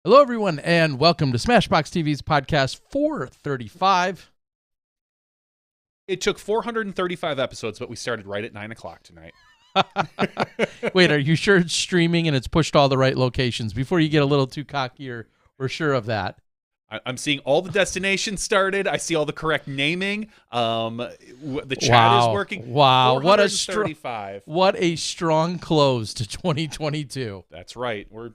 Hello, everyone, and welcome to Smashbox TV's podcast 435. It took 435 episodes, but we started right at 9 o'clock tonight. Wait, are you sure it's streaming and it's pushed all the right locations? Before you get a little too cocky or sure of that. I'm seeing all the destinations started. I see all the correct naming. The chat is working. Wow, what a strong close to 2022. That's right. We're,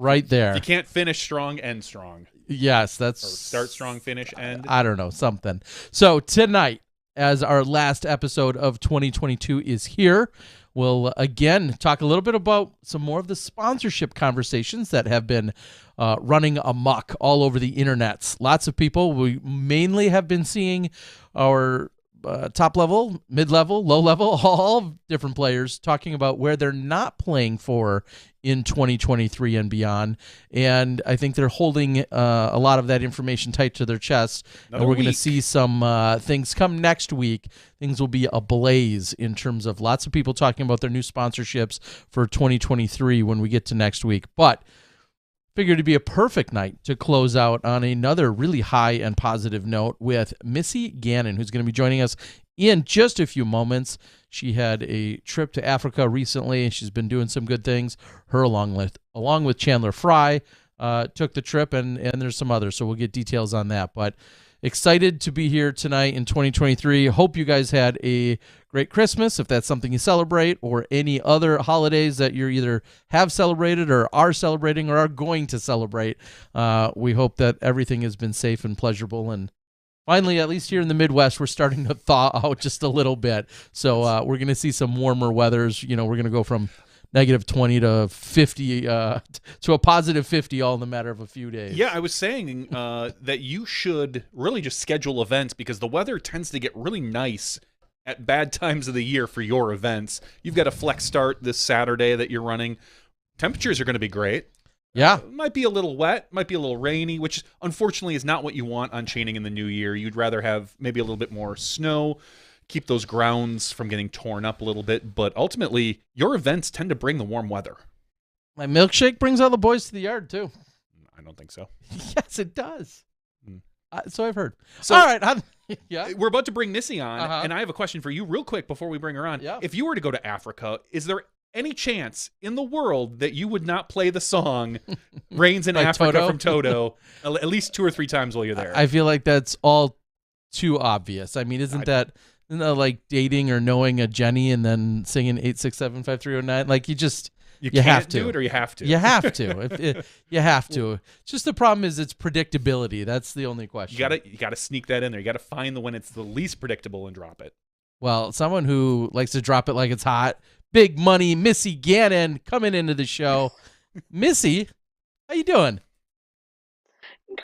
right there. If you can't finish strong, end strong. Yes, that's... Or start strong, finish, end. I don't know, something. So tonight, as our last episode of 2022 is here, we'll again talk a little bit about some more of the sponsorship conversations that have been running amok all over the internets. Lots of people, we mainly have been seeing our top level, mid-level, low level, all different players talking about where they're not playing for in 2023 and beyond. And I think they're holding a lot of that information tight to their chest. And we're going to see some things come next week. Things will be ablaze in terms of lots of people talking about their new sponsorships for 2023 when we get to next week. But figured to be a perfect night to close out on another really high and positive note with Missy Gannon, who's going to be joining us in just a few moments. She had a trip to Africa recently. She's been doing some good things. Her, along with Chandler Fry, took the trip, and there's some others, so we'll get details on that. But excited to be here tonight in 2023. Hope you guys had a great Christmas, if that's something you celebrate, or any other holidays that you either have celebrated or are celebrating or are going to celebrate. We hope that everything has been safe and pleasurable. And finally, at least here in the Midwest, we're starting to thaw out just a little bit. So we're going to see some warmer weathers. We're going to go from negative 20 to 50 to a positive 50 all in the matter of a few days. Yeah, I was saying that you should really just schedule events because the weather tends to get really nice at bad times of the year for your events. You've got a flex start this Saturday that you're running. Temperatures are going to be great. Yeah. Might be a little wet, might be a little rainy, which unfortunately is not what you want on chaining in the new year. You'd rather have maybe a little bit more snow, keep those grounds from getting torn up a little bit. But ultimately, your events tend to bring the warm weather. My milkshake brings all the boys to the yard, too. I don't think so. Yes, it does. So I've heard. So, all right. Yeah. We're about to bring Missy on, and I have a question for you real quick before we bring her on. Yeah. If you were to go to Africa, is there any chance in the world that you would not play the song Rains in Africa Toto? from Toto at least 2 or 3 times while you're there? I feel like that's all too obvious. I mean, isn't that like dating or knowing a Jenny and then singing 8675309? Like you have to do it, or you have to. You have to. You have to. Just the problem is it's predictability. That's the only question. You gotta sneak that in there. You gotta find the when it's the least predictable and drop it. Well, someone who likes to drop it like it's hot. Big money, Missy Gannon coming into the show. Missy, how you doing?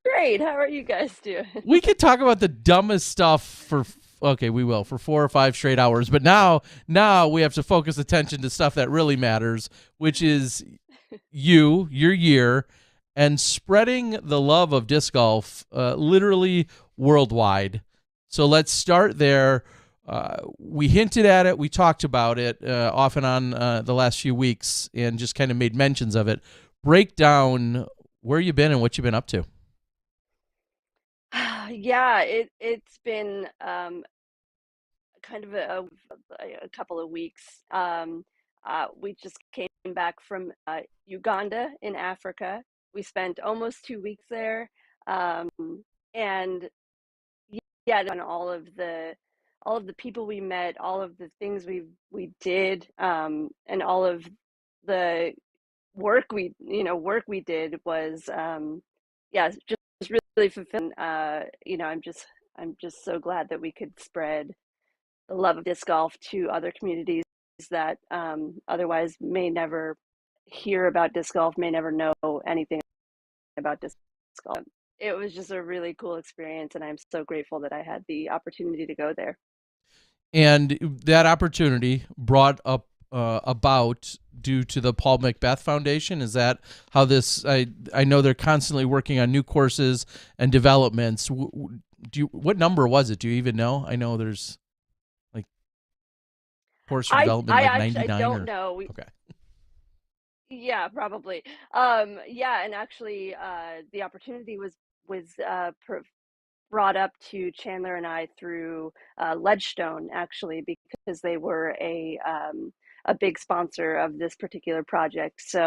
Great. How are you guys doing? We could talk about the dumbest stuff we will for 4 or 5 straight hours. But now we have to focus attention to stuff that really matters, which is your year, and spreading the love of disc golf literally worldwide. So let's start there. We hinted at it. We talked about it off and on the last few weeks and just kind of made mentions of it. Break down where you've been and what you've been up to. Yeah, it's been kind of a couple of weeks. We just came back from Uganda in Africa. We spent almost 2 weeks there, and yeah, on all of the people we met, all of the things we did, and all of the work we did was just really fulfilling. I'm just so glad that we could spread the love of disc golf to other communities that otherwise may never hear about disc golf, may never know anything about disc golf. It was just a really cool experience, and I'm so grateful that I had the opportunity to go there. And that opportunity brought up about due to the Paul McBeth Foundation. Is that how this? I know they're constantly working on new courses and developments. What number was it? Do you even know? I know there's like course development like 99. I don't know. Okay. Yeah, probably. Yeah, and actually, the opportunity was brought up to Chandler and I through Ledgestone, actually, because they were a big sponsor of this particular project. So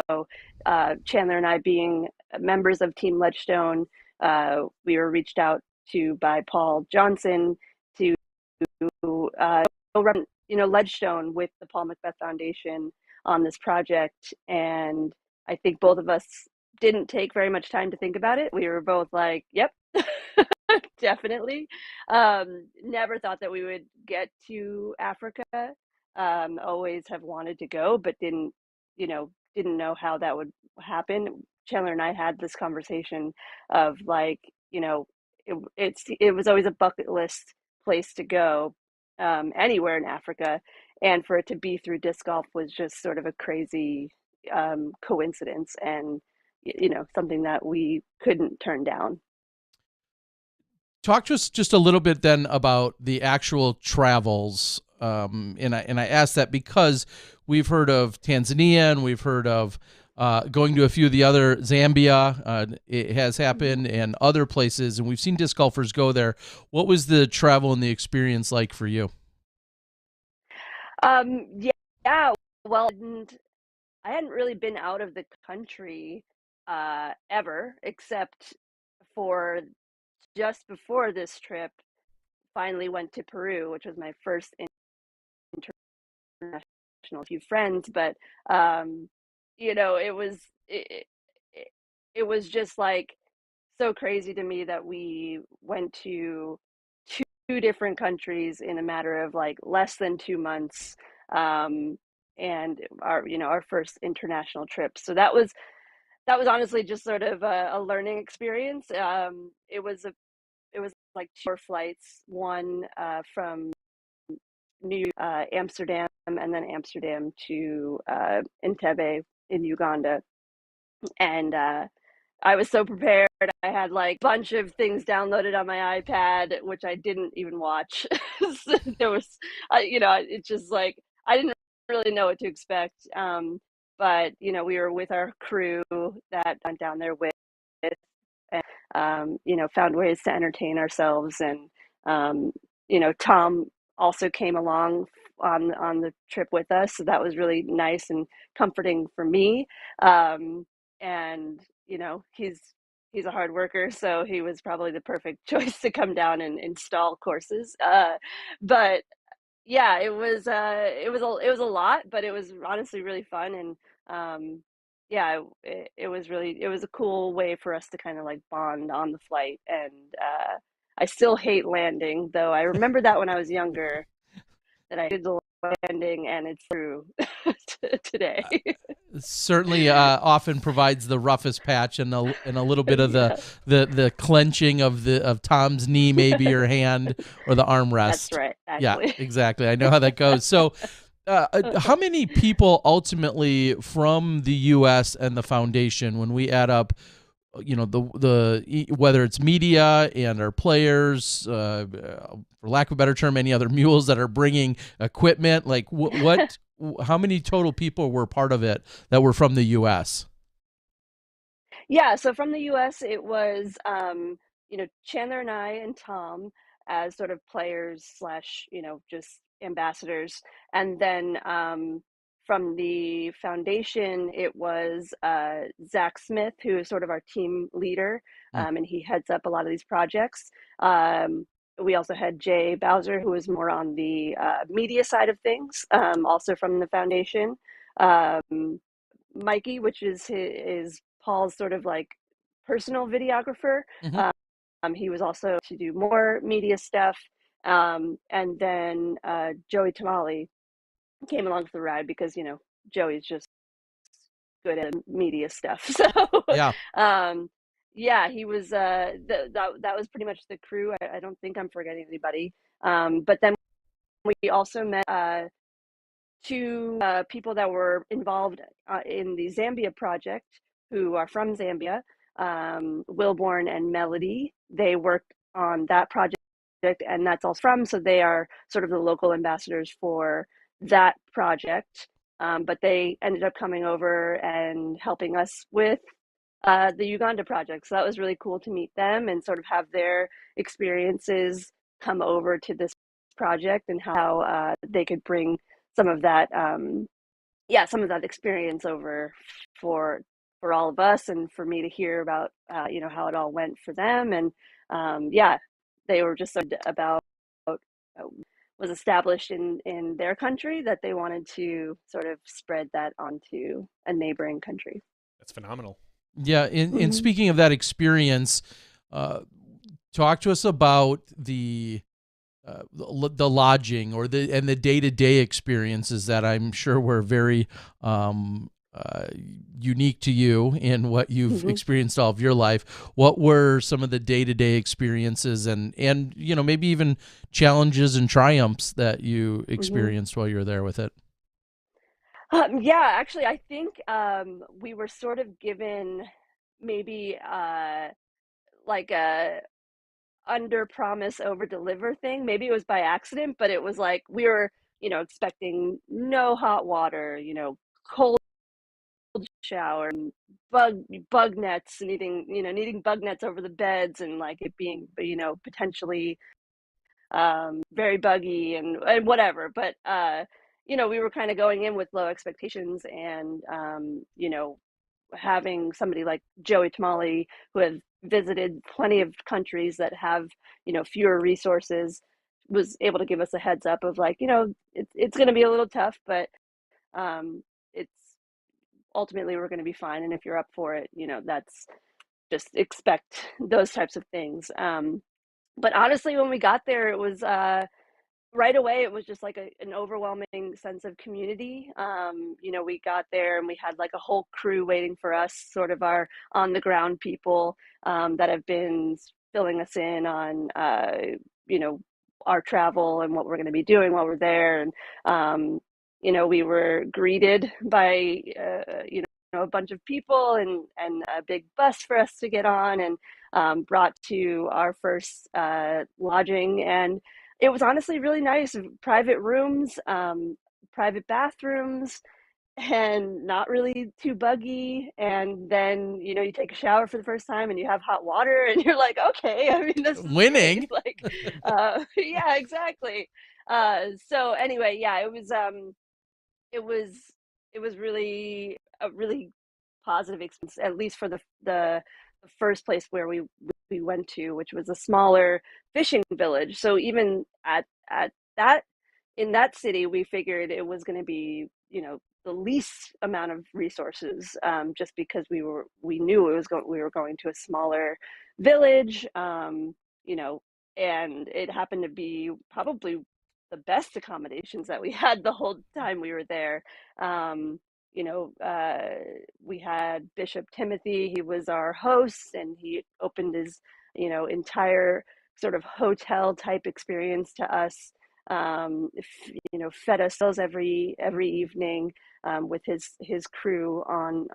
Chandler and I, being members of Team Ledgestone, we were reached out to by Paul Johnson to Ledgestone with the Paul McBeth Foundation on this project. And I think both of us didn't take very much time to think about it. We were both like, yep, definitely. Never thought that we would get to Africa. Always have wanted to go, but didn't know how that would happen. Chandler and I had this conversation of like, it was always a bucket list place to go, anywhere in Africa, and for it to be through disc golf was just sort of a crazy coincidence, and something that we couldn't turn down. Talk to us just a little bit then about the actual travels. And I ask that because we've heard of Tanzania and we've heard of going to a few of the other Zambia. It has happened, and other places, and we've seen disc golfers go there. What was the travel and the experience like for you? Yeah, yeah. Well, and I hadn't really been out of the country ever, except for just before this trip. Finally went to Peru, which was my first international few friends, but it was it, it was just like so crazy to me that we went to two different countries in a matter of like less than 2 months, um, and our first international trip. So that was honestly just sort of a learning experience. It was like two flights, one from Amsterdam, and then Amsterdam to Entebbe in Uganda. And I was so prepared. I had like a bunch of things downloaded on my iPad, which I didn't even watch. So there was, it's just like I didn't really know what to expect. But we were with our crew that went down there with, and found ways to entertain ourselves. And Tom also came along on the trip with us, so that was really nice and comforting for me. And he's a hard worker, so he was probably the perfect choice to come down and install courses. But yeah, it was a lot, but it was honestly really fun. And yeah, it was a cool way for us to kind of like bond on the flight. And I still hate landing, though. I remember that when I was younger, that I did the landing, and it's true today. Certainly often provides the roughest patch, and a little bit of Yeah, the clenching of Tom's knee, maybe, or hand, or the that's armrest. right, Yeah, actually. exactly. I know how that goes. So how many people ultimately from the U.S. and the foundation, when we add up, whether it's media and our players, for lack of a better term, any other mules that are bringing equipment, like how many total people were part of it that were from the U.S.? Yeah, so from the US, it was Chandler and I and Tom as sort of players slash, just ambassadors. And then from the foundation, it was Zach Smith, who is sort of our team leader, Mm. and he heads up a lot of these projects. We also had Jay Bowser, who was more on the media side of things, also from the foundation. Um, Mikey, which is Paul's sort of like personal videographer. Hmm. He was also to do more media stuff. And then Joey Tamale came along for the ride because, Joey's just good at media stuff. So, Yeah. um, yeah, he was, that was pretty much the crew. I don't think I'm forgetting anybody. But then we also met two people that were involved in the Zambia project, who are from Zambia, Wilborn and Melody. They worked on that project, and that's all from. So they are sort of the local ambassadors for that project. but they ended up coming over and helping us with the Uganda project. So that was really cool to meet them and sort of have their experiences come over to this project, and how they could bring some of that, some of that experience over for all of us, and for me to hear about how it all went for them. And they were just about was established in their country, that they wanted to sort of spread that onto a neighboring country. That's phenomenal. Yeah, and speaking of that experience, talk to us about the lodging and the day-to-day experiences that I'm sure were very unique to you in what you've experienced all of your life. What were some of the day-to-day experiences and maybe even challenges and triumphs that you experienced while you were there with it? Actually, I think we were sort of given maybe like a under promise over deliver thing. Maybe it was by accident, but it was like we were, expecting no hot water, cold shower, and bug nets, needing bug nets over the beds, and like it being, potentially very buggy and whatever. But we were kind of going in with low expectations, and having somebody like Joey Tamale, who has visited plenty of countries that have fewer resources, was able to give us a heads up of like, it's going to be a little tough, but it's ultimately we're going to be fine, and if you're up for it, that's just expect those types of things. But honestly, when we got there, it was right away, it was just like an overwhelming sense of community. We got there and we had like a whole crew waiting for us, sort of our on the ground people that have been filling us in on, our travel and what we're going to be doing while we're there. And, we were greeted by, a bunch of people and a big bus for us to get on, and brought to our first lodging. And it was honestly really nice. Private rooms, private bathrooms, and not really too buggy. And then, you take a shower for the first time and you have hot water and you're like, okay, I mean, this is winning. great. Like, yeah, exactly. So anyway, yeah, it was really a really positive experience, at least for the first place where we went to, which was a smaller fishing village. So even at that in that city, we figured it was going to be, the least amount of resources, just because we knew we were going to a smaller village, and it happened to be probably the best accommodations that we had the whole time we were there. We had Bishop Timothy. He was our host, and he opened his, entire sort of hotel type experience to us. Fed us meals every evening, with his crew on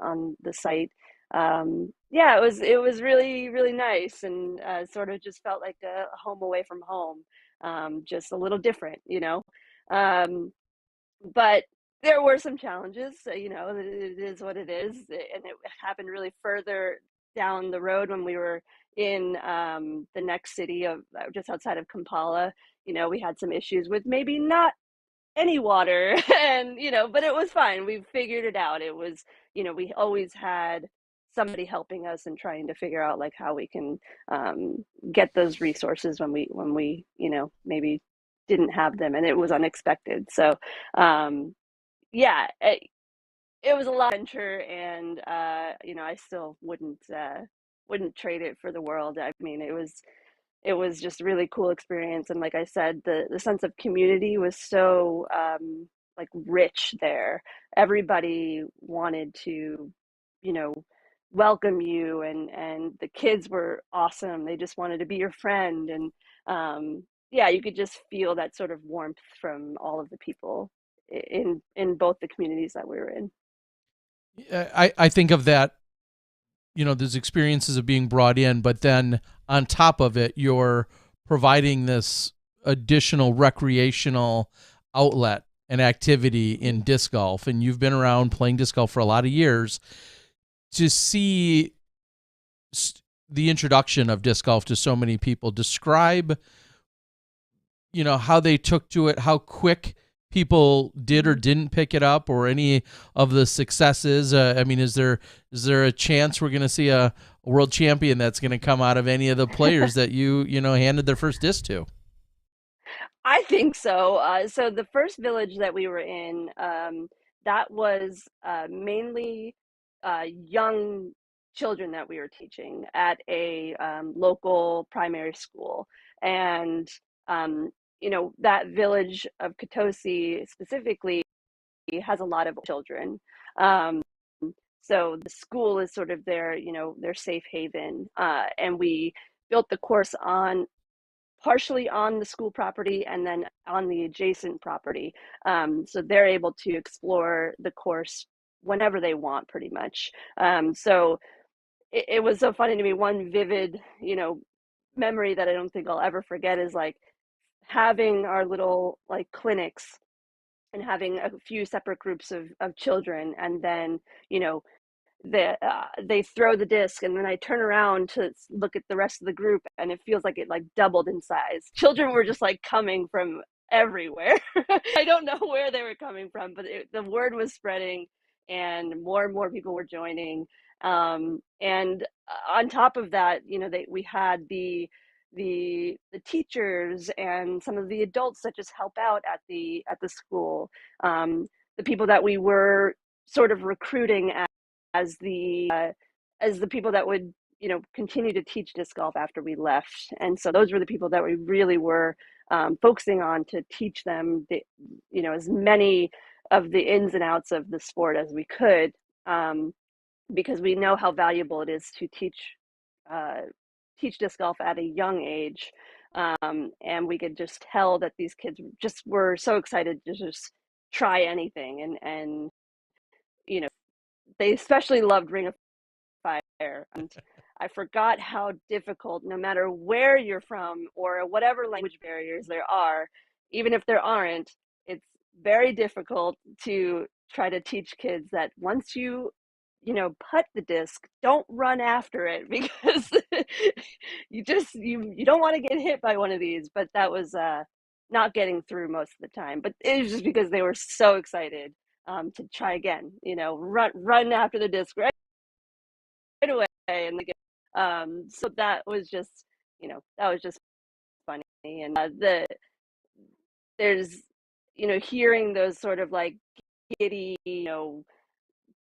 the site. It was really, really nice, and sort of just felt like a home away from home, just a little different. But there were some challenges. It is what it is, and it happened really further down the road when we were in the next city of just outside of Kampala. We had some issues with maybe not any water, and but it was fine. We figured it out. It was, we always had somebody helping us and trying to figure out like how we can get those resources when we maybe didn't have them, and it was unexpected. So it was a lot of adventure, and I still wouldn't trade it for the world. I mean, it was just a really cool experience, and like I said, the sense of community was so like rich there. Everybody wanted to, welcome you, and the kids were awesome. They just wanted to be your friend, and you could just feel that sort of warmth from all of the people in both the communities that we were in. I think of that, there's experiences of being brought in, but then on top of it, you're providing this additional recreational outlet an activity in disc golf, and you've been around playing disc golf for a lot of years, to see the introduction of disc golf to so many people. Describe, how they took to it, how quick people did or didn't pick it up, or any of the successes. Is there a chance we're going to see a world champion that's going to come out of any of the players that you handed their first disc to? I think so. So the first village that we were in, that was mainly young children that we were teaching at a local primary school. And, that village of Katosi specifically has a lot of children. Um, so the school is sort of their safe haven. And we built the course partially on the school property and then on the adjacent property. So they're able to explore the course whenever they want, pretty much. So it was so funny to me. One vivid, memory that I don't think I'll ever forget is like having our little like clinics and having a few separate groups of children, and then, they throw the disc, and then I turn around to look at the rest of the group, and it feels like it like doubled in size. Children were just like coming from everywhere. I don't know where they were coming from, but the word was spreading, and more people were joining. And on top of that, we had the teachers and some of the adults that just help out at the school. The people that we were sort of recruiting as the people that would continue to teach disc golf after we left. And so those were the people that we really were focusing on to teach them as many of the ins and outs of the sport as we could, because we know how valuable it is to teach disc golf at a young age. And we could just tell that these kids just were so excited to just try anything, and they especially loved Ring of Fire. And I forgot how difficult, no matter where you're from or whatever language barriers there are, even if there aren't, it's very difficult to try to teach kids that once you putt the disc, don't run after it, because you don't want to get hit by one of these. But that was not getting through most of the time. But it was just because they were so excited to try again, run after the disc right away, and so that was just funny. And there's hearing those sort of like giddy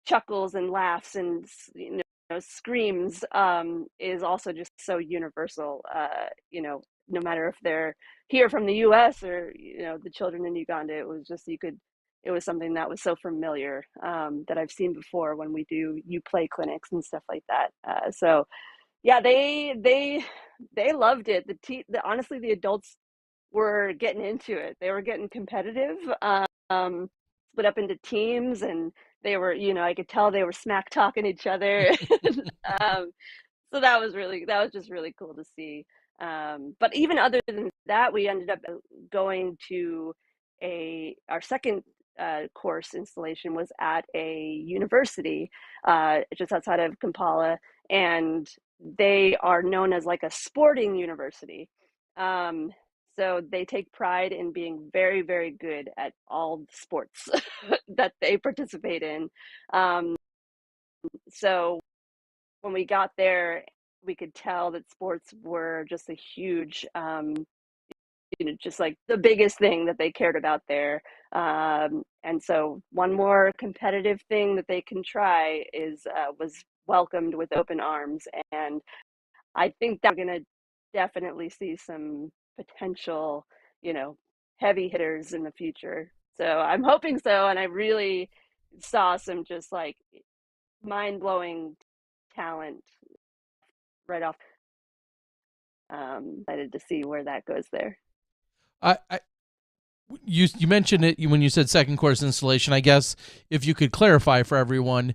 chuckles and laughs and screams is also just so universal. No matter if they're here from the US or the children in Uganda, it was just it was something that was so familiar, that I've seen before when we do play clinics and stuff like that. So yeah, they loved it. Honestly, the adults were getting into it. They were getting competitive, split up into teams, and they were, I could tell they were smack talking each other. So that was just really cool to see. But even other than that, we ended up going to our second course installation was at a university just outside of Kampala, and they are known as like a sporting university. So they take pride in being very, very good at all sports that they participate in. So when we got there, we could tell that sports were just a huge, just like the biggest thing that they cared about there. And so one more competitive thing that they can try was welcomed with open arms. And I think that we're going to definitely see some potential, heavy hitters in the future. So I'm hoping so. And I really saw some just like mind-blowing talent right off. Excited to see where that goes there. You mentioned it when you said second course installation. I guess if you could clarify for everyone,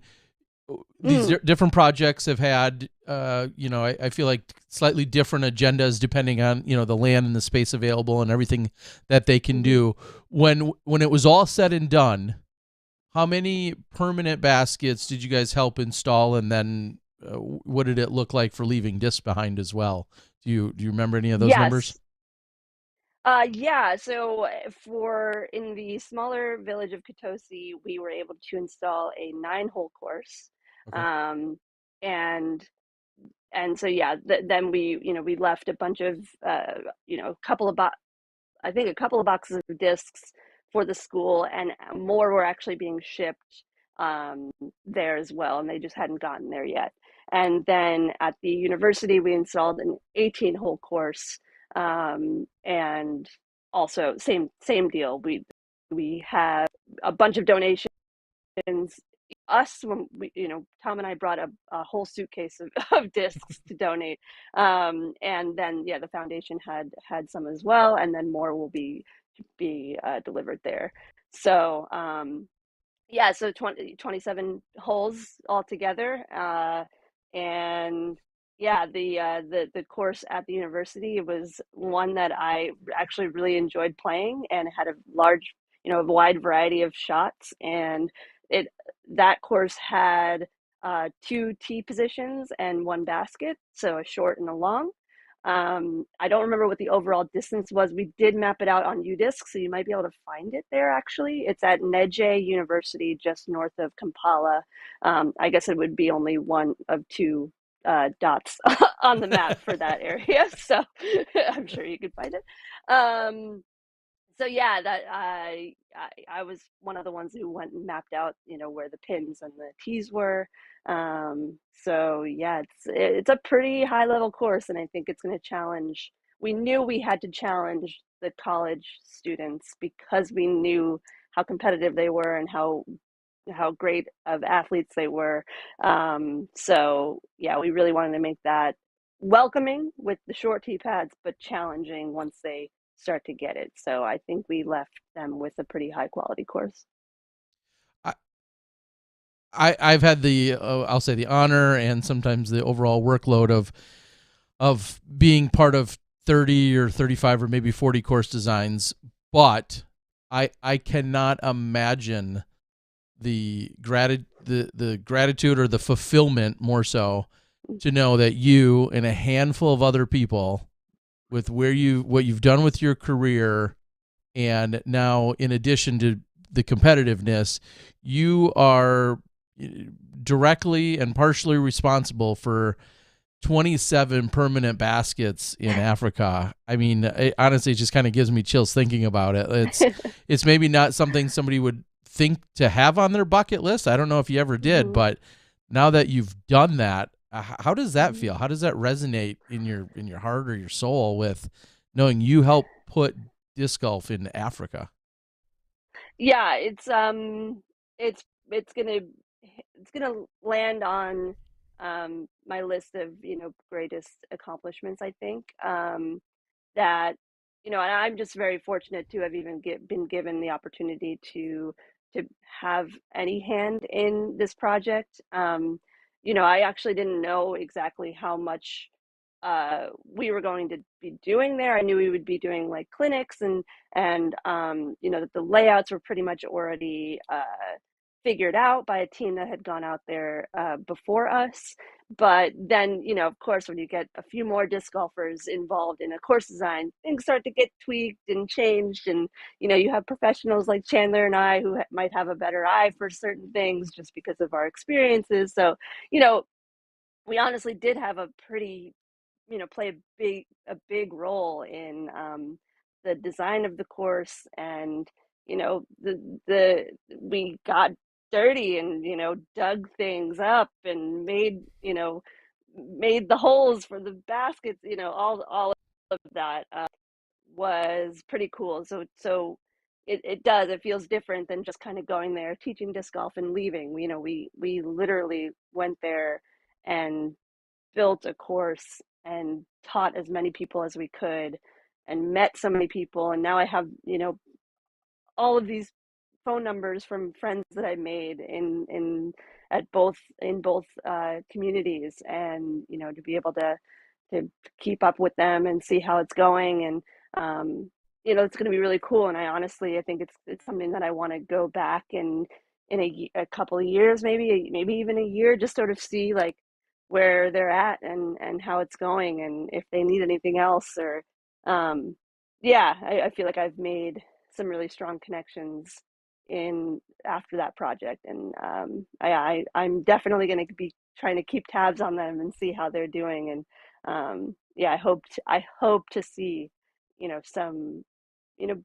these different projects have had, I feel like slightly different agendas depending on, the land and the space available and everything that they can do. When it was all said and done, how many permanent baskets did you guys help install, and then what did it look like for leaving discs behind as well? Do you remember any of those numbers? Yes. Yeah, so for in the smaller village of Katosi, we were able to install a 9-hole course. Okay. Um, and and so yeah, then we left a bunch of a couple of I think a couple of boxes of discs for the school, and more were actually being shipped um, there as well, and they just hadn't gotten there yet. And then at the university, we installed an 18-hole course, and also same deal. We have a bunch of donations. Us when Tom and I brought a whole suitcase of discs to donate, and then yeah, the foundation had some as well, and then more will be delivered there. So yeah, so 27 holes altogether, and yeah, the course at the university was one that I actually really enjoyed playing, and had a large, a wide variety of shots. And it that course had two tee positions and one basket, so a short and a long. I don't remember what the overall distance was. We did map it out on UDisc, so you might be able to find it there actually. It's at Neje University, just north of Kampala. I guess it would be only one of two dots on the map for that area, so I'm sure you could find it. So yeah, that I was one of the ones who went and mapped out, where the pins and the tees were. So yeah, it's a pretty high level course, and I think it's going to challenge. We knew we had to challenge the college students because we knew how competitive they were and how great of athletes they were. So yeah, we really wanted to make that welcoming with the short tee pads, but challenging once they start to get it. So I think we left them with a pretty high quality course. I, I've had the I'll say the honor and sometimes the overall workload of being part of 30 or 35 or maybe 40 course designs, but I cannot imagine the gratitude or the fulfillment, more so, to know that you and a handful of other people, with what you've done with your career, and now in addition to the competitiveness, you are directly and partially responsible for 27 permanent baskets in Africa. I mean, honestly, it just kind of gives me chills thinking about it. It's maybe not something somebody would think to have on their bucket list. I don't know if you ever did, but now that you've done that, how does that feel? How does that resonate in your heart or your soul, with knowing you helped put disc golf in Africa? Yeah, it's gonna land on my list of greatest accomplishments. I think that and I'm just very fortunate to have even been given the opportunity to have any hand in this project. I actually didn't know exactly how much we were going to be doing there. I knew we would be doing like clinics, and that the layouts were pretty much already figured out by a team that had gone out there before us. But then, of course, when you get a few more disc golfers involved in a course design, things start to get tweaked and changed. And, you have professionals like Chandler and I who might have a better eye for certain things just because of our experiences. So, we honestly did have a pretty play a big role in the design of the course. And the we got dirty and dug things up and made the holes for the baskets. All of that was pretty cool. So it feels different than just kind of going there, teaching disc golf, and leaving. We literally went there and built a course and taught as many people as we could, and met so many people. And now I have all of these phone numbers from friends that I made at both in both communities, and to be able to keep up with them and see how it's going, and it's going to be really cool. And I think it's something that I want to go back and in a couple of years, maybe even a year, just sort of see like where they're at and how it's going, and if they need anything else, or yeah, I feel like I've made some really strong connections in after that project, and I'm definitely going to be trying to keep tabs on them and see how they're doing, and yeah, I hope to see some you know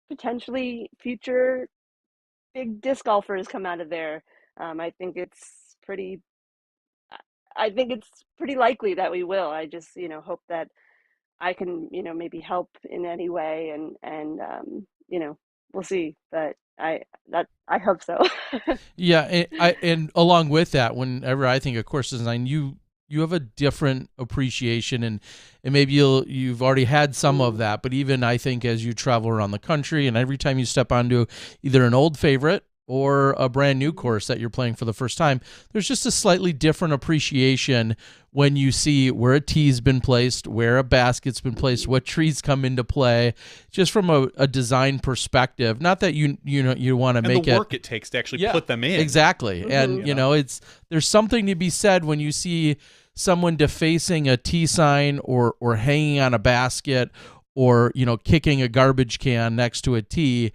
potentially future big disc golfers come out of there. I think it's pretty likely that we will. I just hope that I can maybe help in any way, and we'll see, but I hope so. Yeah, and along with that, whenever I think of course design, you have a different appreciation, and maybe you've already had some of Mm. that, but even I think as you travel around the country and every time you step onto either an old favorite or a brand new Mhm. course that you're playing for the first time, there's just a slightly different appreciation when you see where a tee's been placed, where a basket's been placed, Mhm. what trees come into play, just from a design perspective. Not that you want to And the make it. work it takes to actually Yeah, put them in. exactly. And Mhm. it's there's something to be said when you see someone defacing a T sign or hanging on a basket or kicking a garbage can next to a tee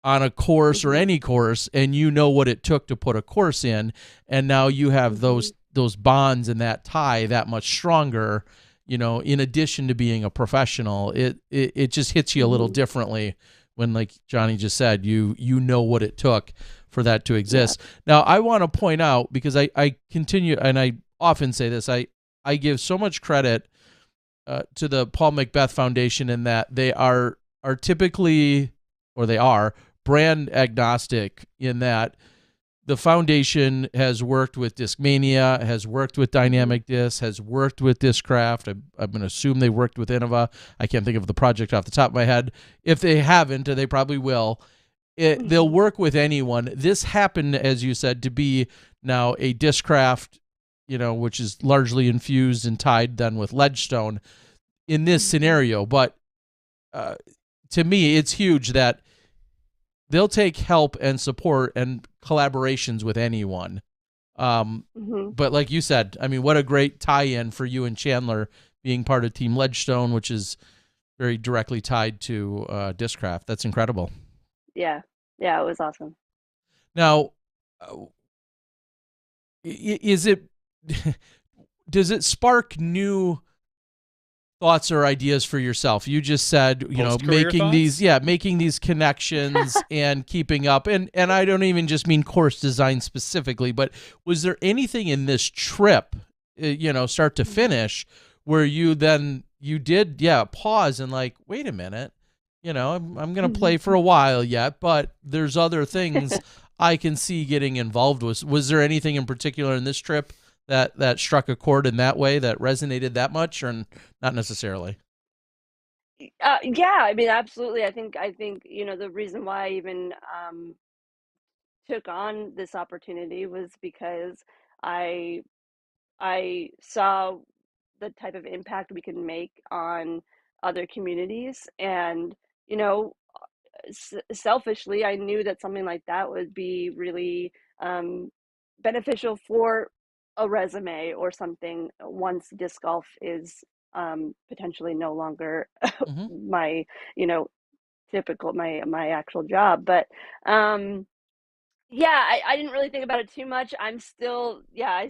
on a course or Mhm. any course, and you know what it took to put a course in, and now you have Mhm. those bonds and that tie that much stronger. In addition to being a professional, it just hits you a little Mhm. differently when, like Johnny just said, you know what it took for that to Yeah. exist. Now, I want to point out, because I continue, and I often say this, I give so much credit to the Paul McBeth Foundation in that they are typically, or they are, brand agnostic, in that the foundation has worked with Discmania, has worked with Mhm. Dynamic Disc, has worked with Discraft. I'm going to assume they worked with Innova. I can't think of the project off the top of my head. If they haven't, they probably will. They'll Mhm. work with anyone. This happened, as you said, to be now a Discraft, which is largely infused and tied then with Ledgestone in this Mhm. scenario. But uh, to me, it's huge that they'll take help and support and collaborations with anyone. Um, Mhm. but like you said, I mean, what a great tie-in for you and Chandler being part of Team Ledgestone, which is very directly tied to Discraft. That's incredible. Yeah. Yeah, it was awesome. Now, uh, is it does it spark new thoughts or ideas for yourself? You just said, Post-career thoughts? making these connections and keeping up. And I don't even just mean course design specifically, but was there anything in this trip, start to Mhm. finish, where you did, pause and like, wait a minute, I'm going to play for a while yet, but there's other things I can see getting involved with. Was there anything in particular in this trip that struck a chord in that way, that resonated that much, or not necessarily? Yeah, I mean, absolutely. I think the reason why I even took on this opportunity was because I I saw the type of impact we can make on other communities, and you know selfishly, I knew that something like that would be really beneficial for a resume or something once disc golf is potentially no longer Hmm. my you know typical my actual job. But yeah, I didn't really think about it too much. I'm still, yeah,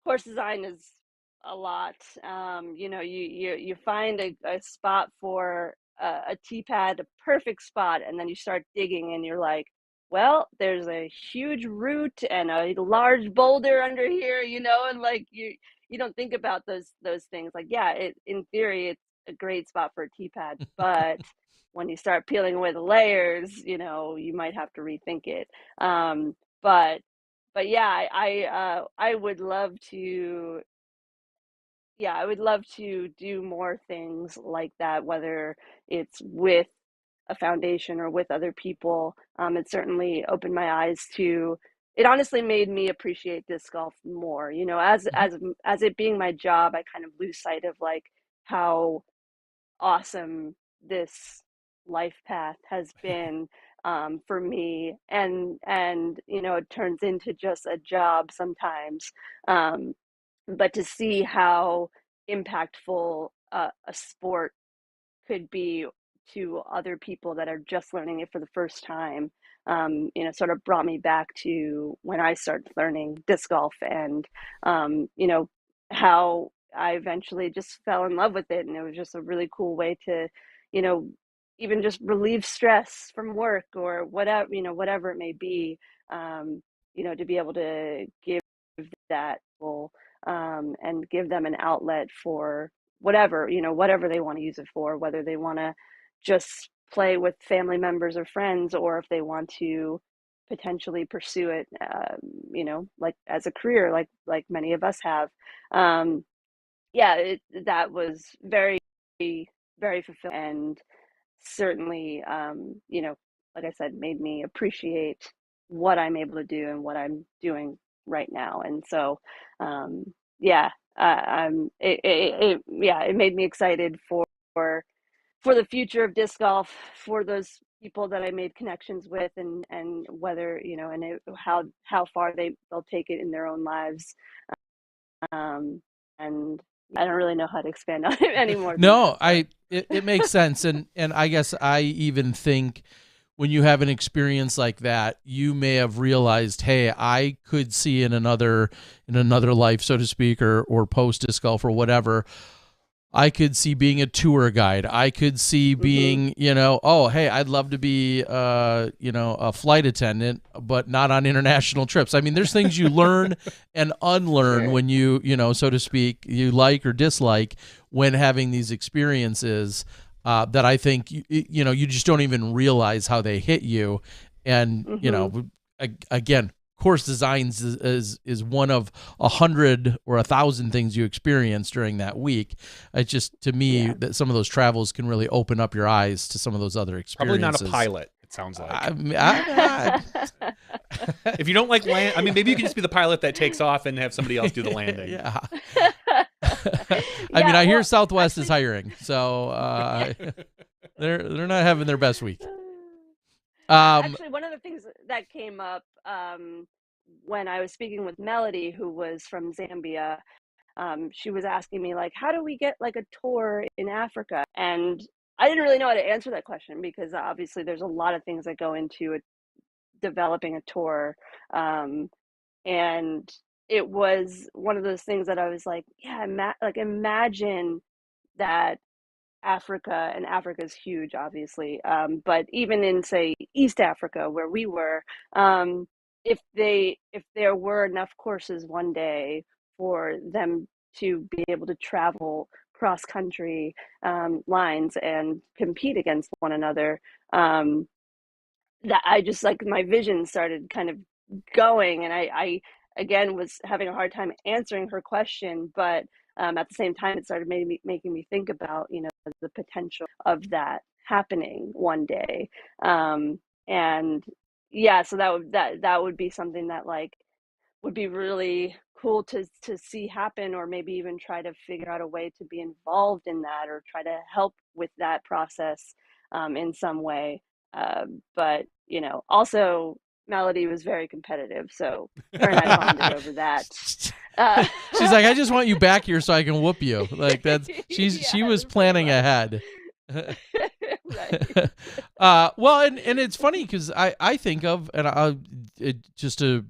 course design is a lot. You find a spot for a tee pad, a perfect spot, and then you start digging, and you're like, well, there's a huge root and a large boulder under here, and like you don't think about those things. Like, yeah, in theory it's a great spot for a tee pad, but when you start peeling away the layers, you might have to rethink it. Um, but yeah, I would love to, yeah, I would love to do more things like that, whether it's with a foundation or with other people. It certainly opened my eyes to. It honestly made me appreciate disc golf more. You know, as it being my job, I kind of lose sight of like how awesome this life path has been for me, and you know, it turns into just a job sometimes. Um, but to see how impactful a sport could be to other people that are just learning it for the first time, you know, sort of brought me back to when I started learning disc golf, and you know, how I eventually just fell in love with it, and it was just a really cool way to, you know, even just relieve stress from work or whatever, you know, whatever it may be, you know, to be able to give that full, and give them an outlet for whatever, you know, whatever they want to use it for, whether they want to just play with family members or friends, or if they want to potentially pursue it, you know, like as a career, like many of us have. Um, yeah, that was very, very fulfilling, and certainly, you know, like I said, made me appreciate what I'm able to do and what I'm doing right now. And so, yeah, yeah, it made me excited for the future of disc golf, for those people that I made connections with, and whether, you know, and how far they'll take it in their own lives. And I don't really know how to expand on it anymore. No, it makes sense. And I guess I even think when you have an experience like that, you may have realized, hey, I could see in another life, so to speak, or post disc golf or whatever, I could see being a tour guide. I could see being, you know, oh, hey, I'd love to be, you know, a flight attendant, but not on international trips. I mean, there's things you learn and unlearn when you know, so to speak, you like or dislike when having these experiences, that I think, you know, you just don't even realize how they hit you. And, you know, again, course designs is one of 100 or 1,000 things you experience during that week. It's just, to me, that some of those travels can really open up your eyes to some of those other experiences. Probably not a pilot, it sounds like. If you don't like land, I mean, maybe you can just be the pilot that takes off and have somebody else do the landing. Yeah. I mean, I hear Southwest is hiring, so they're not having their best week. Actually, one of the things that came up when I was speaking with Melody, who was from Zambia, she was asking me, like, how do we get like a tour in Africa? And I didn't really know how to answer that question, because obviously there's a lot of things that go into developing a tour. And it was one of those things that I was like, yeah, imagine that Africa, and Africa is huge, obviously, but even in, say, East Africa, where we were, if there were enough courses one day for them to be able to travel cross country lines and compete against one another, that I just, like, my vision started kind of going, and I again was having a hard time answering her question, but at the same time, it started making me think about, you know, the potential of that happening one day. And yeah, so that would be something that, like, would be really cool to see happen, or maybe even try to figure out a way to be involved in that, or try to help with that process in some way. But, you know, also Melody was very competitive, so her and I bonded over that. She's like, I just want you back here so I can whoop you. Like, that's she was planning ahead. Right. Well, and it's funny because I think of, and I'll just to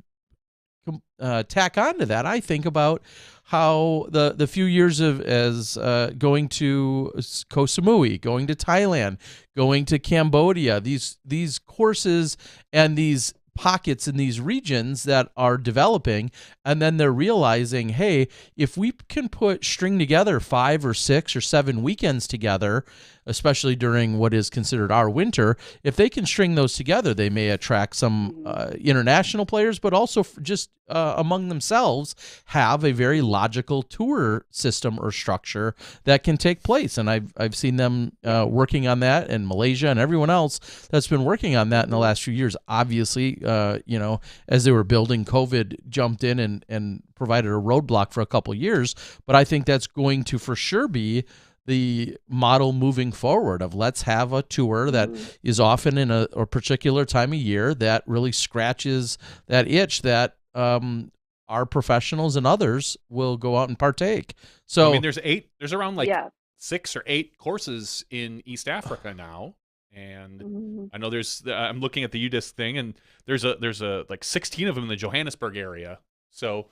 tack on to that, I think about how the few years of as going to Koh Samui, going to Thailand, going to Cambodia, these courses and these pockets in these regions that are developing, and then they're realizing, hey, if we can string together 5 or 6 or 7 weekends together, especially during what is considered our winter. If they can string those together, they may attract some international players, but also just among themselves have a very logical tour system or structure that can take place. And I've seen them working on that, and Malaysia and everyone else that's been working on that in the last few years. Obviously, as they were building, COVID jumped in and provided a roadblock for a couple years. But I think that's going to for sure be the model moving forward of let's have a tour that is often in a particular time of year that really scratches that itch that our professionals and others will go out and partake. So I mean, there's around like 6 or 8 courses in East Africa now. And I know I'm looking at the UDisc thing, and there's like 16 of them in the Johannesburg area. So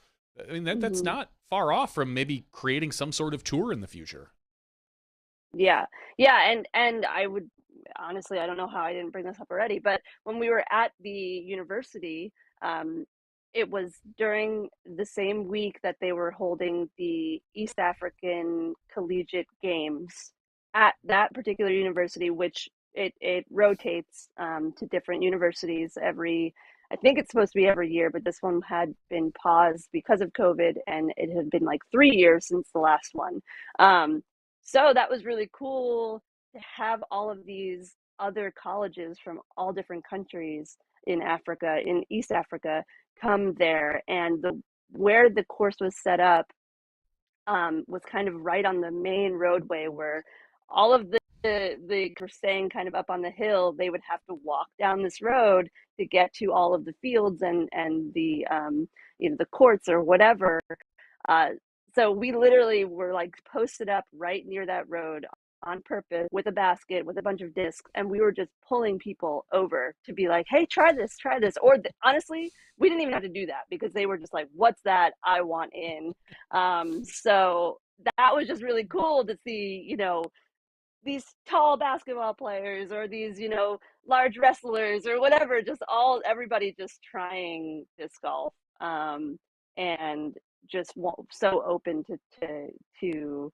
I mean that's not far off from maybe creating some sort of tour in the future. Yeah. And I would honestly, I don't know how I didn't bring this up already, but when we were at the university, it was during the same week that they were holding the East African Collegiate Games at that particular university, which it rotates to different universities I think it's supposed to be every year, but this one had been paused because of COVID, and it had been like 3 years since the last one. So that was really cool to have all of these other colleges from all different countries in Africa, in East Africa, come there. And where the course was set up was kind of right on the main roadway where all of the were staying kind of up on the hill. They would have to walk down this road to get to all of the fields and the the courts or whatever. So we literally were like posted up right near that road on purpose with a basket with a bunch of discs, and we were just pulling people over to be like, hey, try this. Or honestly, we didn't even have to do that because they were just like, what's that? I want in. So that was just really cool to see, these tall basketball players or these, large wrestlers or whatever, everybody just trying disc golf, and just so open to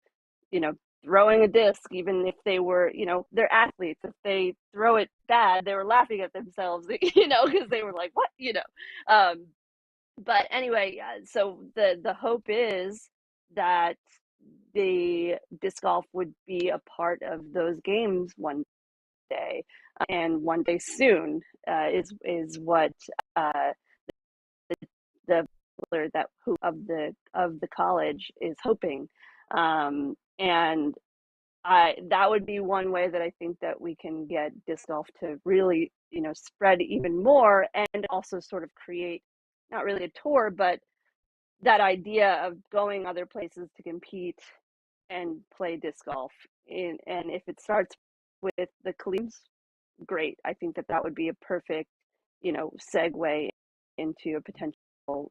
throwing a disc, even if they were, they're athletes. If they throw it bad, they were laughing at themselves, because they were like, what, but anyway, so the hope is that the disc golf would be a part of those games one day, and one day soon, is what the player of the college is hoping, and that would be one way that I think that we can get disc golf to really spread even more, and also sort of create not really a tour, but that idea of going other places to compete and play disc golf and if it starts with the colleagues, great. I think that would be a perfect segue into a potential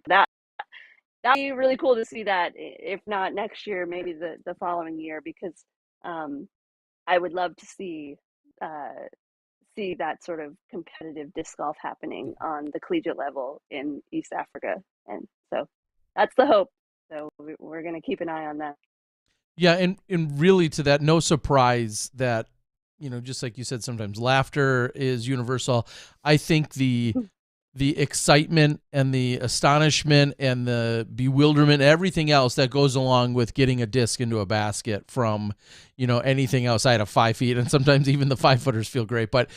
that'd be really cool to see that, if not next year, maybe the following year, because I would love to see that sort of competitive disc golf happening on the collegiate level in East Africa. And so that's the hope. So we're going to keep an eye on that. Yeah, and really to that, no surprise that, just like you said, sometimes laughter is universal. I think the excitement and the astonishment and the bewilderment, everything else that goes along with getting a disc into a basket from, anything outside of 5 feet, and sometimes even the 5-footers feel great, but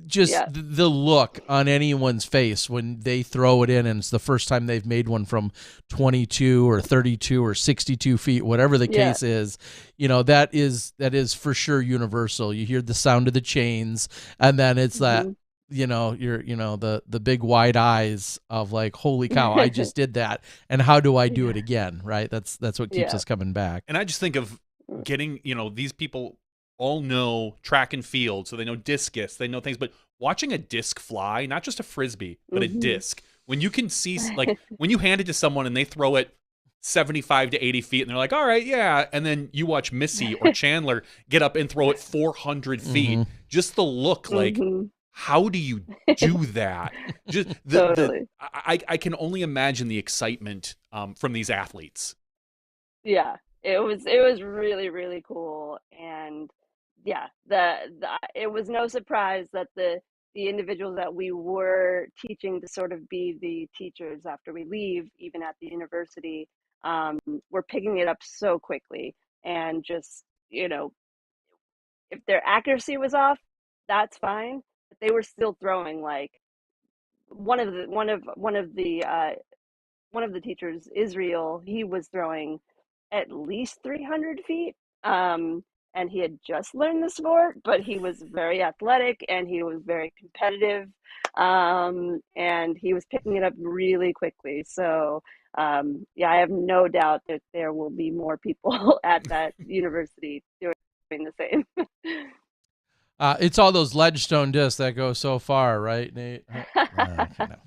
just the look on anyone's face when they throw it in and it's the first time they've made one from 22 or 32 or 62 feet, whatever the case is, that is for sure universal. You hear the sound of the chains, and then it's that, the big wide eyes of like, holy cow, I just did that. And how do I do it again? Right. That's what keeps us coming back. And I just think of getting, these people all know track and field, so they know discus, they know things, but watching a disc fly, not just a frisbee, but a disc, when you can see, like when you hand it to someone and they throw it 75 to 80 feet and they're like, all right, yeah, and then you watch Missy or Chandler get up and throw it 400 feet, just the look, like, how do you do that? Just Totally. I can only imagine the excitement from these athletes. Yeah, it was really, really cool. And yeah, it was no surprise that the individuals that we were teaching to sort of be the teachers after we leave, even at the university, were picking it up so quickly. And just, if their accuracy was off, that's fine. But they were still throwing like one of the teachers, Israel, he was throwing at least 300 feet. And he had just learned the sport, but he was very athletic and he was very competitive. And he was picking it up really quickly. So, yeah, I have no doubt that there will be more people at that university doing the same. It's all those ledgestone discs that go so far, right, Nate? Okay, no.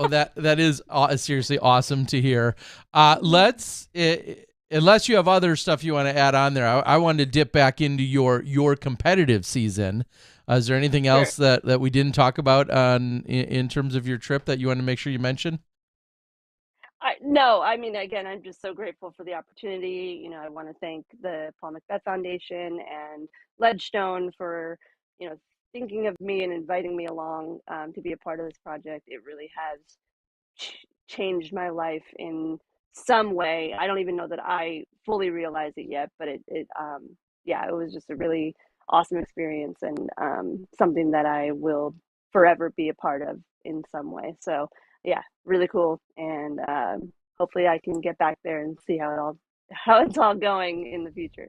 That is seriously awesome to hear. Unless you have other stuff you want to add on there, I wanted to dip back into your competitive season. Is there anything Sure. else that we didn't talk about in terms of your trip that you want to make sure you mention? No, I mean, again, I'm just so grateful for the opportunity. I want to thank the Paul McBeth Foundation and Ledgestone for, you know, thinking of me and inviting me along to be a part of this project. It really has changed my life in some way. I don't even know that I fully realize it yet, but yeah, it was just a really awesome experience and something that I will forever be a part of in some way. So yeah, really cool. And hopefully I can get back there and see how it's all going in the future.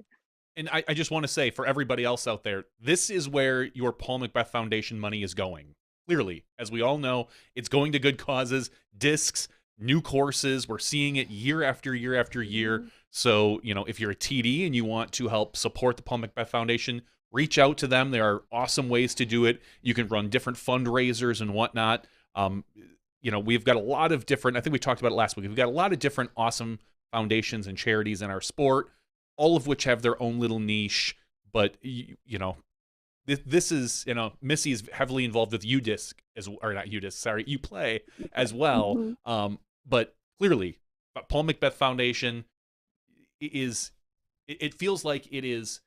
And I just want to say for everybody else out there, this is where your Paul McBeth Foundation money is going. Clearly, as we all know, it's going to good causes, discs, new courses. We're seeing it year after year after year. So, if you're a TD and you want to help support the Paul McBeth Foundation, reach out to them. There are awesome ways to do it. You can run different fundraisers and whatnot. We've got a lot of different, I think we talked about it last week. We've got a lot of different awesome foundations and charities in our sport, all of which have their own little niche. But, this is, Missy's heavily involved with UDisc, or not UDisc, sorry, UPlay as well. Mm-hmm. But clearly, Paul McBeth Foundation it feels like it is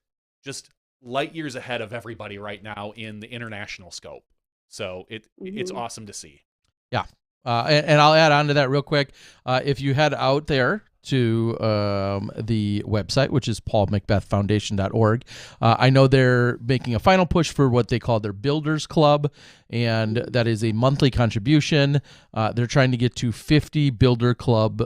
just light years ahead of everybody right now in the international scope. So it's awesome to see. Yeah. And I'll add on to that real quick. If you head out there to the website, which is paulmcbethfoundation.org, I know they're making a final push for what they call their Builders Club, and that is a monthly contribution. They're trying to get to 50 Builders Club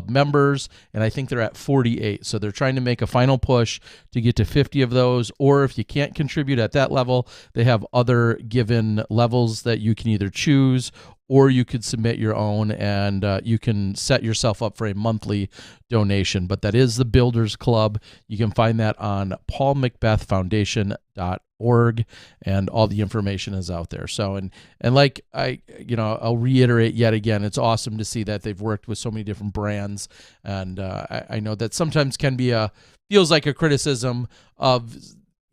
members, and I think they're at 48. So they're trying to make a final push to get to 50 of those. Or if you can't contribute at that level, they have other given levels that you can either choose, or you could submit your own, and you can set yourself up for a monthly donation. But that is the Builders Club. You can find that on paulmcbethfoundation.org, and all the information is out there. So, and like I'll reiterate yet again, it's awesome to see that they've worked with so many different brands. And I know that sometimes can be feels like a criticism of,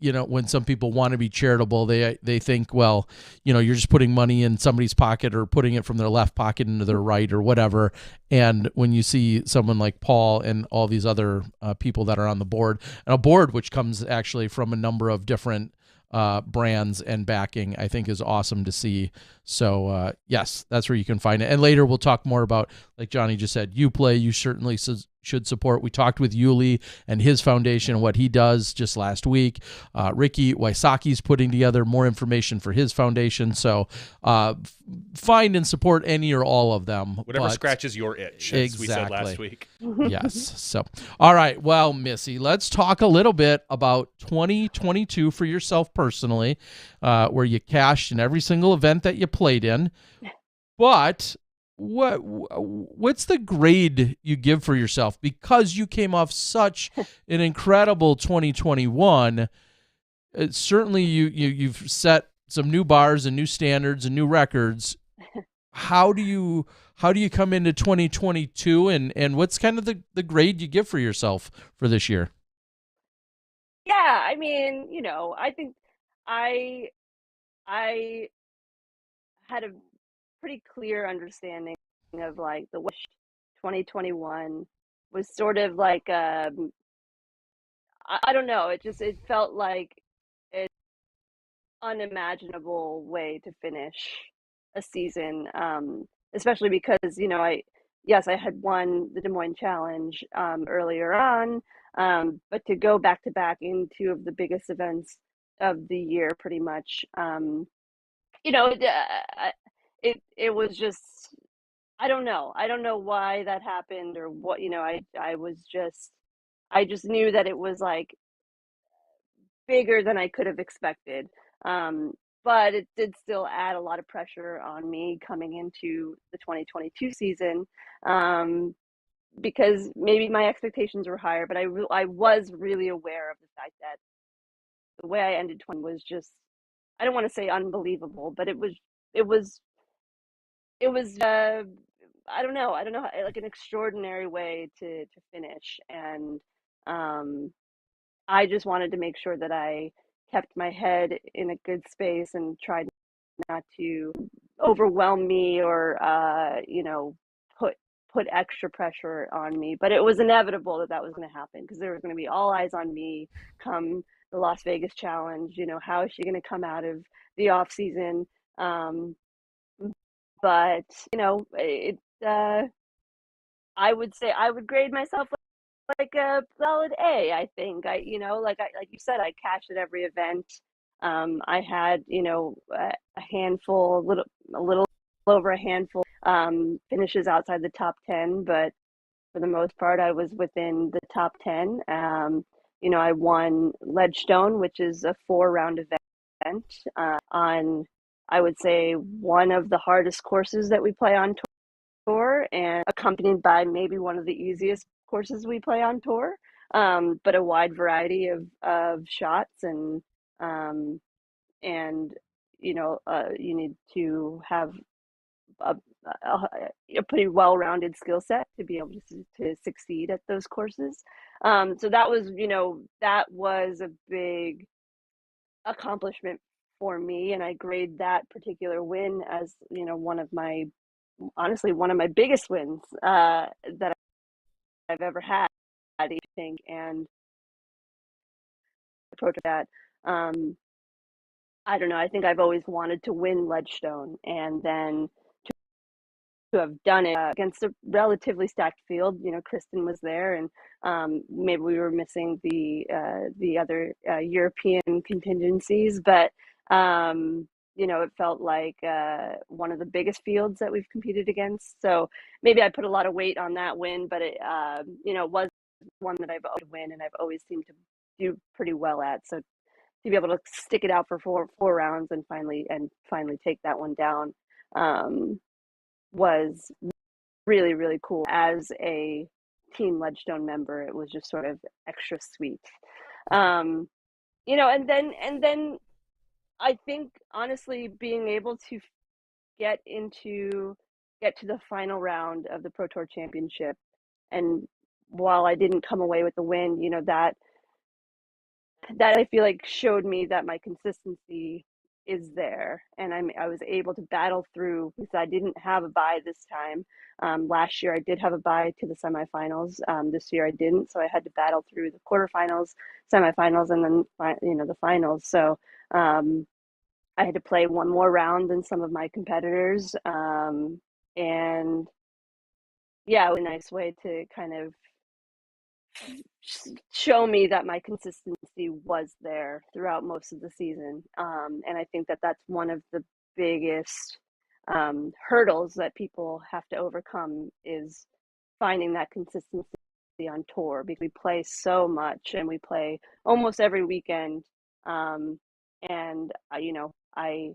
when some people want to be charitable, they think, well, you're just putting money in somebody's pocket or putting it from their left pocket into their right or whatever. And when you see someone like Paul and all these other people that are on the board, and a board which comes actually from a number of different brands and backing, I think is awesome to see. So yes, that's where you can find it. And later we'll talk more about, like Johnny just said, UPlay. You certainly should support. We talked with Yuli and his foundation and what he does just last week. Ricky Waisaki's putting together more information for his foundation. So find and support any or all of them. Whatever scratches your itch, as we said last week. Yes. So, all right. Well, Missy, let's talk a little bit about 2022 for yourself personally, where you cashed in every single event that you played in. But what's the grade you give for yourself, because you came off such an incredible 2021? Certainly you've set some new bars and new standards and new records. How do you come into 2022, and what's kind of the grade you give for yourself for this year? Yeah, I mean, I think I had a pretty clear understanding of like the 2021 was sort of like I don't know. It felt like an unimaginable way to finish a season, especially because, yes, I had won the Des Moines Challenge earlier on, but to go back to back in two of the biggest events of the year, pretty much, you know, it, it was just, I don't know. I don't know why that happened or what, I just knew that it was like bigger than I could have expected. Um, but it did still add a lot of pressure on me coming into the 2022 season, because maybe my expectations were higher, but I was really aware of the fact that the way I ended 20 was just, I don't want to say unbelievable, but it was I don't know, like an extraordinary way to finish. And um I just wanted to make sure that I kept my head in a good space and tried not to overwhelm me or put extra pressure on me. But it was inevitable that that was going to happen because there was going to be all eyes on me come the Las Vegas Challenge. How is she going to come out of the off season? Um, but I would say I would grade myself like a solid A. I think like you said, I cashed at every event. I had a handful, a little over a handful finishes outside the top 10, but for the most part, I was within the top 10. I won Ledgestone, which is a 4-round event on, I would say, one of the hardest courses that we play on tour, and accompanied by maybe one of the easiest courses we play on tour, but a wide variety of shots, um, and you need to have a, a pretty well-rounded skill set to be able to succeed at those courses. So that was a big accomplishment for me, and I grade that particular win as honestly one of my biggest wins that I've ever had, I think. And approach that, I don't know. I think I've always wanted to win Ledgestone, and then to have done it against a relatively stacked field. Kristen was there, and maybe we were missing the other European contingencies, but it felt like one of the biggest fields that we've competed against. So maybe I put a lot of weight on that win, but it was one that I've always win and I've always seemed to do pretty well at. So to be able to stick it out for four rounds and finally take that one down was really, really cool. As a Team Ledgestone member, it was just sort of extra sweet. And then I think honestly being able to get to the final round of the Pro Tour Championship, and while I didn't come away with the win, that I feel like showed me that my consistency is there, and I was able to battle through because I didn't have a bye this time. Last year I did have a bye to the semifinals. This year I didn't, so I had to battle through the quarterfinals, semifinals, and then the finals. So I had to play one more round than some of my competitors, and yeah, a nice way to kind of show me that my consistency was there throughout most of the season. And I think that that's one of the biggest hurdles that people have to overcome, is finding that consistency on tour, because we play so much and we play almost every weekend. And I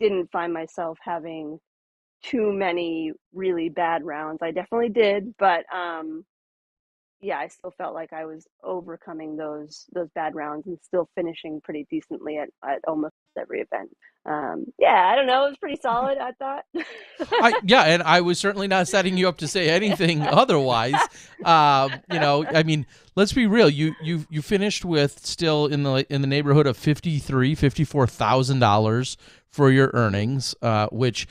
didn't find myself having too many really bad rounds. I definitely did, but yeah, I still felt like I was overcoming those bad rounds and still finishing pretty decently at almost every event. Yeah, I don't know. It was pretty solid, I thought. Yeah, and I was certainly not setting you up to say anything otherwise. I mean, let's be real. You finished with still in the neighborhood of $54,000 for your earnings, which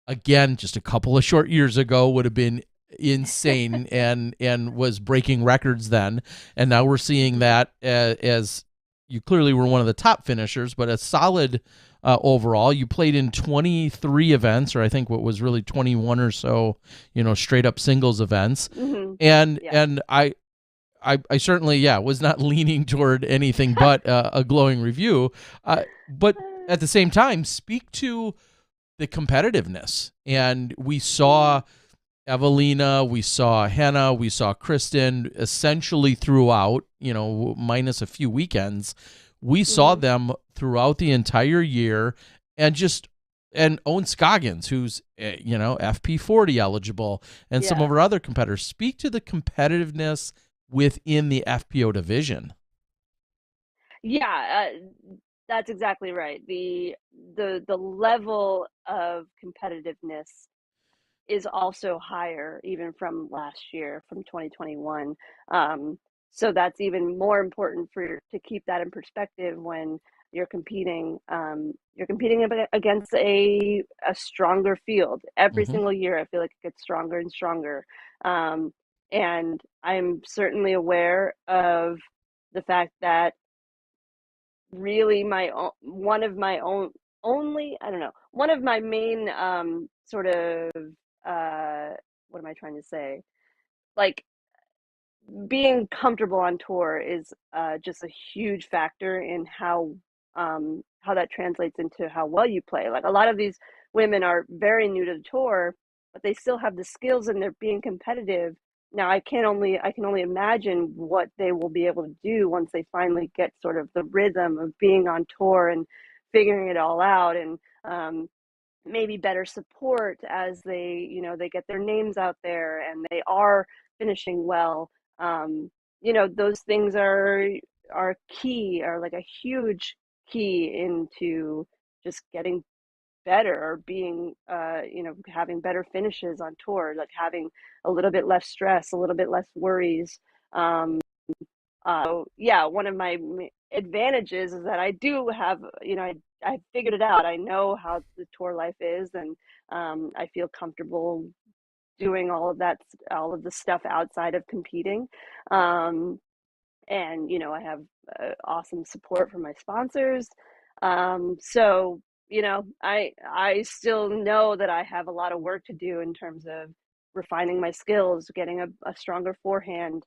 again, just a couple of short years ago would have been insane and was breaking records then. And now we're seeing that as you clearly were one of the top finishers, but a solid overall. You played in 23 events, or I think what was really 21 or so, straight up singles events. Hmm. And Yeah. and I certainly, was not leaning toward anything but a glowing review. But at the same time, speak to the competitiveness. And we saw Evelina, we saw Hannah, we saw Kristen essentially throughout, minus a few weekends. We saw Hmm. them throughout the entire year, and Owen Scoggins, who's, FP40 eligible, and some of Yeah. our other competitors. Speak to the competitiveness within the FPO division. Yeah, that's exactly right. The level of competitiveness is also higher even from last year, from 2021. Um, so that's even more important to keep that in perspective when you're competing. You're competing against a stronger field every Mm-hmm. single year. I feel like it gets stronger and stronger. Um, and I'm certainly aware of the fact that really one of my own only I don't know, one of my main sort of uh what am I trying to say, like, being comfortable on tour is just a huge factor in how that translates into how well you play. Like, a lot of these women are very new to the tour, but they still have the skills and they're being competitive. Now I can only imagine what they will be able to do once they finally get sort of the rhythm of being on tour and figuring it all out, and maybe better support as they get their names out there and they are finishing well. um those things are key, are like a huge key into just getting better, or being having better finishes on tour, like having a little bit less stress, a little bit less worries. So yeah, one of my advantages is that I do have, I figured it out. I know how the tour life is, and I feel comfortable doing all of the stuff outside of competing. Um, and I have awesome support from my sponsors. So I still know that I have a lot of work to do in terms of refining my skills, getting a stronger forehand.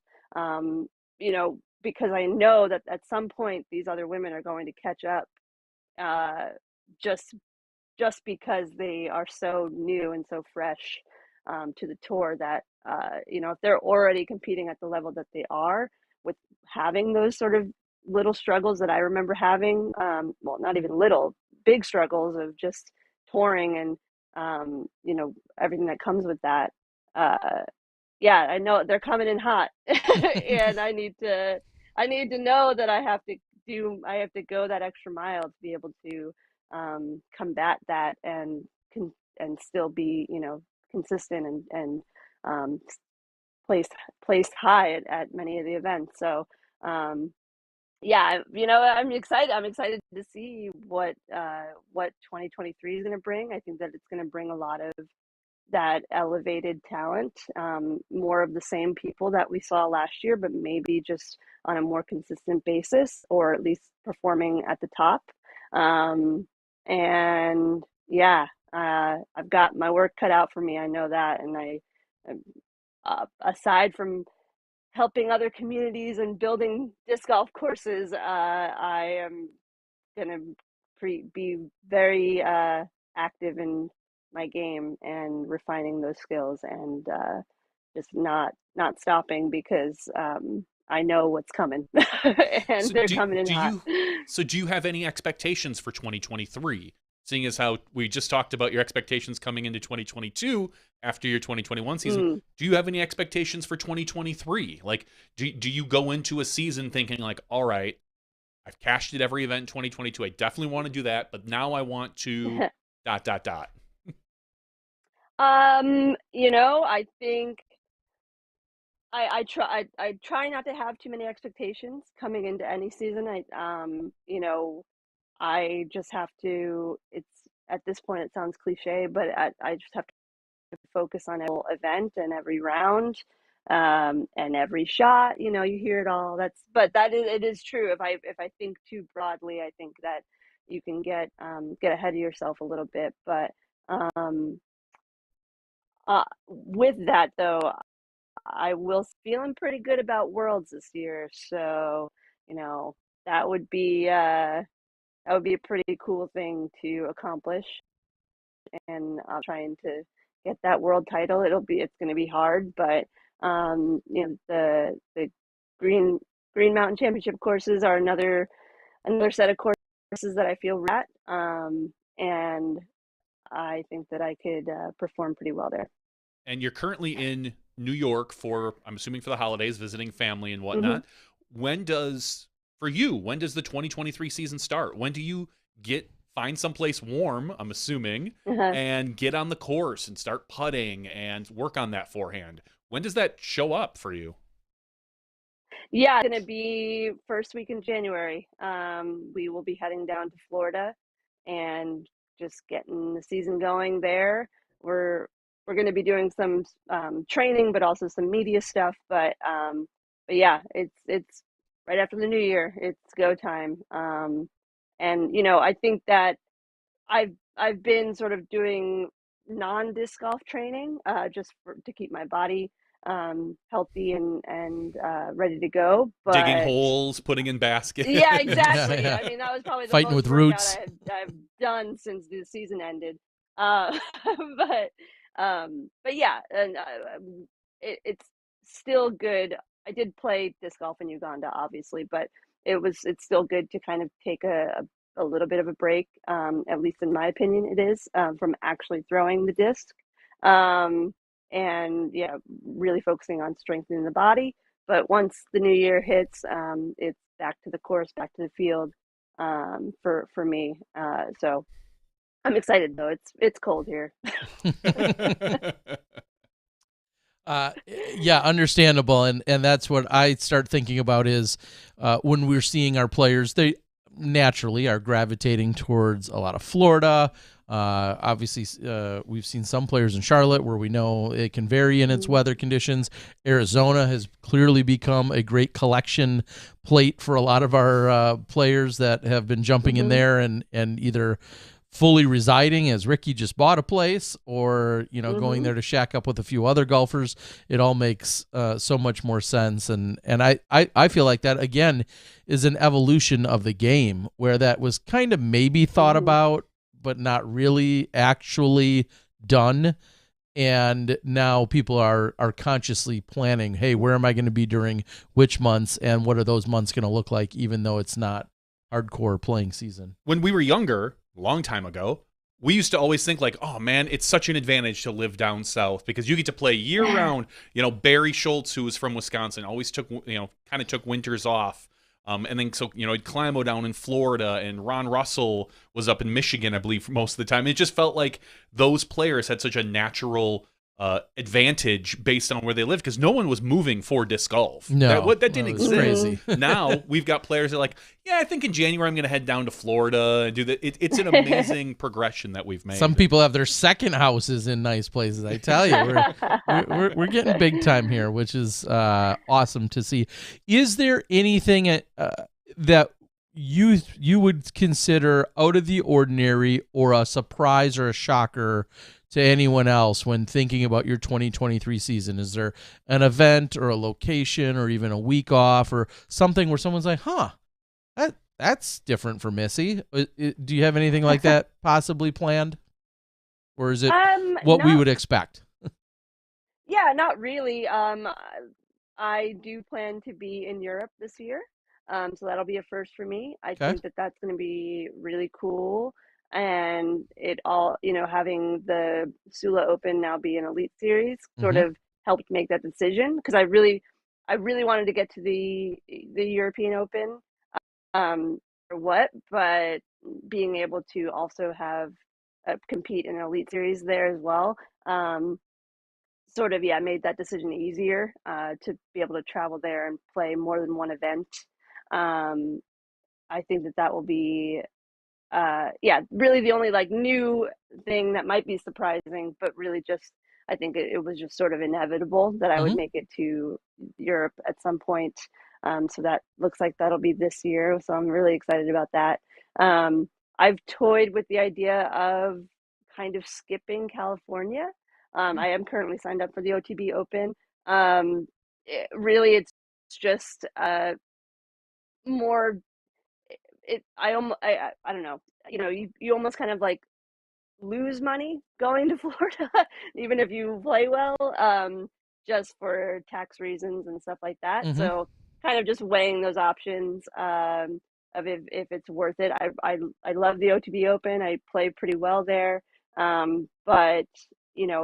Because I know that at some point these other women are going to catch up, uh, just because they are so new and so fresh to the tour, that if they're already competing at the level that they are, with having those sort of little struggles that I remember having, well, not even little, big struggles of just touring and everything that comes with that. Uh, yeah, I know they're coming in hot, and I need to know that I have to go that extra mile to be able to combat that, and still be consistent, and um, place place high at many of the events. So yeah, I'm excited to see what 2023 is going to bring. I think that it's going to bring a lot of that elevated talent, more of the same people that we saw last year, but maybe just on a more consistent basis, or at least performing at the top. Um, and yeah, I've got my work cut out for me. I know that, and aside from helping other communities and building disc golf courses, I am gonna be very active in my game and refining those skills, and just not stopping, because I know what's coming, and So they're do coming in do hot. you so do you have any expectations for 2023? Seeing as how we just talked about your expectations coming into 2022 after your 2021 season, Mm. do you have any expectations for 2023? Like, do you go into a season thinking like, all right, I've cashed at every event in 2022. I definitely want to do that, but now I want to dot dot dot. I think I try not to have too many expectations coming into any season. I just have to. It's At this point, it sounds cliche, but I just have focus on every event and every round, and every shot. You know, you hear it all. But it is true. If I think too broadly, I think that you can get ahead of yourself a little bit. But um, with that though, I will feeling pretty good about Worlds this year. So, you know, that would be uh that would be a pretty cool thing to accomplish, and trying to get that world title. It's going to be hard, but you know, the Green Green Mountain Championship courses are another set of courses that I feel at, and I think that I could perform pretty well there. And you're currently in New York for, I'm assuming, for the holidays, visiting family and Hmm. whatnot. When does, for you, when does the 2023 season start? When do you find someplace warm, I'm assuming, Uh-huh. and get on the course and start putting and work on that forehand? When does that show up for you? Yeah, it's gonna be first week in January. We will be heading down to Florida and just getting the season going there. We're we're gonna be doing some training, but also some media stuff. But yeah, it's right after the new year. It's go time. And you know, I think that I've been sort of doing non-disc golf training, to keep my body healthy and ready to go. Digging But holes, putting in baskets. yeah, Yeah, exactly. yeah. I mean, that was probably the Fighting most with workout roots. I've done since the season ended. Uh, but yeah, and it's still good. I did play disc golf in Uganda, obviously, but it's still good to kind of take a little bit of a break. At least in my opinion, it is, from actually throwing the disc. Um, and yeah, really focusing on strengthening the body. But once the new year hits, it's back to the course, back to the field, for me. So I'm excited though. It's cold here. Uh, yeah, understandable, and that's what I start thinking about is when we're seeing our players, they naturally are gravitating towards a lot of Florida. Obviously, we've seen some players in Charlotte where we know it can vary in its Mhm. weather conditions. Arizona has clearly become a great collection plate for a lot of our players that have been jumping in Mhm. there and either fully residing as Ricky just bought a place or going Mhm. there to shack up with a few other golfers. It all makes so much more sense, and I feel like that again is an evolution of the game where that was kind of maybe thought Mhm. about but not really actually done, and now people are consciously planning, hey, where am I going to be during which months and what are those months going to look like, even though it's not hardcore playing season. When we were younger, a long time ago, we used to always think like, oh man, it's such an advantage to live down south because you get to play year round. You know, Barry Schultz, who was from Wisconsin, always took, kind of took winters off. And then so, he'd Climo down in Florida, and Ron Russell was up in Michigan, I believe, for most of the time. It just felt like those players had such a natural advantage based on where they lived because no one was moving for disc golf. No, That didn't that was exist. crazy. Now we've got players that are like, yeah, I think in January I'm going to head down to Florida and do that. It's an amazing progression that we've made. Some people have their second houses in nice places. I tell you, we're getting big time here, which is awesome to see. Is there anything that you would consider out of the ordinary or a surprise or a shocker to anyone else when thinking about your 2023 season? Is there an event or a location or even a week off or something where someone's like, huh, that's different for Missy? Do you have anything like that possibly planned? Or is it what we Not would expect? Yeah, not really. I do plan to be in Europe this year. So that'll be a first for me. I Okay. think that that's going to be really cool. And it all, having the Sula Open now be an Elite Series sort Mm-hmm. of helped make that decision because I really wanted to get to the European Open, or what, but being able to also have compete in an Elite Series there as well. Sort of, yeah, made that decision easier, to be able to travel there and play more than one event. um, I think that that will be, yeah, really the only like new thing that might be surprising, but really just I think it was just sort of inevitable that I would Hmm. make it to Europe at some point. So that looks like that'll be this year. So I'm really excited about that. Um, I've toyed with the idea of kind of skipping California. I am currently signed up for the OTB Open. Really, it's just more. I don't know. You almost kind of like lose money going to Florida, even if you play well, just for tax reasons and stuff like that. Hmm. So kind of just weighing those options, of if it's worth it. I love the OTB Open. I play pretty well there, but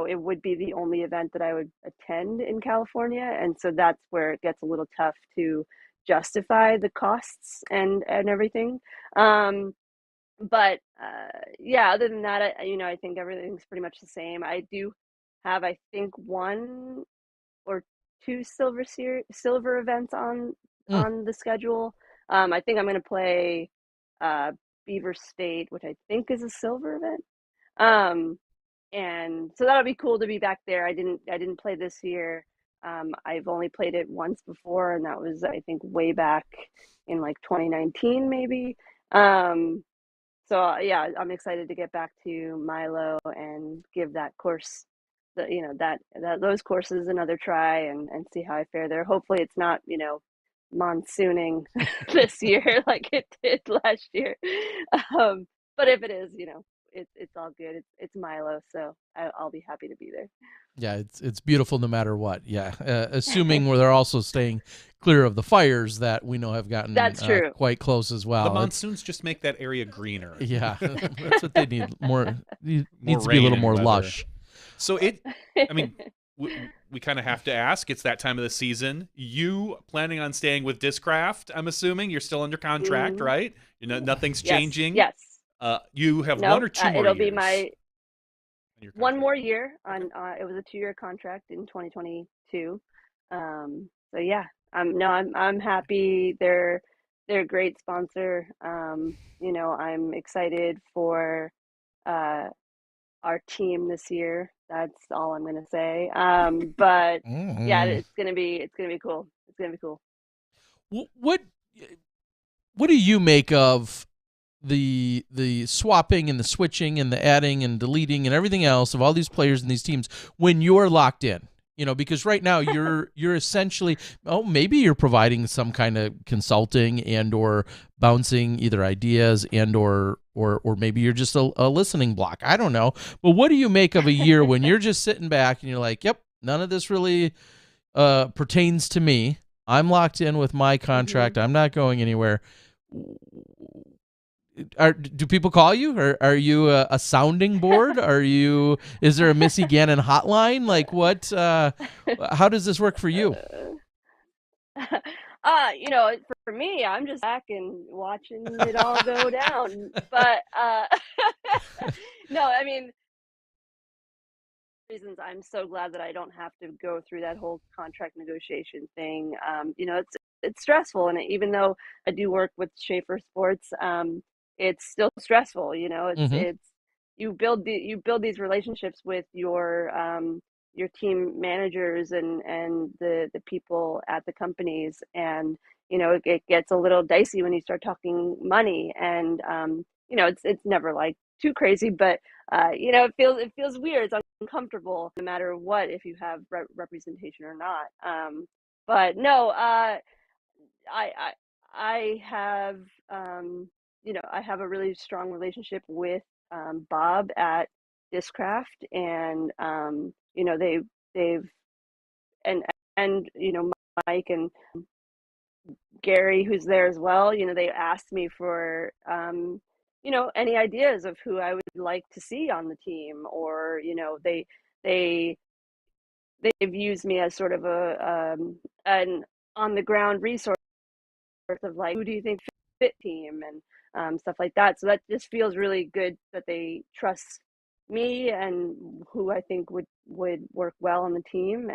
it would be the only event that I would attend in California, and so that's where it gets a little tough to justify the costs and everything. But yeah, other than that, I think everything's pretty much the same. I do have, I think, one or two silver events Mm. on the schedule. I think I'm going to play uh, Beaver State, which I think is a silver event. Um, and so that'll be cool to be back there. I didn't play this year. I've only played it once before, and that was, I think, way back in like 2019 maybe. Um, so yeah, I'm excited to get back to Milo and give that course, that those courses another try, and see how I fare there. Hopefully, it's not monsooning this year like it did last year. Um, but if it is, it's all good. It's Milo, so I'll be happy to be Yeah, it's beautiful no matter what. Yeah, assuming there. where they're also staying clear of the fires that we know have gotten That's true. quite close as The well. It's monsoons just make that area greener. yeah, that's what they need. More Needs to be a rain little and more weather. lush. So I mean, we kind of have to ask. It's that time of the season. You planning on staying with Discraft? I'm assuming you're still under contract, Mhm. right? Nothing's Yes, changing. yes. You have one Nope. or two more It'll be years my in your one contract. more year Okay. on. It was a 2-year contract in 2022. So yeah, I'm happy. They're a great sponsor. I'm excited for uh our team this year. That's all I'm gonna say. But yeah, Mm. it's gonna be cool. It's gonna be cool. What what do you make of the swapping and the switching and the adding and deleting and everything else of all these players and these teams when you're locked in? Because right now you're essentially, maybe you're providing some kind of consulting and or bouncing either ideas and or maybe you're just a listening block. I don't know. But what do you make of a year when you're just sitting back and you're like, yep, none of this really pertains to me. I'm locked in with my Hmm. contract. I'm not going anywhere. Do people call you? Or are you a sounding board? Is there a Missy Gannon hotline? Like what? How does this work for you? For me, I'm just back and watching it all go down. But no, I mean, reasons I'm so glad that I don't have to go through that whole contract negotiation thing. It's stressful, and even though I do work with Schaefer Sports, it's still stressful. Hmm. It's you build these relationships with your team managers and the people at the companies, and it gets a little dicey when you start talking money, and it's never like too crazy, but it feels weird. It's uncomfortable no matter what, if you have representation or not. But no, I I I have I have a really strong relationship with Bob at Discraft, and they've and Mike and Gary, who's there as well. They asked me for any ideas of who I would like to see on the team, or they they've used me as sort of an on the ground resource of like, who do you think fit team, and stuff like that. So that just feels really good that they trust me and who I think would work well on the team.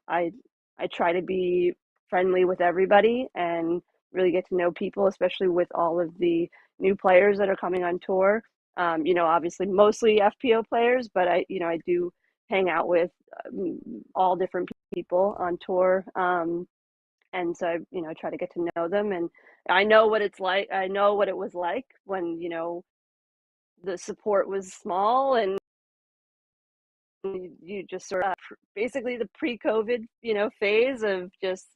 I try to be friendly with everybody and really get to know people, especially with all of the new players that are coming on tour. Obviously mostly FPO players, but I do hang out with all different people on tour. And so I try to get to know them, and I know what it's like. I know what it was like when, the support was small, and you just sort of basically the pre-COVID, phase of just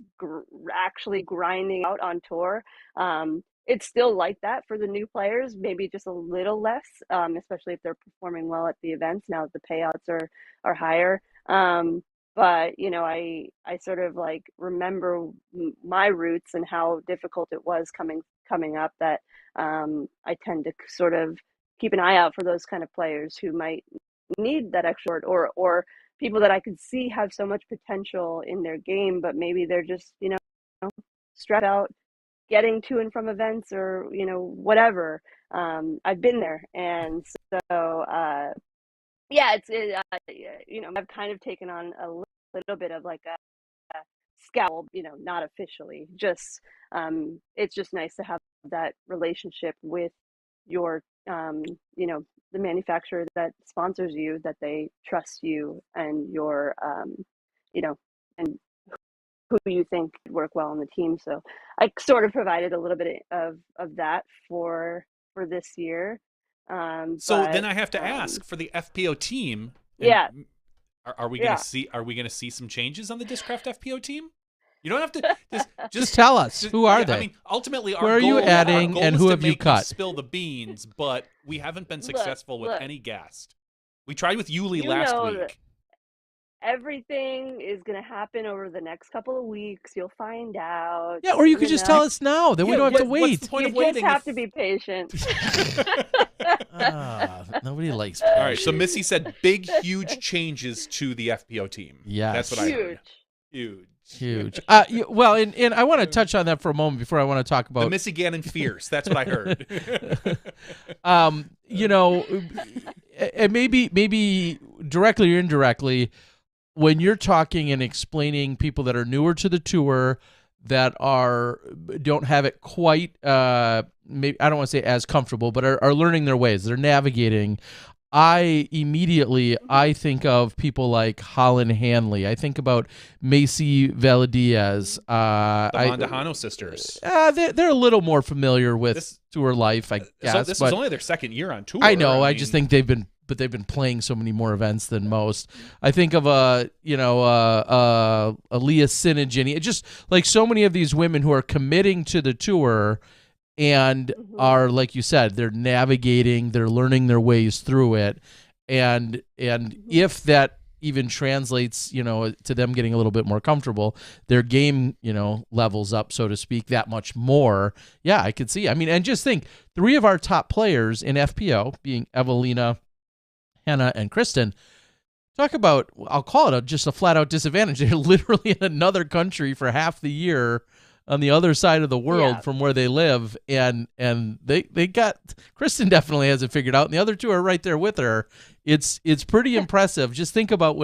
actually grinding out on tour. It's still like that for the new players, maybe just a little less, especially if they're performing well at the events now that the payouts are higher. But I sort of like remember my roots and how difficult it was coming up, that I tend to sort of keep an eye out for those kind of players who might need that extra support, or people that I could see have so much potential in their game, but maybe they're just, stressed out getting to and from events, or, whatever. I've been there. And so, yeah, I've kind of taken on a little bit of like a scowl, not officially, just, it's just nice to have that relationship with your, the manufacturer that sponsors you, that they trust you and your, and who you think could work well on the team. So I sort of provided a little bit of that for this year. So then But I have to ask, for the FPO team. Yeah. Are we gonna see some changes on the Discraft FPO team? You don't have to just tell us, who are they? I mean, ultimately, where are you adding, and who have you cut? Spill the beans, but we haven't been successful with any guest. We tried with Yuli last week. Everything is going to happen over the next couple of weeks. You'll find out. Yeah, or you could just tell us now. Then we don't have to wait. What's the point you of waiting? You just have to be patient. Nobody likes patience. All right, so Missy said big, huge changes to the FPO team. Yeah, that's what I heard. Huge. Well, and I want to touch on that for a moment before I want to talk about the Missy Gannon fierce. That's what I heard. And maybe directly or indirectly, when you're talking and explaining people that are newer to the tour, that don't have it quite, maybe I don't want to say as comfortable, but are learning their ways, they're navigating. I think of people like Holland Hanley. I think about Macy Valadiaz. The Mondahano sisters. They're a little more familiar with tour life, I guess. So this is only their second year on tour. I know. I just think they've been playing so many more events than most. I think of Leah Sinigini. Just like so many of these women who are committing to the tour and are, like you said, they're navigating, they're learning their ways through it, and if that even translates, to them getting a little bit more comfortable, their game, levels up, so to speak, that much more. Yeah, I could see. I mean, and just think, 3 of our top players in FPO, being Evelina, Hannah, and Kristen, talk about, I'll call it just a flat-out disadvantage. They're literally in another country for half the year on the other side of the world from where they live, and they got, Kristen definitely has it figured out, and the other 2 are right there with her. It's pretty impressive. Just think about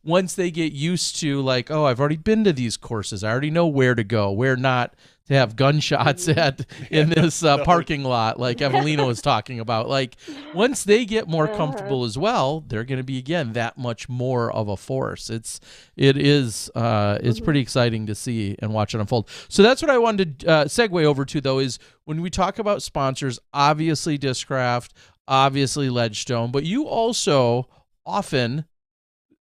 once they get used to, like, oh, I've already been to these courses, I already know where to go, where not to have gunshots in this parking lot, like Evelina was talking about. Like, once they get more comfortable as well, they're going to be, again, that much more of a force. It's pretty exciting to see and watch it unfold. So that's what I wanted to segue over to, though, is when we talk about sponsors, obviously Discraft, obviously Ledgestone, but you also often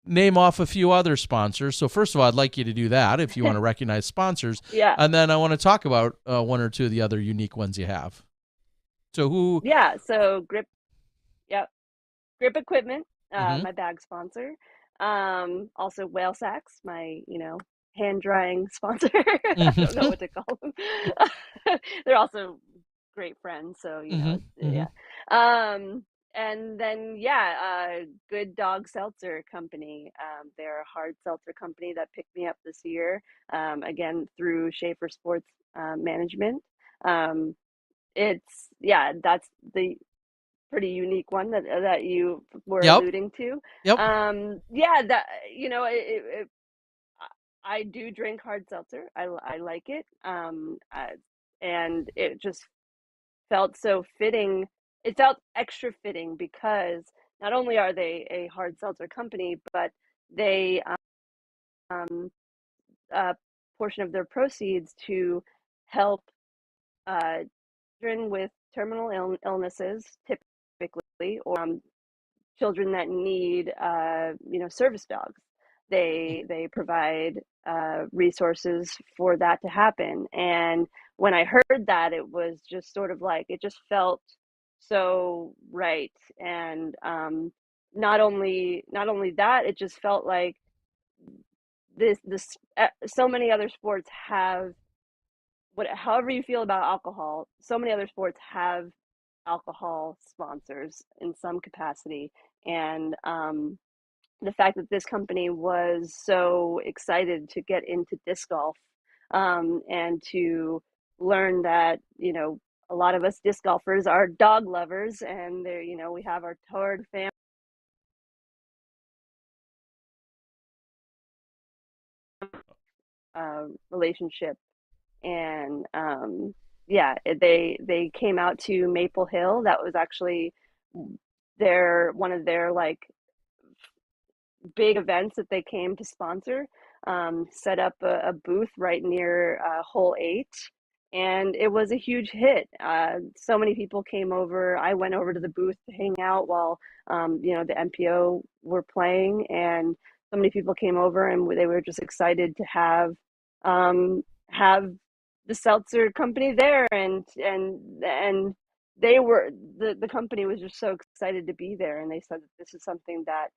name off a few other sponsors. So first of all, I'd like you to do that if you want to recognize sponsors. Yeah. And then I want to talk about 1 or 2 of the other unique ones you have. So who? Yeah. So Grip Equipment, my bag sponsor. Also Whale Sacks, my, hand drying sponsor. I don't know what to call them. They're also great friends. So, yeah. And then, Good Dog Seltzer Company. They're a hard seltzer company that picked me up this year, again, through Schaefer Sports Management. That's the pretty unique one that you were alluding to. Yep. I do drink hard seltzer. I like it. And it just felt so fitting. It felt extra fitting because not only are they a hard seltzer company, but they a portion of their proceeds to help children with terminal illnesses, typically, or children that need, service dogs. They provide resources for that to happen. And when I heard that, it was just sort of like it just felt so right. And not only that, it just felt like this so many other sports have however you feel about alcohol, so many other sports have alcohol sponsors in some capacity. And the fact that this company was so excited to get into disc golf, and to learn that, a lot of us disc golfers are dog lovers, and there, we have our toward family relationship. And yeah, they came out to Maple Hill. That was actually one of their like big events that they came to sponsor. Set up a booth right near hole 8, and it was a huge hit. So many people came over. I went over to the booth to hang out while the MPO were playing, and so many people came over, and they were just excited to have the seltzer company there. And they were the company was just so excited to be there, and they said that this is something that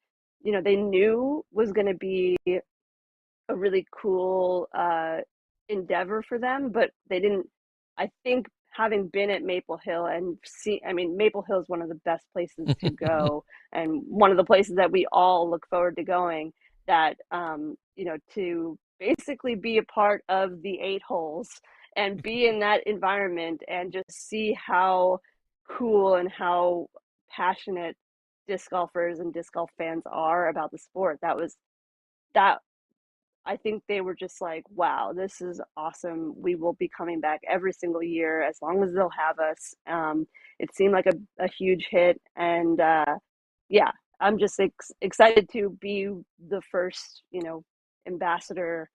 they knew was going to be a really cool endeavor for them, but they didn't. I think, having been at Maple Hill and Maple Hill is one of the best places to go, and one of the places that we all look forward to going, that to basically be a part of the 8 holes and be in that environment and just see how cool and how passionate disc golfers and disc golf fans are about the sport. That I think they were just like, wow, this is awesome. We will be coming back every single year as long as they'll have us. It seemed like a huge hit. And yeah, I'm just excited to be the first, ambassador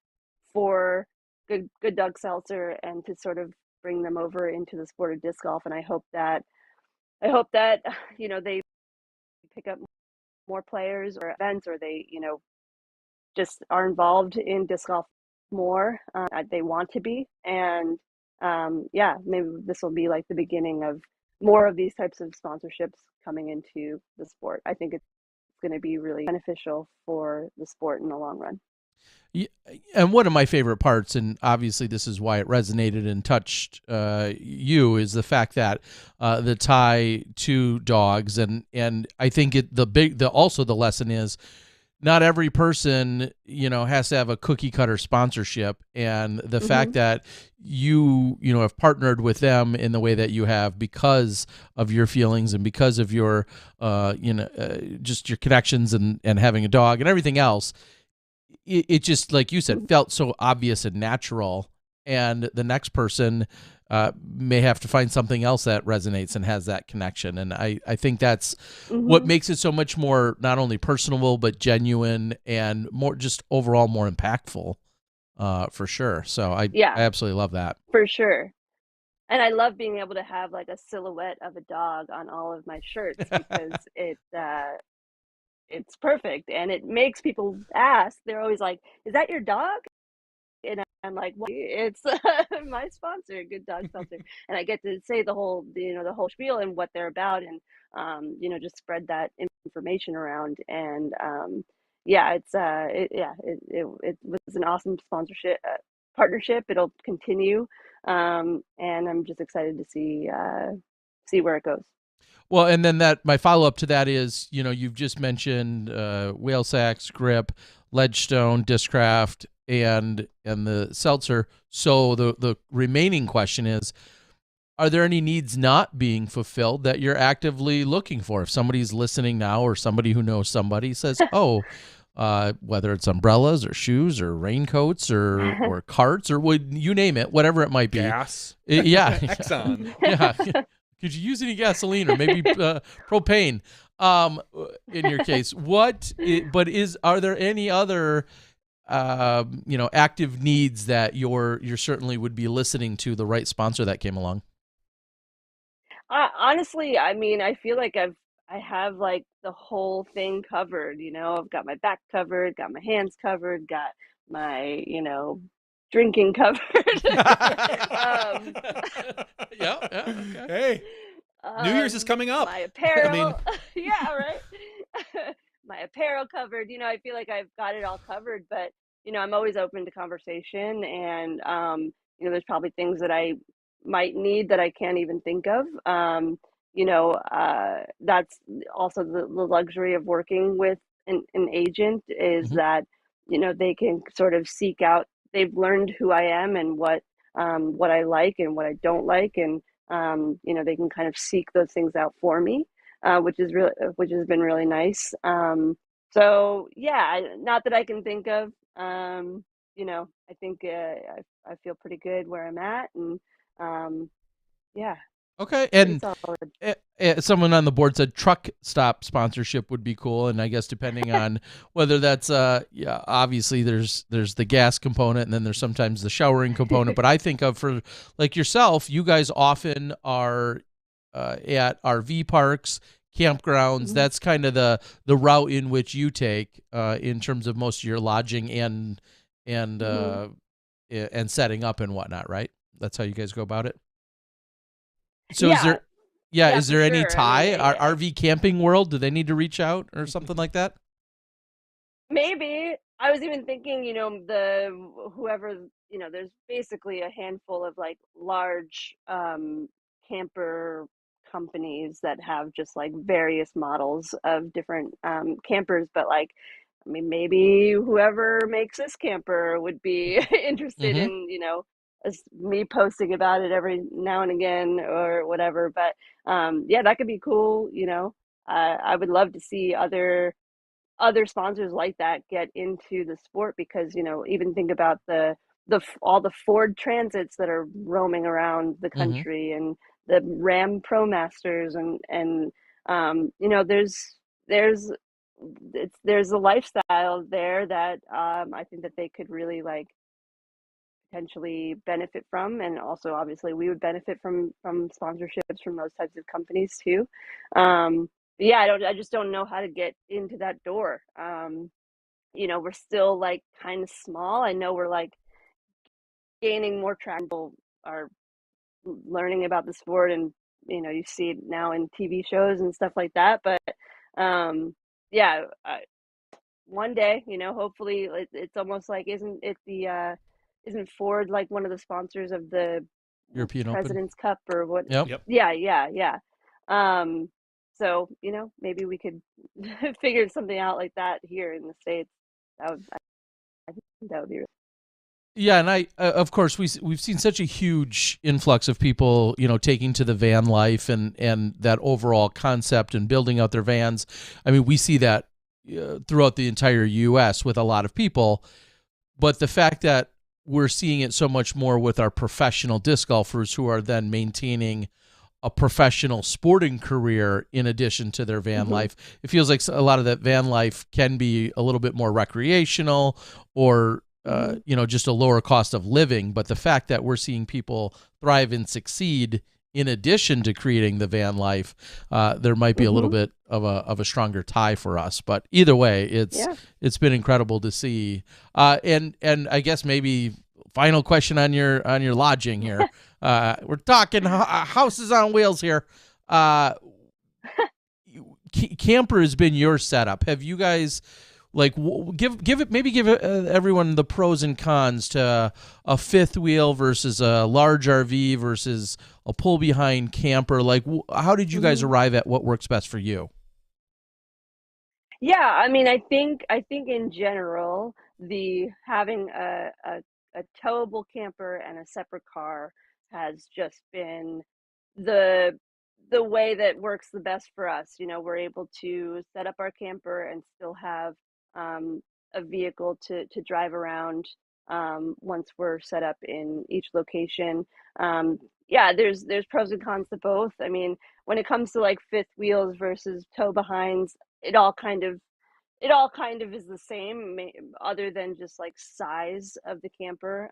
for Good Dog Seltzer, and to sort of bring them over into the sport of disc golf. And I hope that they pick up more players or events, or they, just are involved in disc golf more. They want to be. And yeah, maybe this will be like the beginning of more of these types of sponsorships coming into the sport. I think it's going to be really beneficial for the sport in the long run. Yeah, and one of my favorite parts, and obviously this is why it resonated and touched you, is the fact that the tie to dogs, and I think also the lesson is, not every person, has to have a cookie cutter sponsorship, and the fact that you have partnered with them in the way that you have because of your feelings and because of your, just your connections and having a dog and everything else. It just, like you said, felt so obvious and natural, and the next person may have to find something else that resonates and has that connection. And I think that's what makes it so much more, not only personable, but genuine, and more just overall more impactful, for sure. So I absolutely love that. For sure. And I love being able to have like a silhouette of a dog on all of my shirts, because it's perfect, and it makes people ask. They're always like, "Is that your dog?" And I'm like, well, it's my sponsor, Good Dog Seltzer, and I get to say the whole spiel and what they're about, and just spread that information around. And yeah, it was an awesome sponsorship partnership. It'll continue, and I'm just excited to see where it goes. Well, and then my follow-up to that is, you've just mentioned whale sacks, grip, Ledgestone, Discraft, and the seltzer. So the remaining question is, are there any needs not being fulfilled that you're actively looking for? If somebody's listening now, or somebody who knows somebody says, oh, whether it's umbrellas or shoes or raincoats or carts or you name it, whatever it might be. Gas. Yeah. Exxon. Yeah. Could you use any gasoline or maybe propane? In your case, are there any other active needs that you're certainly would be listening to the right sponsor that came along? Honestly, I mean, I feel like I have like the whole thing covered, I've got my back covered, got my hands covered, got my, drinking covered. um, Yeah, okay. Hey, New Year's is coming up. my I mean, apparel, yeah, right. My apparel covered, I feel like I've got it all covered, but I'm always open to conversation, and there's probably things that I might need that I can't even think of. That's also the luxury of working with an agent, is Mhm. that, they can sort of seek out, they've learned who I am and what I like and what I don't like. And, they can kind of seek those things out for me, which has been really nice. So yeah, not that I can think of, I think, I feel pretty good where I'm at, and, yeah, Okay, pretty and solid. someone on the board said truck stop sponsorship would be cool, and I guess depending on whether that's yeah, obviously there's the gas component, and then there's sometimes the showering component. But I think of, for like yourself, you guys often are at RV parks, campgrounds. Mhm. That's kind of the route in which you take in terms of most of your lodging and Mhm. uh, and setting up and whatnot, right? That's how you guys go about it. So is Yeah, there, yeah, yeah, is for there any sure. I mean, tie? Our RV camping world, do they need to reach out or something like that? maybe. I was even thinking, whoever, there's basically a handful of like large camper companies that have just like various models of different campers, but like, I mean, maybe whoever makes this camper would be interested Mm-hmm. in, as me posting about it every now and again or whatever. But yeah, that could be cool. I would love to see other sponsors like that get into the sport, because even think about all the Ford Transits that are roaming around the Mm-hmm. country, and the Ram ProMasters, and there's there's a lifestyle there that I think that they could really like potentially benefit from, and also obviously we would benefit from sponsorships from those types of companies too. But yeah, I just don't know how to get into that door. We're still like kind of small. I know we're like gaining more traction. People are learning about the sport, and you see it now in TV shows and stuff like that. But yeah, one day, hopefully, it's almost like, isn't Ford like one of the sponsors of the European Open. President's Cup or what? Yep. yep. Yeah, yeah, yeah. Um, so maybe we could figure something out like that here in the States. I think that would be. Yeah, and I of course we've seen such a huge influx of people, taking to the van life and that overall concept and building out their vans. I mean, we see that throughout the entire U.S. with a lot of people, but the fact that we're seeing it so much more with our professional disc golfers who are then maintaining a professional sporting career in addition to their van Mhm. life. It feels like a lot of that van life can be a little bit more recreational or Mhm. just a lower cost of living. But the fact that we're seeing people thrive and succeed in addition to creating the van life, there might be a little Mhm. bit of a stronger tie for us. But either way, Yeah. it's been incredible to see. And I guess maybe final question on your lodging here. We're talking houses on wheels here. Uh, Camper has been your setup. Have you guys like give everyone the pros and cons to a fifth wheel versus a large RV versus a pull behind camper? Like, how did you guys Mhm. arrive at what works best for you? Yeah, I mean, I think in general, the having a towable camper and a separate car has just been the the way that works the best for us. We're able to set up our camper and still have a vehicle to drive around once we're set up in each location. Um, yeah, there's pros and cons to both. I mean, when it comes to like fifth wheels versus tow behinds, it all kind of is the same, other than just like size of the camper.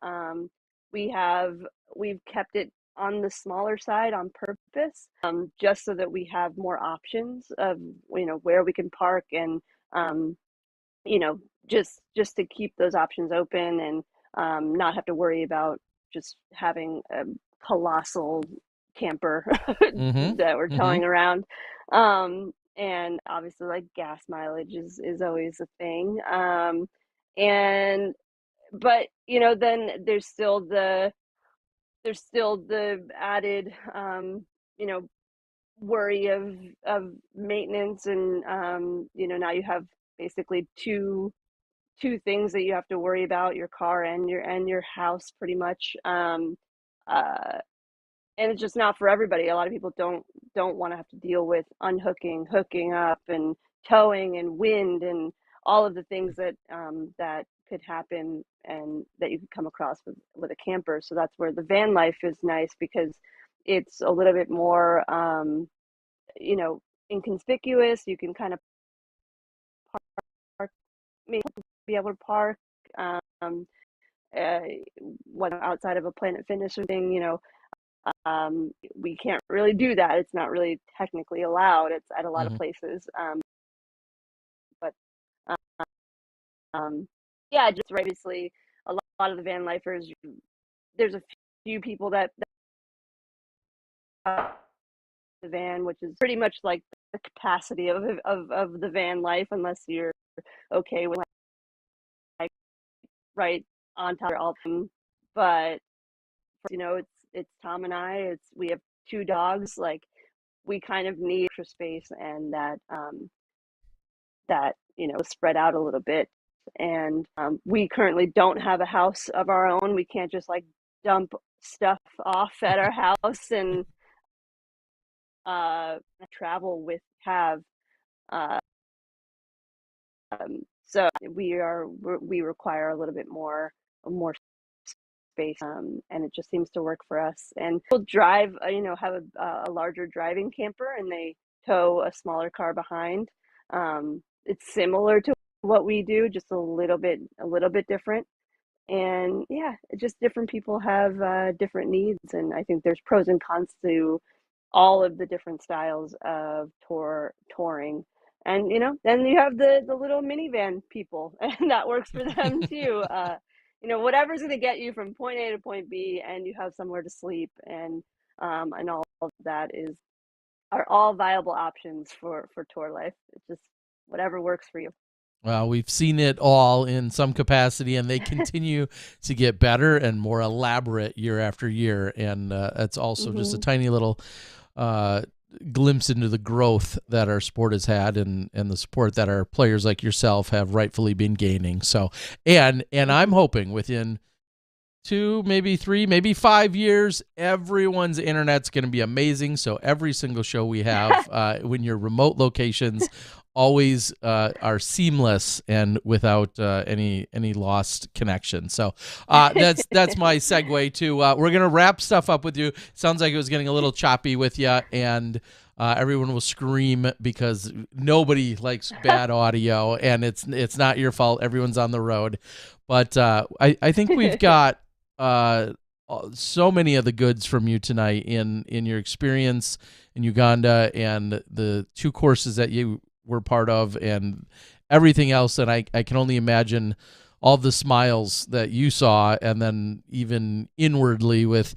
We have we've kept it on the smaller side on purpose, just so that we have more options of where we can park, and um, you know just to keep those options open, and not have to worry about just having a colossal camper Mm-hmm. that we're Mm-hmm. towing around. And obviously, like, gas mileage is always a thing. And but then there's still the added you know worry of maintenance, and now you have basically two things that you have to worry about: your car and your house, pretty much. Uh, and it's just not for everybody. A lot of people don't want to have to deal with unhooking, hooking up, and towing, and wind, and all of the things that could happen and that you could come across with a camper. So that's where the van life is nice, because it's a little bit more you know inconspicuous. You can kind of park, maybe be able to park um, uh, outside of a Planet Fitness or thing. We can't really do that. It's not really technically allowed. It's at a lot of Mm-hmm. places. But um, yeah, just right. Obviously, a lot of the van lifers. There's a few people that the van, which is pretty much like the capacity of the van life, unless you're okay with, like, right on top of all of them. But it's Tom and I. We have two dogs. Like, we kind of need extra space, and that spread out a little bit. And we currently don't have a house of our own. We can't just like dump stuff off at our house and travel with have. Uh, so we require a little bit more space, and it just seems to work for us. And we'll drive, have a larger driving camper, and they tow a smaller car behind. It's similar to what we do, just a little bit different. And yeah, just different people have different needs, and I think there's pros and cons to all of the different styles of touring. And then you have the little minivan people, and that works for them too. Whatever's going to get you from point A to point B, and you have somewhere to sleep, and all of that are all viable options for tour life. It's just whatever works for you. Well, we've seen it all in some capacity, and they continue to get better and more elaborate year after year. And it's also just a Hmm. tiny little uh, glimpse into the growth that our sport has had, and the support that our players like yourself have rightfully been gaining. So, and I'm Hmm. hoping within 2, maybe 3, maybe 5 years, everyone's internet's going to be amazing. So every single show we have, when your remote locations always are seamless and without any lost connection. So that's my segue to we're going to wrap stuff up with you. Sounds like it was getting a little choppy with you, and everyone will scream because nobody likes bad audio, and it's not your fault. Everyone's on the road. But I think we've got uh, so many of the goods from you tonight in your experience in Uganda, and the 2 courses that you were part of, and everything else. And I can only imagine all the smiles that you saw, and then even inwardly with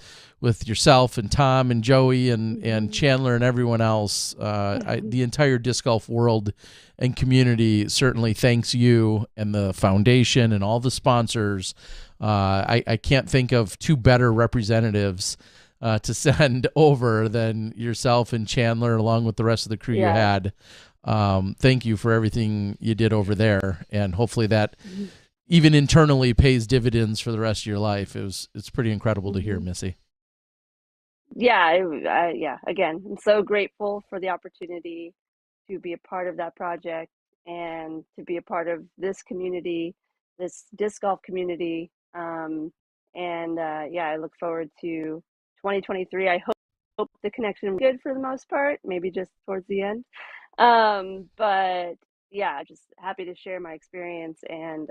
yourself and Tom and Joey and Chandler and everyone else. The entire disc golf world and community certainly thanks you, and the foundation and all the sponsors. I can't think of 2 better representatives to send over than yourself and Chandler, along with the rest of the crew you Yeah. had. Thank you for everything you did over there, and hopefully that even internally pays dividends for the rest of your life. It's pretty incredible to hear, Hmm. Missy. Yeah, yeah. Again, I'm so grateful for the opportunity to be a part of that project, and to be a part of this community, this disc golf community. And yeah, I look forward to 2023. I hope the connection was good for the most part, maybe just towards the end. But yeah, just happy to share my experience, and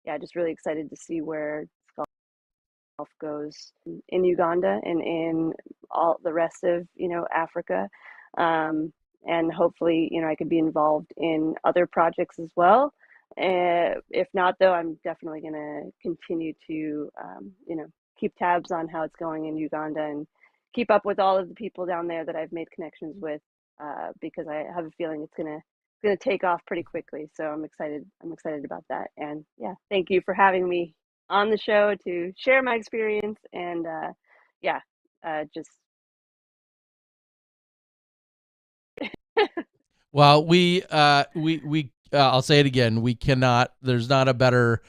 yeah, just really excited to see where golf goes in Uganda and in all the rest of, Africa. And hopefully, I could be involved in other projects as well. If not, though, I'm definitely going to continue to, keep tabs on how it's going in Uganda and keep up with all of the people down there that I've made connections with, because I have a feeling it's gonna take off pretty quickly. So I'm excited. I'm excited about that. And yeah, thank you for having me on the show to share my experience. And yeah, just Well, I'll say it again. We cannot. There's not a better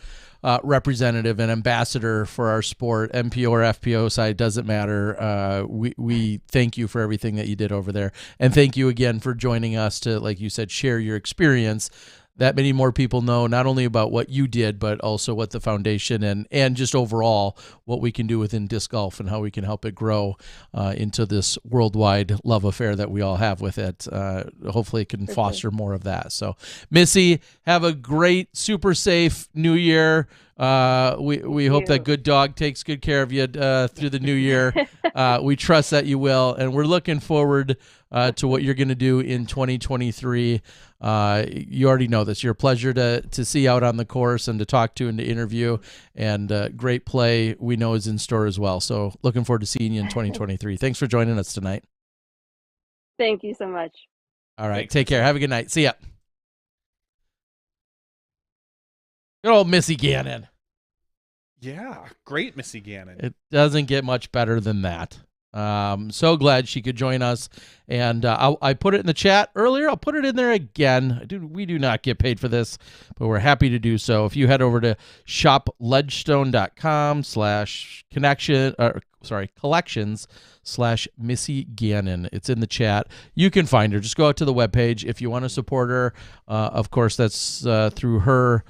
representative and ambassador for our sport, MPO or FPO side, doesn't matter. We thank you for everything that you did over there, and thank you again for joining us to, like you said, share your experience. That many more people know not only about what you did, but also what the foundation and just overall what we can do within disc golf and how we can help it grow into this worldwide love affair that we all have with it. Hopefully it can foster more of that. So, Missy, have a great, super safe New Year. We hope that good dog takes good care of you through the new year. We trust that you will, and we're looking forward to what you're going to do in 2023. You already know this. You're a pleasure to see out on the course and to talk to and to interview, and great play we know is in store as well. So looking forward to seeing you in 2023. Thanks for joining us tonight. Thank you so much. All right. Thanks, Take care. Have a good night. See ya. Good old Missy Gannon. Yeah, great Missy Gannon. It doesn't get much better than that. So glad she could join us, and I put it in the chat earlier. I'll put it in there again. We do not get paid for this, but we're happy to do so. If you head over to shopledgestone.com/collections/Missy Gannon, it's in the chat. You can find her. Just go out to the webpage if you want to support her. Of course, that's through her.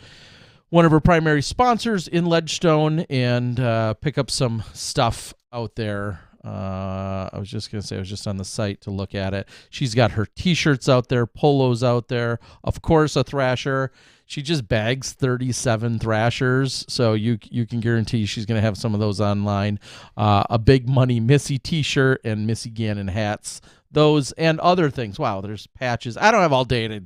One of her primary sponsors in Ledgestone, and pick up some stuff out there. I was just going to say, I was just on the site to look at it. She's got her t-shirts out there, polos out there, of course, a Thrasher. She just bags 37 Thrashers, so you can guarantee she's going to have some of those online. A Big Money Missy t-shirt and Missy Gannon hats. Those and other things. Wow, there's patches. I don't have all day.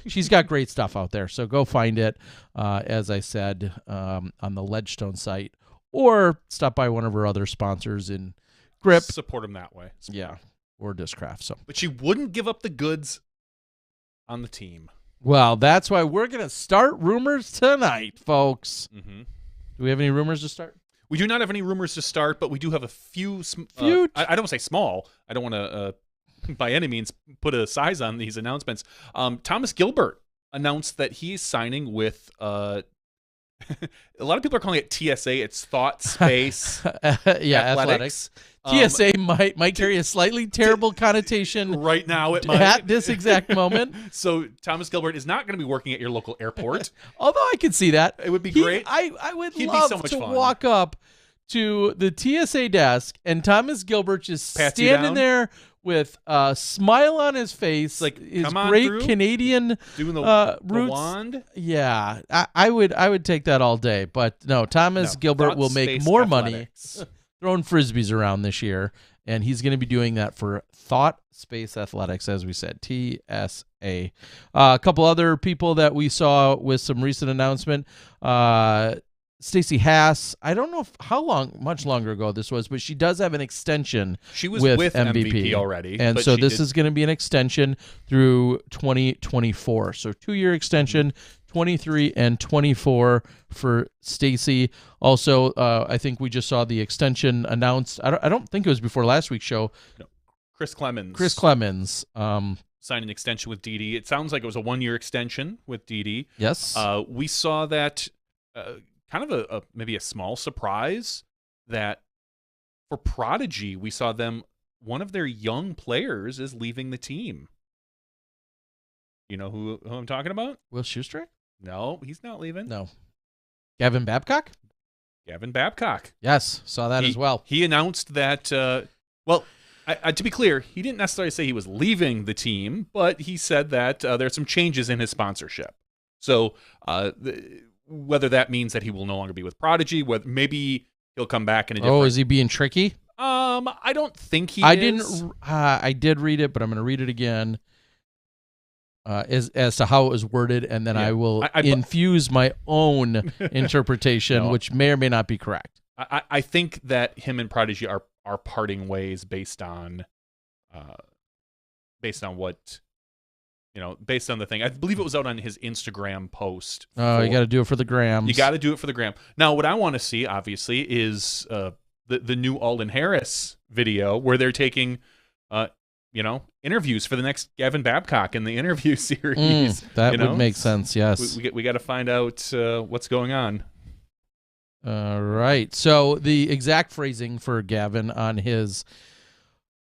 She's got great stuff out there, so go find it, as I said, on the Ledgestone site, or stop by one of her other sponsors in Grip. Support them that way. Yeah, or Discraft. So, but she wouldn't give up the goods on the team. Well, that's why we're going to start rumors tonight, folks. Mm-hmm. Do we have any rumors to start? We do not have any rumors to start, but we do have a few. I don't want to say small. I don't want to, by any means, put a size on these announcements. Thomas Gilbert announced that he's signing with. A lot of people are calling it TSA. It's Thought Space. Athletics. TSA might carry a slightly terrible connotation right now. It might at this exact moment. So Thomas Gilbert is not going to be working at your local airport. Although I could see that. It would be great. I would He'd love be so much to fun. walk up to the TSA desk and Thomas Gilbert just Pats you standing down. there with a smile on his face, like his come on great through, Canadian doing the roots. wand. Yeah, I would take that all day. But no, Thomas Gilbert Thought will make Space more Athletics. money throwing frisbees around this year, and he's going to be doing that for Thought Space Athletics, as we said, TSA. A couple other people that we saw with some recent announcement. Stacey Haas, I don't know how much longer ago this was, but she does have an extension. She was with MVP already, and so this is going to be an extension through 2024. So 2-year extension, 23 and 24 for Stacey. Also, I think we just saw the extension announced. I don't think it was before last week's show. No. Chris Clemens. Signed an extension with DD. It sounds like it was a 1-year extension with DD. Yes. We saw that. Kind of maybe a small surprise that for Prodigy, we saw one of their young players is leaving the team. You know who I'm talking about? Will Shoestrike? No, he's not leaving. No. Gavin Babcock? Gavin Babcock. Yes, saw that as well. He announced that, to be clear, he didn't necessarily say he was leaving the team, but he said that there are some changes in his sponsorship. So whether that means that he will no longer be with Prodigy, whether maybe he'll come back in a different... Oh, is he being tricky? I don't think he is. I did read it, but I'm going to read it again as to how it was worded, and then I will infuse my own interpretation, which may or may not be correct. I think that him and Prodigy are parting ways based on what, based on the thing. I believe it was out on his Instagram post. Oh, you got to do it for the grams. You got to do it for the gram. Now, what I want to see, obviously, is the new Alden Harris video where they're taking, interviews for the next Gavin Babcock in the interview series. That would make sense, yes. We got to find out what's going on. All right. So the exact phrasing for Gavin on his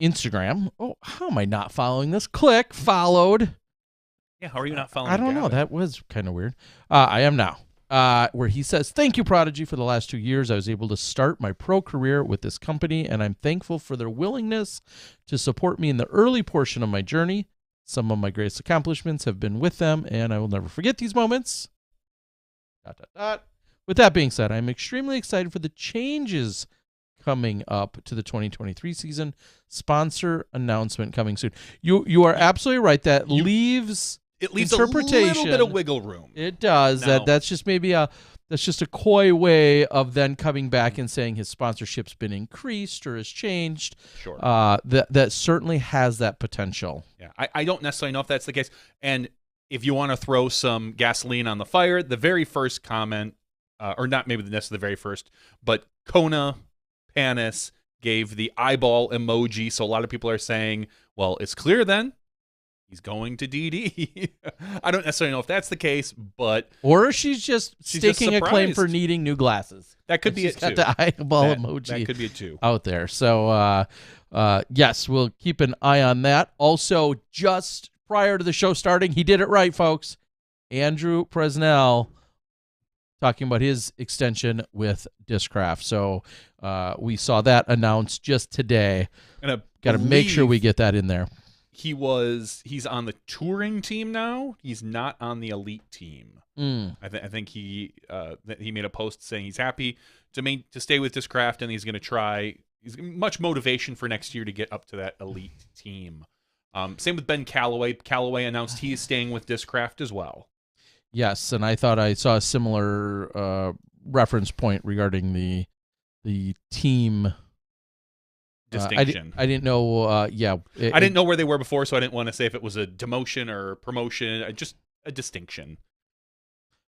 Instagram. Oh, how am I not following this? Click, followed. Yeah, how are you not following I don't Gavin? know. That was kind of weird. I am now. Where he says, "Thank you, Prodigy, for the last 2 years. I was able to start my pro career with this company, and I'm thankful for their willingness to support me in the early portion of my journey. Some of my greatest accomplishments have been with them, and I will never forget these moments." ... With that being said, I'm extremely excited for the changes coming up to the 2023 season. Sponsor announcement coming soon. You are absolutely right. That leaves interpretation. A little bit of wiggle room. It does. Now, That's just maybe that's just a coy way of then coming back and saying his sponsorship's been increased or has changed. Sure. That certainly has that potential. Yeah, I don't necessarily know if that's the case. And if you want to throw some gasoline on the fire, the very first comment, or not maybe necessarily the very first, but Kona Panis gave the eyeball emoji. So a lot of people are saying, well, it's clear then he's going to DD. I don't necessarily know if that's the case, but... Or she's just staking a claim for needing new glasses. That could be it, too. Got the eyeball emoji that could be it, too. Out there. So, yes, we'll keep an eye on that. Also, just prior to the show starting, he did it right, folks. Andrew Presnell talking about his extension with Discraft. So we saw that announced just today. And got to make sure we get that in there. He's on the touring team now. He's not on the elite team. I think he made a post saying he's happy to stay with Discraft, and he's going to try. He's much motivation for next year to get up to that elite team. Same with Ben Calloway. Calloway announced he is staying with Discraft as well. Yes, and I thought I saw a similar reference point regarding the team distinction. I didn't know. I didn't know where they were before, so I didn't want to say if it was a demotion or promotion. Just a distinction.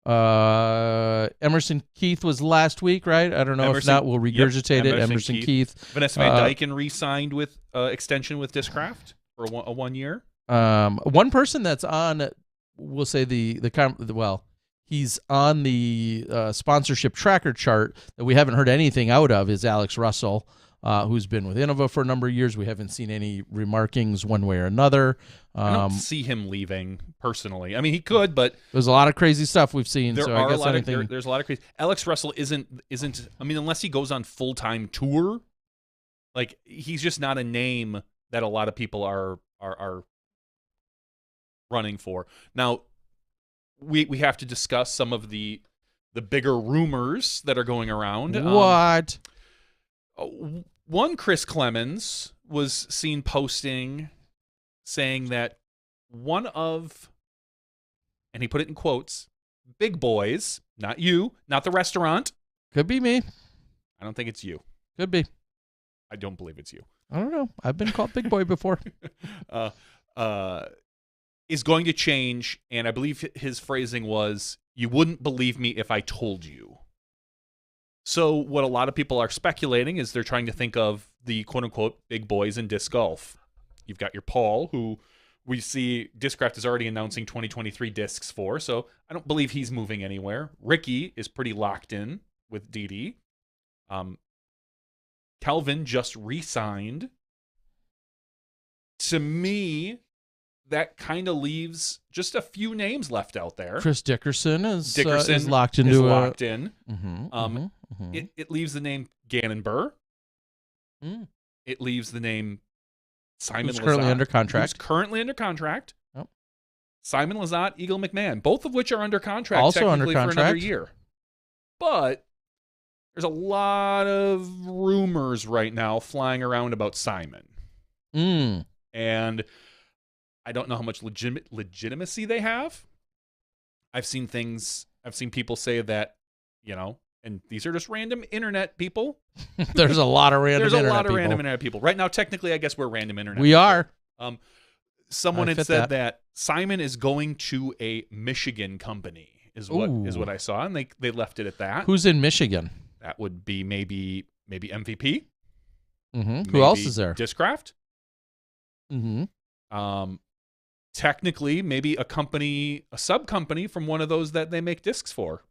Emerson Keith was last week, right? I don't know. If not, we'll regurgitate it. Emerson Keith. Vanessa Van Dyken re-signed with extension with Discraft for a 1 year. One person that's on, we'll say he's on the sponsorship tracker chart that we haven't heard anything out of is Alex Russell, who's been with Innova for a number of years. We haven't seen any remarkings one way or another. I don't see him leaving personally. I mean, he could, but there's a lot of crazy stuff we've seen. There's a lot of crazy. Alex Russell isn't. I mean, unless he goes on full-time tour, like he's just not a name that a lot of people are running for. Now, we have to discuss some of the bigger rumors that are going around. What? One, Chris Clemens was seen posting saying that one of, and he put it in quotes, big boys, not you, not the restaurant. Could be me. I don't think it's you. Could be. I don't believe it's you. I don't know. I've been called big boy before. Is going to change, and I believe his phrasing was, "You wouldn't believe me if I told you." So what a lot of people are speculating is they're trying to think of the quote-unquote big boys in disc golf. You've got your Paul, who we see Discraft is already announcing 2023 discs for, so I don't believe he's moving anywhere. Ricky is pretty locked in with DD. Calvin just re-signed. To me, that kind of leaves just a few names left out there. Chris Dickerson is locked into locked in. It leaves the name Gannon Burr. Mm. It leaves the name Simon Who's currently Lizotte, under contract. Who's currently under contract. Yep. Simon Lizotte, Eagle McMahon, both of which are under contract Also under technically for another contract. year. But there's a lot of rumors right now flying around about Simon. And I don't know how much legitimacy they have. I've seen people say that, and these are just random internet people. There's a lot of random internet people. Right now, technically, I guess we're random internet We people. are. Someone had said that Simon is going to a Michigan company, is what I saw, and they left it at that. Who's in Michigan? That would be maybe MVP. Who else is there? Discraft. Technically, maybe a sub-company from one of those that they make discs for.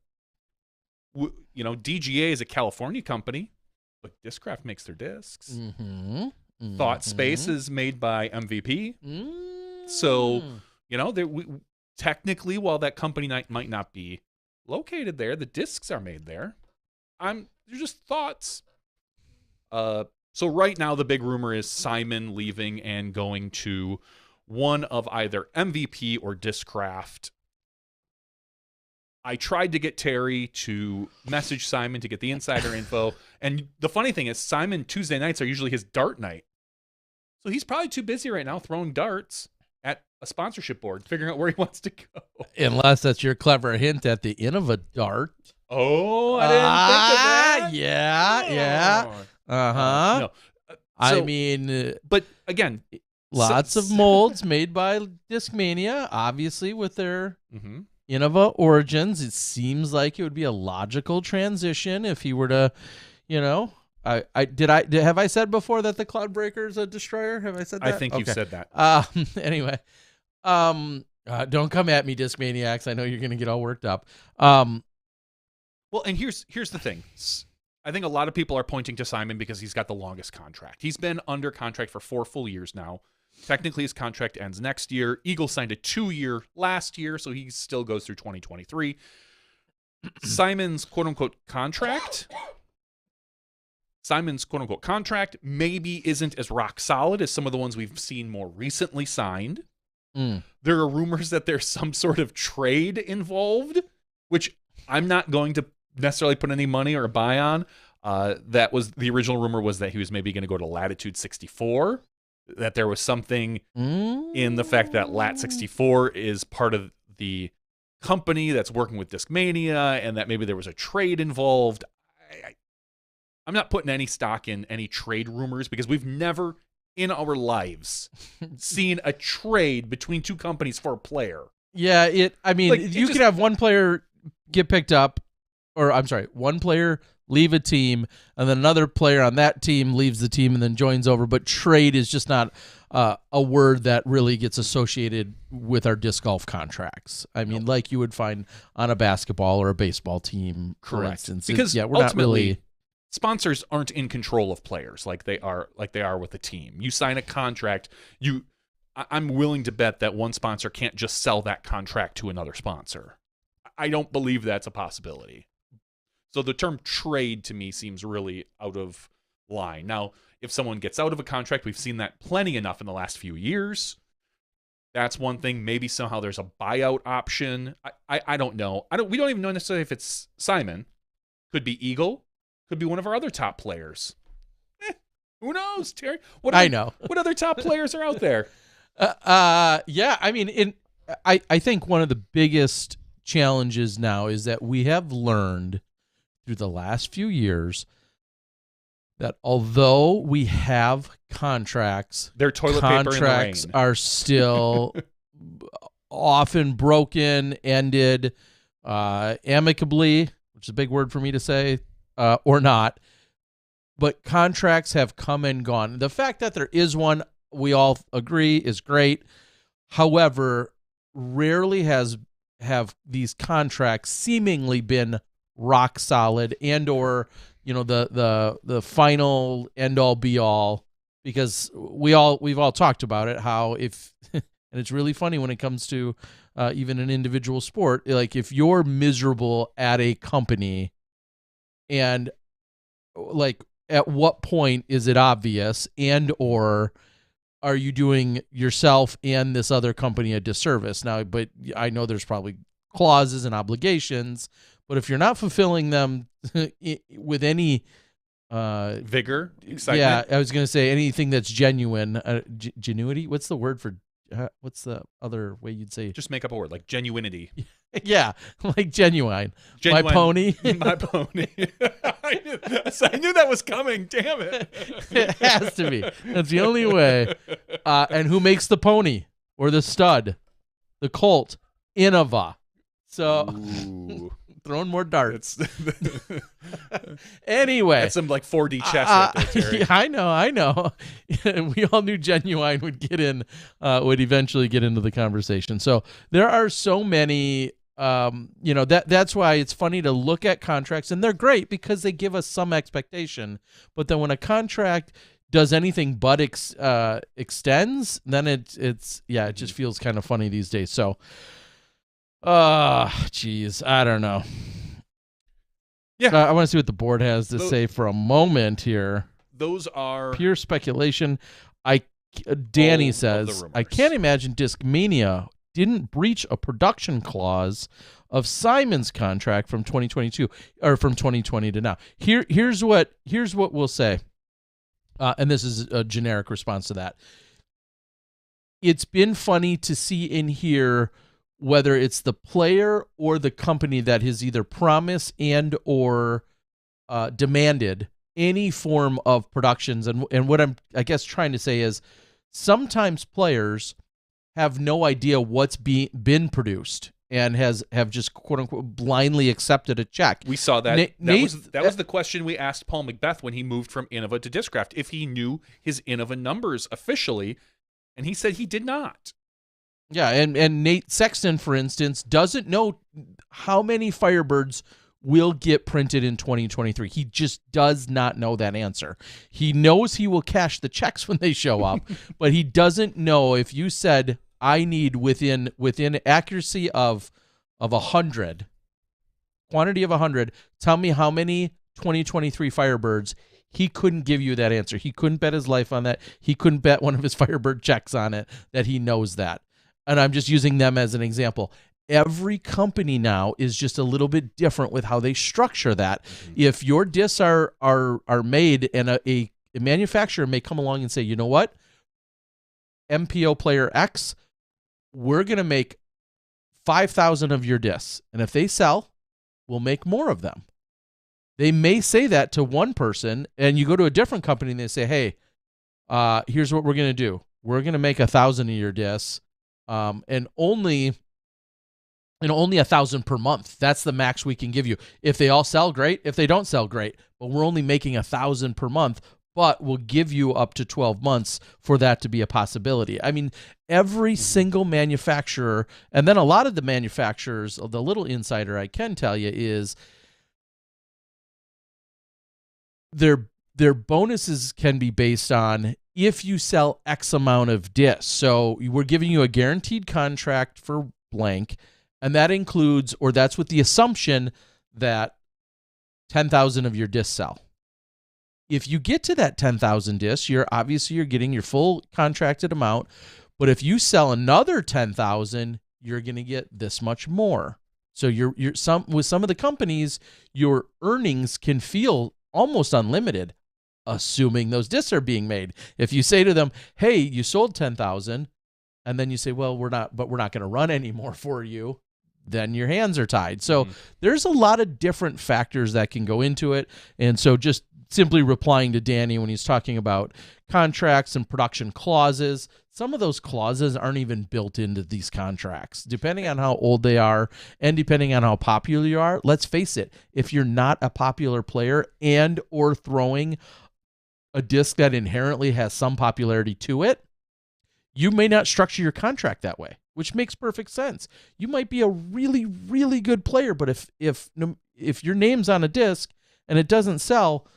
DGA is a California company, but Discraft makes their discs. Thought Space is made by MVP. So, technically, while that company might not be located there, the discs are made there. They're just thoughts. So right now, the big rumor is Simon leaving and going to one of either MVP or Discraft. I tried to get Terry to message Simon to get the insider info. And the funny thing is, Simon, Tuesday nights are usually his dart night. So he's probably too busy right now throwing darts at a sponsorship board, figuring out where he wants to go. Unless that's your clever hint at the end of a dart. Oh, I didn't think of that. Yeah. No. I mean, but again, lots of molds made by Discmania, obviously with their Innova origins. It seems like it would be a logical transition if he were to, have I said before that the Cloudbreaker is a destroyer? Have I said that? I think you've said that. Anyway, don't come at me, Discmaniacs. I know you're going to get all worked up. Well, and here's the thing. I think a lot of people are pointing to Simon because he's got the longest contract. He's been under contract for 4 full years now. Technically, his contract ends next year. Eagle signed a 2-year last year, so he still goes through 2023. Simon's quote-unquote contract maybe isn't as rock solid as some of the ones we've seen more recently signed. There are rumors that there's some sort of trade involved, which I'm not going to necessarily put any money or a buy on. That was the original rumor, was that he was maybe going to go to Latitude 64, that there was something in the fact that Lat 64 is part of the company that's working with Discmania, and that maybe there was a trade involved. I'm not putting any stock in any trade rumors because we've never in our lives seen a trade between two companies for a player. Yeah, you could have one player get picked up, or I'm sorry, one player leave a team, and then another player on that team leaves the team and then joins over. But trade is just not a word that really gets associated with our disc golf contracts. I mean, like you would find on a basketball or a baseball team, for instance. Because we're not really. Sponsors aren't in control of players like they are with a team. You sign a contract, I'm willing to bet that one sponsor can't just sell that contract to another sponsor. I don't believe that's a possibility. So the term trade to me seems really out of line. Now, if someone gets out of a contract, we've seen that plenty enough in the last few years. That's one thing. Maybe somehow there's a buyout option. I don't know. We don't even know necessarily if it's Simon. Could be Eagle. Could be one of our other top players. Who knows, Terry? What other top players are out there? Yeah, I mean, I think one of the biggest challenges now is that we have learned through the last few years that although we have contracts, their toilet paper in the rain are still often broken, ended amicably, which is a big word for me to say. Or not, but contracts have come and gone. The fact that there is one, we all agree, is great. However, rarely have these contracts seemingly been rock solid and or the final end all be all, because we've all talked about it, how if and it's really funny when it comes to even an individual sport, like if you're miserable at a company And like, at what point is it obvious, and or are you doing yourself and this other company a disservice? Now, but I know there's probably clauses and obligations, but if you're not fulfilling them with any vigor, excitement. yeah, I was going to say anything that's genuine, genuity. What's the word for? What's the other way you'd say? Just make up a word like genuinity. Yeah, like genuine. My pony. My pony. I knew that was coming. Damn it. It has to be. That's the only way. And who makes the pony or the stud? The colt. Innova. So throwing more darts. Anyway. That's some like 4D chess right there, Terry. Yeah, I know. We all knew Genuine would would eventually get into the conversation. So there are so many, that's why it's funny to look at contracts, and they're great because they give us some expectation. But then when a contract does anything but extends, then it just feels kind of funny these days. So, geez, I don't know. Yeah, I want to see what the board has to say for a moment here. Those are pure speculation. Danny says, I can't imagine Discmania didn't breach a production clause of Simon's contract from 2022 or from 2020 to now. Here's what we'll say, and this is a generic response to that. It's been funny to see in here whether it's the player or the company that has either promised and or demanded any form of productions. And what I'm, I guess, trying to say is sometimes players have no idea what's been produced and have just, quote unquote, blindly accepted a check. We saw that. That was the question we asked Paul McBeth when he moved from Innova to Discraft, if he knew his Innova numbers officially, and he said he did not. Yeah, and Nate Sexton, for instance, doesn't know how many Firebirds will get printed in 2023. He just does not know that answer. He knows he will cash the checks when they show up, but he doesn't know if you said, I need within accuracy of 100, quantity of 100, tell me how many 2023 Firebirds. He couldn't give you that answer. He couldn't bet his life on that. He couldn't bet one of his Firebird checks on it, that he knows that. And I'm just using them as an example. Every company now is just a little bit different with how they structure that. Mm-hmm. If your discs are made and a manufacturer may come along and say, you know what, MPO player X, we're going to make 5,000 of your discs. And if they sell, we'll make more of them. They may say that to one person, and you go to a different company and they say, hey, here's what we're going to do. We're going to make 1,000 of your discs. And only 1,000 per month. That's the max we can give you. If they all sell, great. If they don't sell, great. But we're only making 1,000 per month, but we'll give you up to 12 months for that to be a possibility. I mean, every single manufacturer, and then a lot of the manufacturers, the little insider I can tell you is their bonuses can be based on if you sell X amount of discs. So we're giving you a guaranteed contract for blank, and that includes, or that's with the assumption that 10,000 of your discs sell. If you get to that 10,000 discs, you're getting your full contracted amount, but if you sell another 10,000, you're going to get this much more. So with some of the companies, your earnings can feel almost unlimited, assuming those discs are being made. If you say to them, hey, you sold 10,000, and then you say, well, we're not going to run anymore for you, then your hands are tied. So there's a lot of different factors that can go into it. And so just simply replying to Danny when he's talking about contracts and production clauses, some of those clauses aren't even built into these contracts. Depending on how old they are and depending on how popular you are, let's face it, if you're not a popular player and or throwing a disc that inherently has some popularity to it, you may not structure your contract that way, which makes perfect sense. You might be a really, really good player, but if your name's on a disc and it doesn't sell,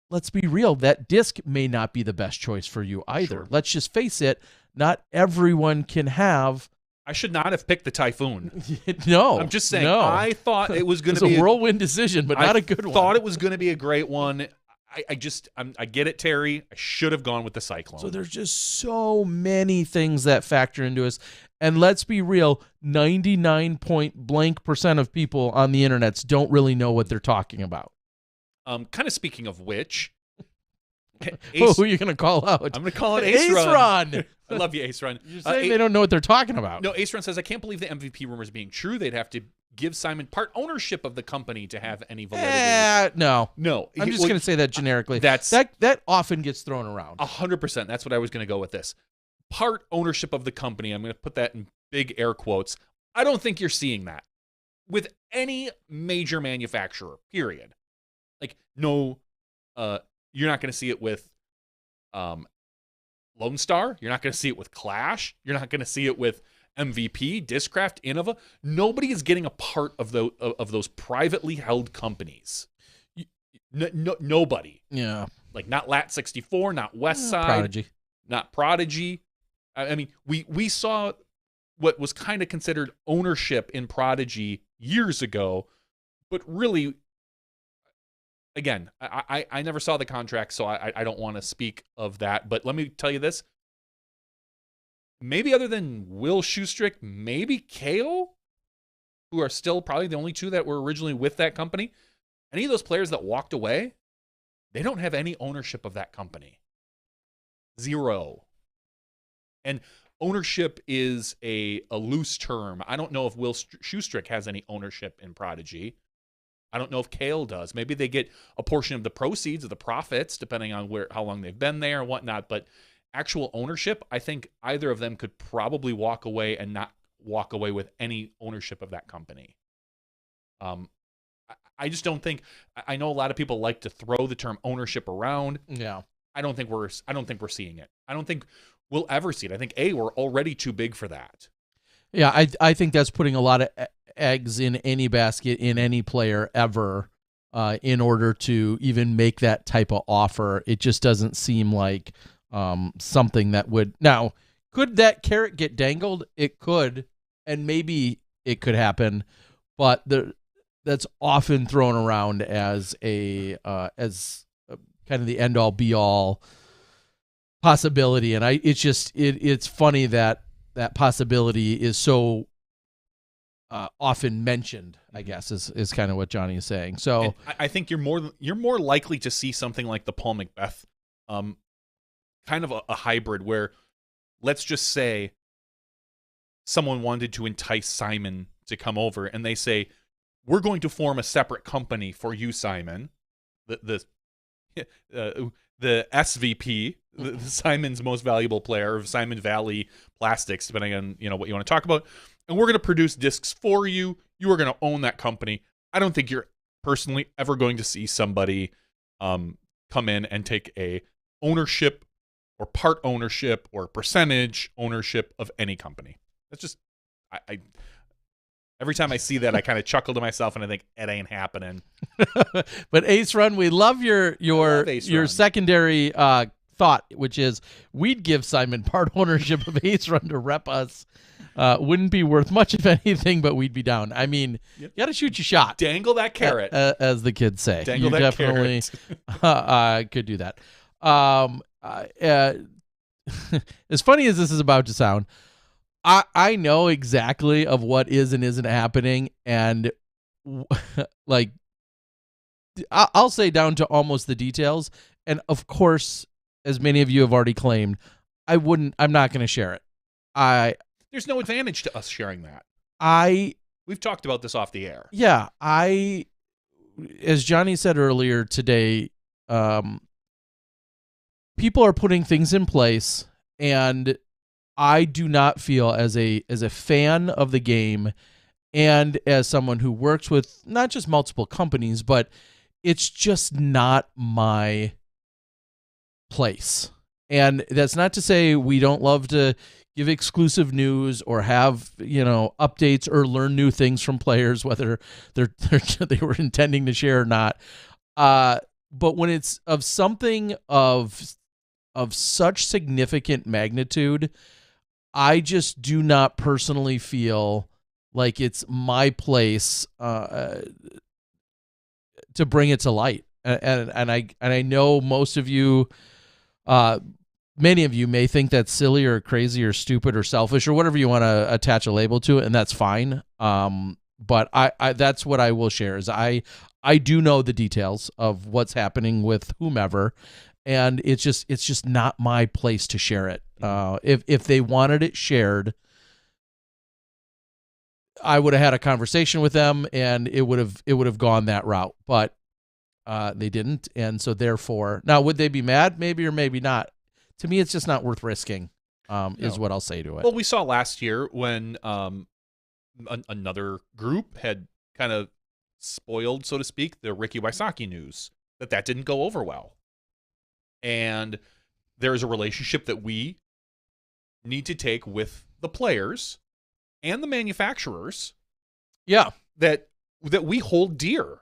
let's be real, that disc may not be the best choice for you either. Sure. Let's just face it, not everyone can have I should not have picked the Typhoon. No. I'm just saying. No. I thought it was going It's to be a whirlwind decision, but not a good one. I thought it was going to be a great one. I get it, Terry. I should have gone with the Cyclone. So there's just so many things that factor into us. And let's be real, 99% of people on the internets don't really know what they're talking about. Kind of speaking of which, Who are you going to call out? I'm going to call it Ace Run. I love you, Ace Run. You're saying they don't know what they're talking about. No, Ace Run says, I can't believe the MVP rumors being true. They'd have to give Simon part ownership of the company to have any validity. No. I'm just going to say that generically. That often gets thrown around. 100%. That's what I was going to go with this. Part ownership of the company. I'm going to put that in big air quotes. I don't think you're seeing that with any major manufacturer, period. Like, no, you're not going to see it with Lone Star. You're not going to see it with Clash. You're not going to see it with MVP, Discraft, Innova. Nobody is getting a part of those privately held companies. Nobody. Yeah. Like not Lat64, not Westside, Prodigy. not Prodigy. I mean, we saw what was kind of considered ownership in Prodigy years ago, but really, again, I never saw the contract, so I don't want to speak of that. But let me tell you this. Maybe other than Will Shoestrick, maybe Kale, who are still probably the only two that were originally with that company, any of those players that walked away, they don't have any ownership of that company. Zero. And ownership is a loose term. I don't know if Will Shoestrick has any ownership in Prodigy. I don't know if Kale does. Maybe they get a portion of the proceeds of the profits, depending on how long they've been there and whatnot. But actual ownership, I think either of them could probably walk away and not walk away with any ownership of that company. I just don't think. I know a lot of people like to throw the term ownership around. Yeah. I don't think we're seeing it. I don't think we'll ever see it. I think we're already too big for that. Yeah, I think that's putting a lot of eggs in any basket in any player ever in order to even make that type of offer. It just doesn't seem like something that would. Now, could that carrot get dangled? It could, and maybe it could happen, but that's often thrown around as kind of the end all be all possibility. And it's funny that possibility is so often mentioned, I guess, is kind of what Johnny is saying. So I think you're more likely to see something like the Paul McBeth, kind of a hybrid where, let's just say someone wanted to entice Simon to come over and they say, we're going to form a separate company for you, Simon. The SVP, Simon's most valuable player of Simon Valley Plastics, depending on what you want to talk about, and we're going to produce discs for you. You are going to own that company. I don't think you're personally ever going to see somebody come in and take a ownership or part ownership or percentage ownership of any company. That's just I every time I see that, I kind of chuckle to myself and I think it ain't happening. But Ace Run, we love your secondary thought, which is we'd give Simon part ownership of Ace Run to rep us. Wouldn't be worth much, if anything, but we'd be down. I mean, you got to shoot your shot. Dangle that carrot. As the kids say. Dangle you that definitely carrot. Could do that. As funny as this is about to sound, I know exactly of what is and isn't happening, and like I'll say down to almost the details. And of course, as many of you have already claimed, I'm not going to share it. There's no advantage to us sharing that. We've talked about this off the air. Yeah, as Johnny said earlier today, people are putting things in place, and I do not feel as a fan of the game and as someone who works with not just multiple companies, but it's just not my place. And that's not to say we don't love to give exclusive news or have, updates or learn new things from players, whether they were intending to share or not. But when it's of something of such significant magnitude, I just do not personally feel like it's my place to bring it to light. And I know most of you, many of you may think that's silly or crazy or stupid or selfish or whatever you want to attach a label to it, and that's fine. But I that's what I will share is I do know the details of what's happening with whomever, and it's just not my place to share it. If they wanted it shared, I would have had a conversation with them, and it would have gone that route. But they didn't, and so therefore, now would they be mad? Maybe or maybe not. To me, it's just not worth risking. Is what I'll say to it. Well, we saw last year when another group had kind of spoiled, so to speak, the Ricky Wysocki news, that didn't go over well. And there is a relationship that we need to take with the players and the manufacturers. Yeah. That we hold dear.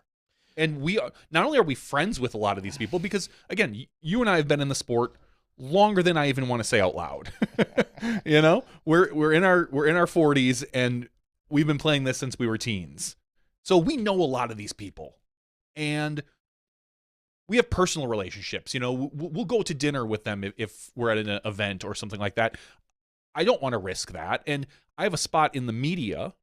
And we are, not only are we friends with a lot of these people, because again, you and I have been in the sport longer than I even want to say out loud. You know, we're in our 40s, and we've been playing this since we were teens. So we know a lot of these people, and we have personal relationships. You know, we'll go to dinner with them if we're at an event or something like that. I don't want to risk that. And I have a spot in the media,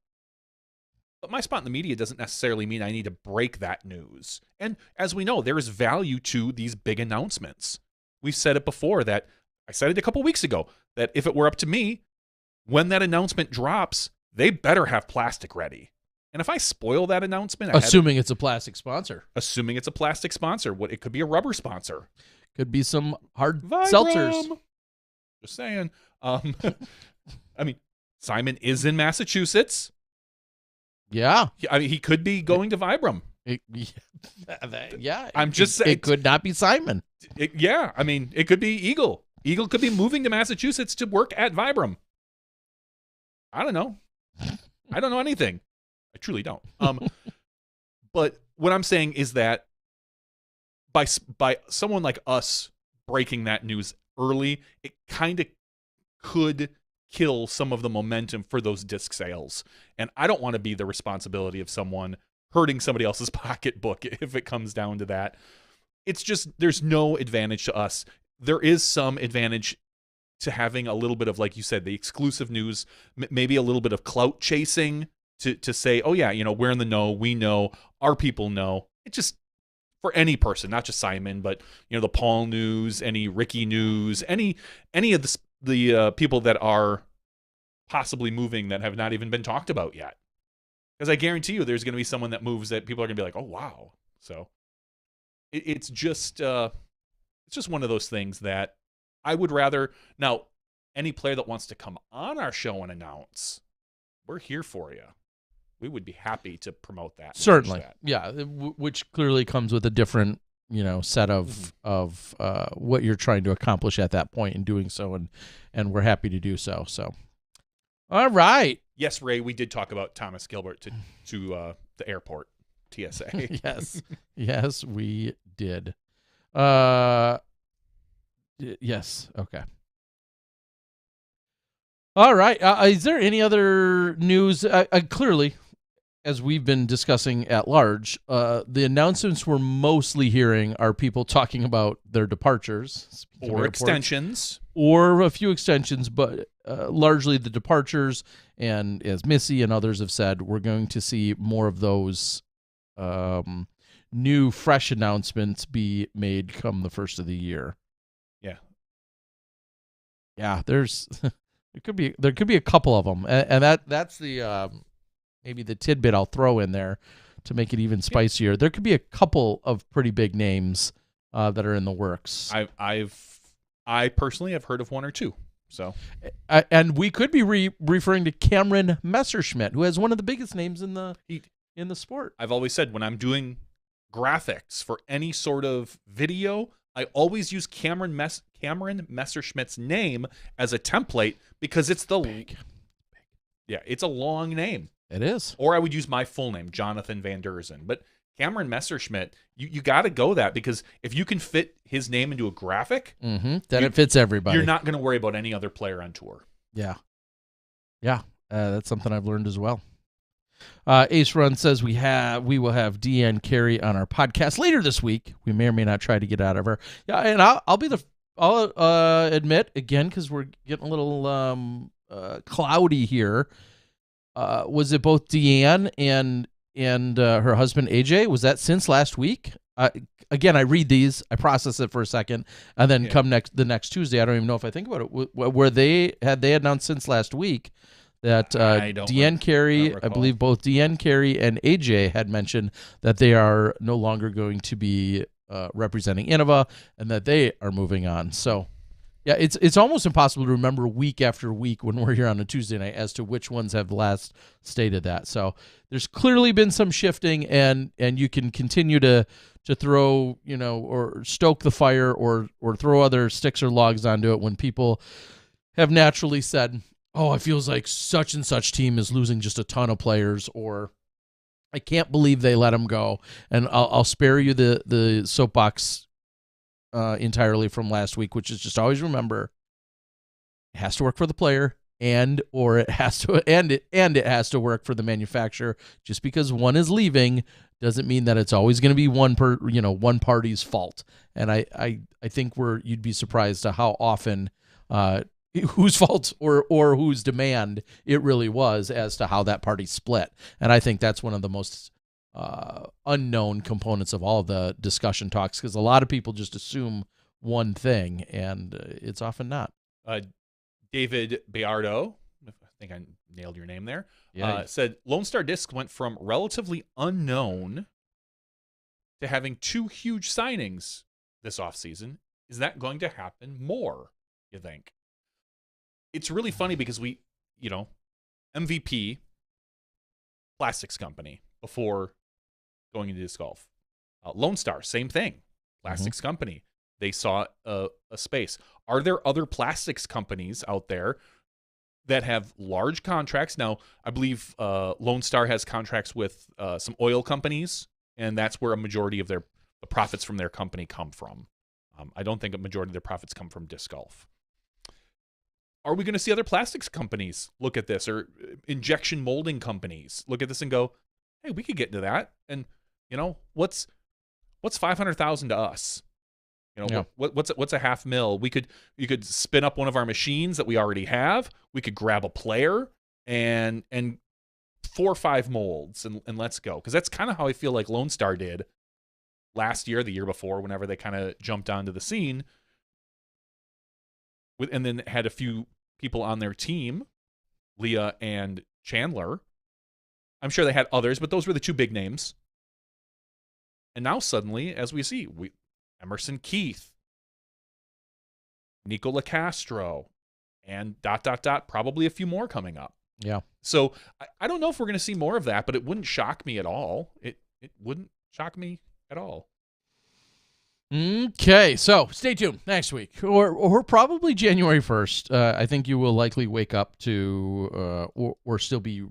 but my spot in the media doesn't necessarily mean I need to break that news. And as we know, there is value to these big announcements. We've said it before, that I said it a couple weeks ago, that if it were up to me, when that announcement drops, they better have plastic ready. And if I spoil that announcement, assuming it's a plastic sponsor, what it could be a rubber sponsor, could be some hard Vibram. seltzers. Just saying. I mean, Simon is in Massachusetts. Yeah, I mean, he could be going to Vibram. Yeah, I'm just saying it could not be Simon. Yeah, I mean, it could be Eagle. Eagle could be moving to Massachusetts to work at Vibram. I don't know. I don't know anything. I truly don't. But what I'm saying is that by someone like us breaking that news early, it kind of could kill some of the momentum for those disc sales. And I don't want to be the responsibility of someone hurting somebody else's pocketbook if it comes down to that. It's just, there's no advantage to us. There is some advantage to having a little bit of, like you said, the exclusive news, maybe a little bit of clout chasing to say, oh yeah, you know, we're in the know, we know, our people know. It just, for any person, not just Simon, but, you know, the Paul news, any Ricky news, any of the people that are possibly moving that have not even been talked about yet. Because I guarantee you there's going to be someone that moves that people are going to be like, oh, wow. So it's just one of those things that I would rather. Now, any player that wants to come on our show and announce, we're here for you. We would be happy to promote that. Certainly. Yeah, which clearly comes with a different, you know, set of what you're trying to accomplish at that point in doing so, and we're happy to do so. So, all right. Yes, Ray, we did talk about Thomas Gilbert to the airport, TSA. Yes, we did. Yes, okay. All right. Is there any other news? Clearly, as we've been discussing at large, the announcements we're mostly hearing are people talking about their departures. Or extensions. Or a few extensions, but largely the departures. And as Missy and others have said, we're going to see more of those new, fresh announcements be made come the first of the year. Yeah. Yeah, there could be a couple of them, and that's the maybe the tidbit I'll throw in there to make it even spicier. There could be a couple of pretty big names that are in the works. I personally have heard of one or two. So, and we could be referring to Cameron Messerschmidt, who has one of the biggest names in the sport. I've always said when I'm doing graphics for any sort of video, I always use Cameron Messerschmidt's name as a template because it's the big. Yeah, it's a long name. It is. Or I would use my full name, Jonathan Van Derzen. But Cameron Messerschmidt, you got to go that, because if you can fit his name into a graphic, then it fits everybody. You're not going to worry about any other player on tour. Yeah. Yeah, that's something I've learned as well. Ace Run says we will have Deanne Carey on our podcast later this week. We may or may not try to get out of her. Yeah, and I'll admit again, because we're getting a little cloudy here. Was it both Deanne and her husband AJ? Was that since last week? Again, I read these, I process it for a second, and then come the next Tuesday. I don't even know if I think about it. Were they announced since last week that Deanne Carey, I believe both Deanne Carey and AJ had mentioned that they are no longer going to be representing Innova and that they are moving on. So, yeah, it's almost impossible to remember week after week when we're here on a Tuesday night as to which ones have last stated that. So there's clearly been some shifting, and you can continue to throw, or stoke the fire or throw other sticks or logs onto it when people have naturally said, oh, it feels like such and such team is losing just a ton of players, or I can't believe they let them go. And I'll spare you the soapbox entirely from last week, which is just always remember it has to work for the player it has to work for the manufacturer. Just because one is leaving doesn't mean that it's always going to be one party's fault. And I think you'd be surprised to how often whose fault or whose demand it really was as to how that party split. And I think that's one of the most unknown components of all the discussion talks, because a lot of people just assume one thing, and it's often not. David Bayardo, I think I nailed your name there, yeah. Said Lone Star Disc went from relatively unknown to having 2 huge signings this offseason. Is that going to happen more, you think? It's really funny because we, MVP, plastics company, before going into disc golf. Lone Star, same thing, plastics company. They saw a space. Are there other plastics companies out there that have large contracts? Now, I believe Lone Star has contracts with some oil companies, and that's where a majority of the profits from their company come from. I don't think a majority of their profits come from disc golf. Are we going to see other plastics companies look at this, or injection molding companies look at this and go, hey, we could get into that? And, what's $500,000 to us? What's a $500,000? You could spin up one of our machines that we already have. We could grab a player and 4 or 5 molds and let's go. Because that's kind of how I feel like Lone Star did last year, the year before, whenever they kind of jumped onto the scene. And then had a few people on their team, Leah and Chandler. I'm sure they had others, but those were the 2 big names. And now suddenly, as we see, Emerson Keith, Nico LaCastro, and ... probably a few more coming up. Yeah. So I don't know if we're going to see more of that, but it wouldn't shock me at all. It wouldn't shock me at all. Okay, so stay tuned next week, or probably January 1st. I think you will likely wake up to, or still be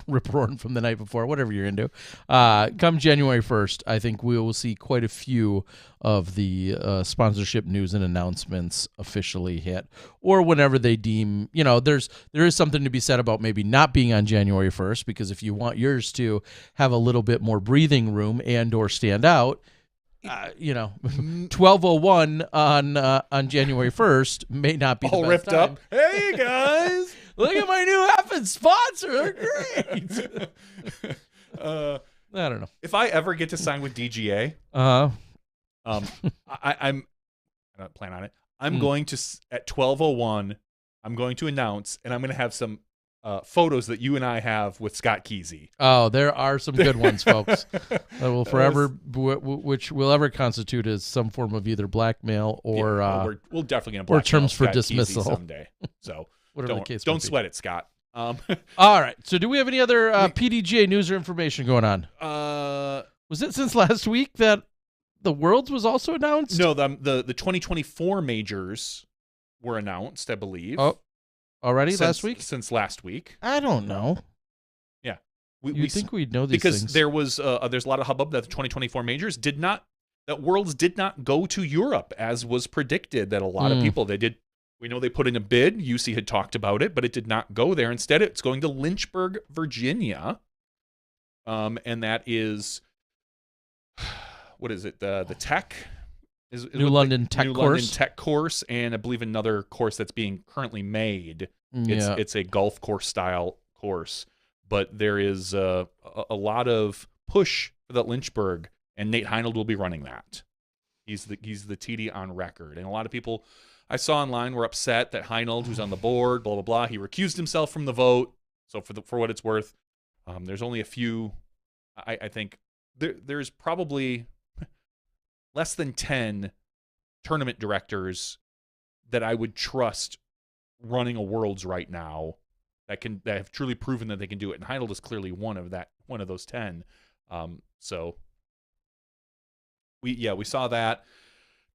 rip-roaring from the night before, whatever you're into. Come January 1st, I think we will see quite a few of the sponsorship news and announcements officially hit, or whenever they deem, there is something to be said about maybe not being on January 1st, because if you want yours to have a little bit more breathing room and or stand out, 12:01 on January 1st may not be all the best ripped time. Up. Hey guys, look at my new effing sponsor. They're great. I don't know. If I ever get to sign with DGA, I'm I don't plan on it. I'm going to at 12:01. I'm going to announce, and I'm going to have some photos that you and I have with Scott Kesey. Oh, there are some good ones, folks. That will forever, which will ever constitute as some form of either blackmail or we'll definitely get or terms for Scott dismissal Kesey someday. So whatever the case. Don't sweat it, Scott. All right. So, do we have any other PDGA news or information going on? Was it since last week that the Worlds was also announced? No, the 2024 majors were announced, I believe. Oh. Last week? Since last week. I don't know. Yeah. We think we'd know these because things. There was there's a lot of hubbub that the 2024 majors that Worlds did not go to Europe as was predicted, that a lot of people, they did We know they put in a bid. UC had talked about it, but it did not go there. Instead, it's going to Lynchburg, Virginia. And that is, what is it? The tech? Is New London Tech New course. London Tech course, and I believe another course that's being currently made. Yeah. It's a golf course style course, but there is a lot of push for that Lynchburg, and Nate Heinold will be running that. He's the TD on record, and a lot of people I saw online were upset that Heinold, who's on the board, blah blah blah, he recused himself from the vote. So for what it's worth, there's only a few. I think there's probably less than 10 tournament directors that I would trust running a Worlds right now that have truly proven that they can do it, and Heinold is clearly one of those 10. So we saw that.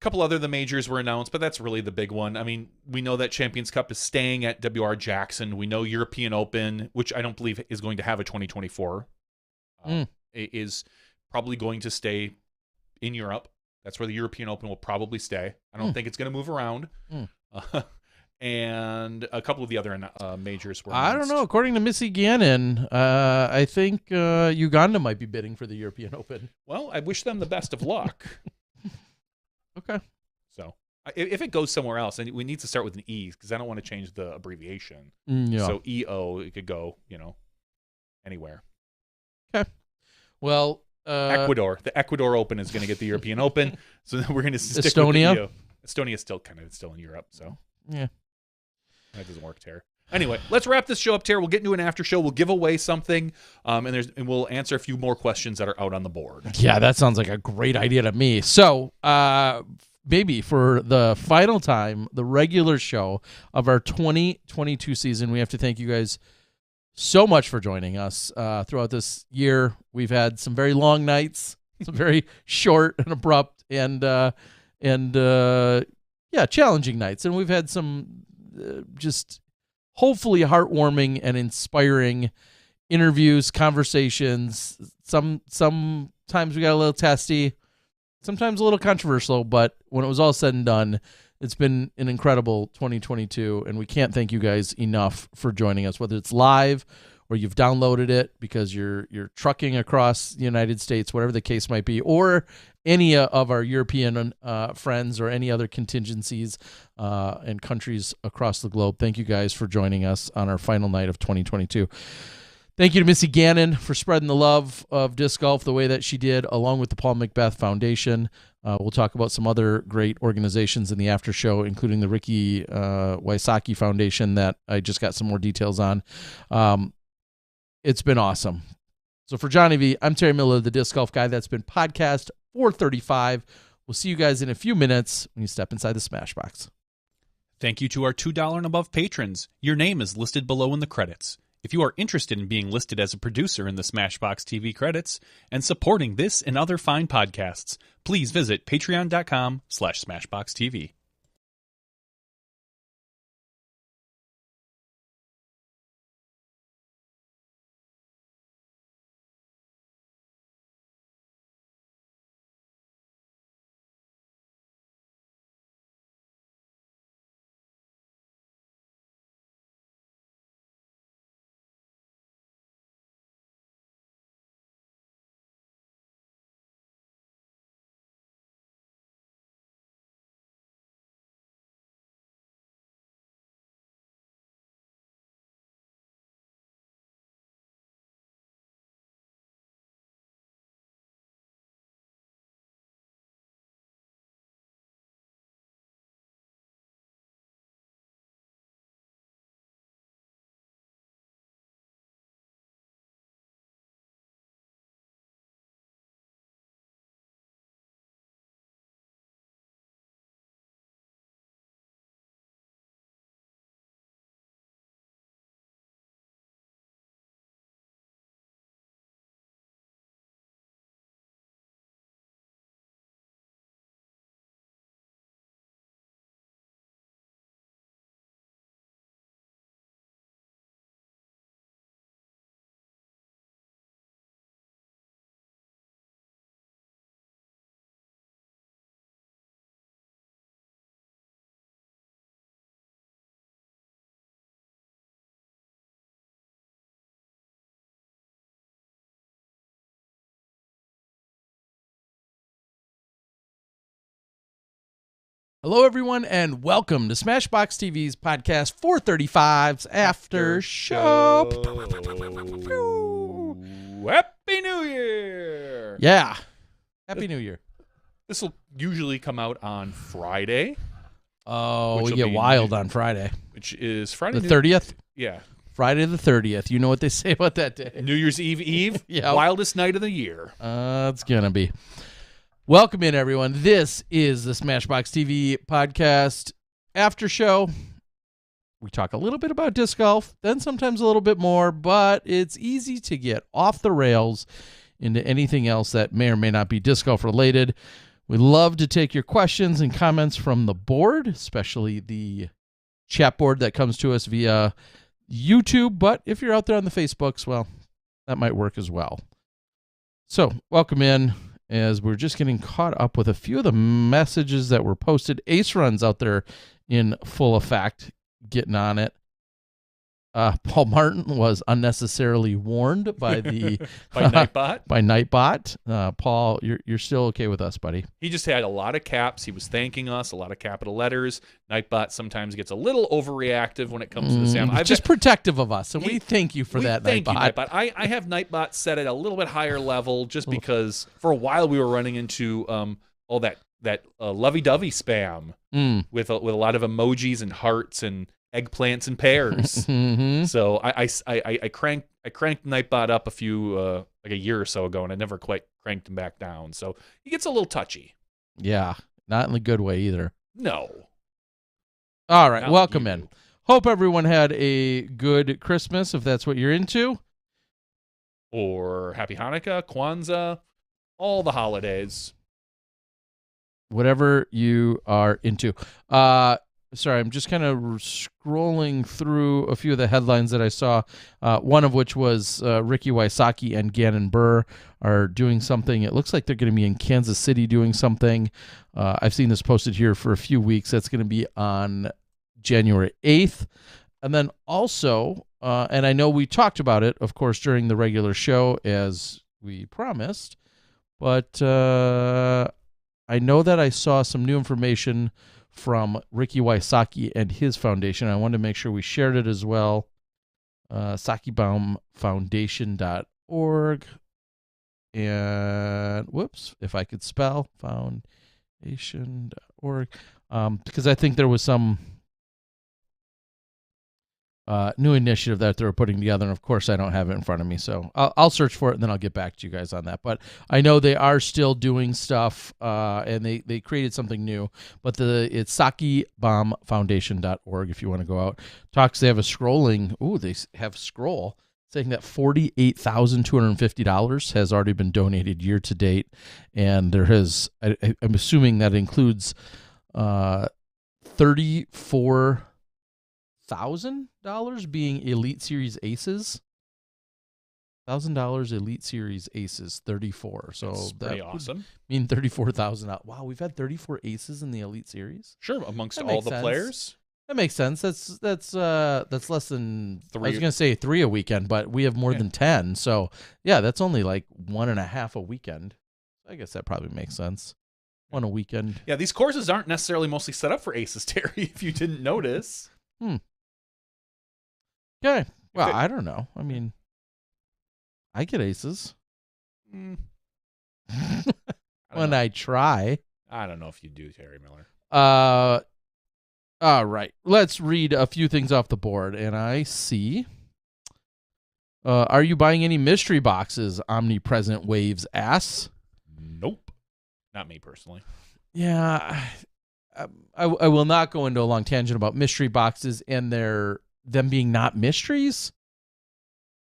A couple other of the majors were announced, but that's really the big one. I mean, we know that Champions Cup is staying at WR Jackson. We know European Open, which I don't believe is going to have a 2024, is probably going to stay in Europe. That's where the European Open will probably stay. I don't think it's going to move around. And a couple of the other majors were announced. I don't know. According to Missy Gannon, I think Uganda might be bidding for the European Open. Well, I wish them the best of luck. Okay. So if it goes somewhere else, and we need to start with an E because I don't want to change the abbreviation. Yeah. So EO, it could go, anywhere. Okay. Well, Ecuador. The Ecuador Open is going to get the European Open, so we're going to stick Estonia? with the EO. Estonia's still in Europe, so yeah. that doesn't work, Tara. Anyway, let's wrap this show up, Tara. We'll get into an after show. We'll give away something, and we'll answer a few more questions that are out on the board. Yeah, that sounds like a great idea to me. So, maybe for the final time, the regular show of our 2022 season, we have to thank you guys so much for joining us throughout this year. We've had some very long nights, some very short and abrupt and challenging nights, and we've had some just hopefully heartwarming and inspiring interviews, conversations. Sometimes we got a little testy, sometimes a little controversial, but when it was all said and done, it's been an incredible 2022, and we can't thank you guys enough for joining us, whether it's live or you've downloaded it because you're trucking across the United States, whatever the case might be, or any of our European friends or any other contingencies and countries across the globe. Thank you guys for joining us on our final night of 2022. Thank you to Missy Gannon for spreading the love of disc golf the way that she did, along with the Paul McBeth Foundation. We'll talk about some other great organizations in the after show, including the Ricky Wysocki Foundation that I just got some more details on. It's been awesome. So for Johnny V, I'm Terry Miller, the Disc Golf Guy. That's been podcast 435. We'll see you guys in a few minutes when you step inside the Smashbox. Thank you to our $2 and above patrons. Your name is listed below in the credits. If you are interested in being listed as a producer in the Smashbox TV credits and supporting this and other fine podcasts, please visit patreon.com/SmashboxTV. Hello, everyone, and welcome to Smashbox TV's podcast 435's After Show. Happy New Year! Yeah. Happy New Year. This will usually come out on Friday, Oh, Which we will get be wild new- on Friday. which is Friday. The 30th? Yeah. Friday the 30th. You know what they say about that day? New Year's Eve. Yep. Wildest night of the year. It's going to be. Welcome in, everyone. This is the Smashbox TV podcast After Show. We talk a little bit about disc golf, then sometimes a little bit more, but it's easy to get off the rails into anything else that may or may not be disc golf related. We love to take your questions and comments from the board, especially the chat board that comes to us via YouTube. But if you're out there on the Facebooks, well, that might work as well. So welcome in, as we're just getting caught up with a few of the messages that were posted. Ace Run's out there in full effect, getting on it. Paul Martin was unnecessarily warned by the By Nightbot. by Nightbot. Paul, you're still okay with us, buddy? He just had a lot of caps. He was thanking us, a lot of capital letters. Nightbot sometimes gets a little overreactive when it comes to the sound. He's just protective of us, and we thank you for that, thank Nightbot. you, Nightbot. I have Nightbot set at a little bit higher level just because for a while we were running into all that lovey-dovey spam with a lot of emojis and hearts and eggplants and pears. Mm-hmm. So I cranked Nightbot up a year or so ago, and I never quite cranked him back down. So he gets a little touchy. Yeah, not in a good way either. No. All right, Not welcome you. in. Hope everyone had a good Christmas, if that's what you're into. Or Happy Hanukkah, Kwanzaa, all the holidays. Whatever you are into. Sorry, I'm just kind of scrolling through a few of the headlines that I saw, one of which was Ricky Wysocki and Gannon Burr are doing something. It looks like they're going to be in Kansas City doing something. I've seen this posted here for a few weeks. That's going to be on January 8th. And then also, and I know we talked about it, of course, during the regular show as we promised, but I know that I saw some new information from Ricky Wysocki and his foundation. I wanted to make sure we shared it as well. SakibaumFoundation.org. And whoops, if I could spell foundation.org. Because I think there was some new initiative that they were putting together, and of course I don't have it in front of me, so I'll search for it and then I'll get back to you guys on that. But I know they are still doing stuff, and they created something new. But it's SakibaumFoundation.org if you want to go out. Talks, they have a scrolling. They have a scroll saying that $48,250 has already been donated year to date, and there has. I'm assuming that includes $34,000 being Elite Series Aces. $1,000 Elite Series Aces, 34. So That's pretty awesome. Mean $34,000. Wow, we've had 34 aces in the Elite Series. Sure, amongst That all makes the sense. players. That makes sense. That's less than Three. I was gonna say 3 a weekend, but we have more than 10. So yeah, that's only like 1.5 a weekend. I guess that probably makes sense. 1 a weekend. Yeah, these courses aren't necessarily mostly set up for aces, Terry, if you didn't notice. Okay. Well, I don't know. I mean, I get aces Mm, when I try. I don't know if you do, Terry Miller. All right. Let's read a few things off the board, and I see. Are you buying any mystery boxes? Omnipresent Waves asks. Nope. Not me personally. Yeah, I will not go into a long tangent about mystery boxes and them being not mysteries,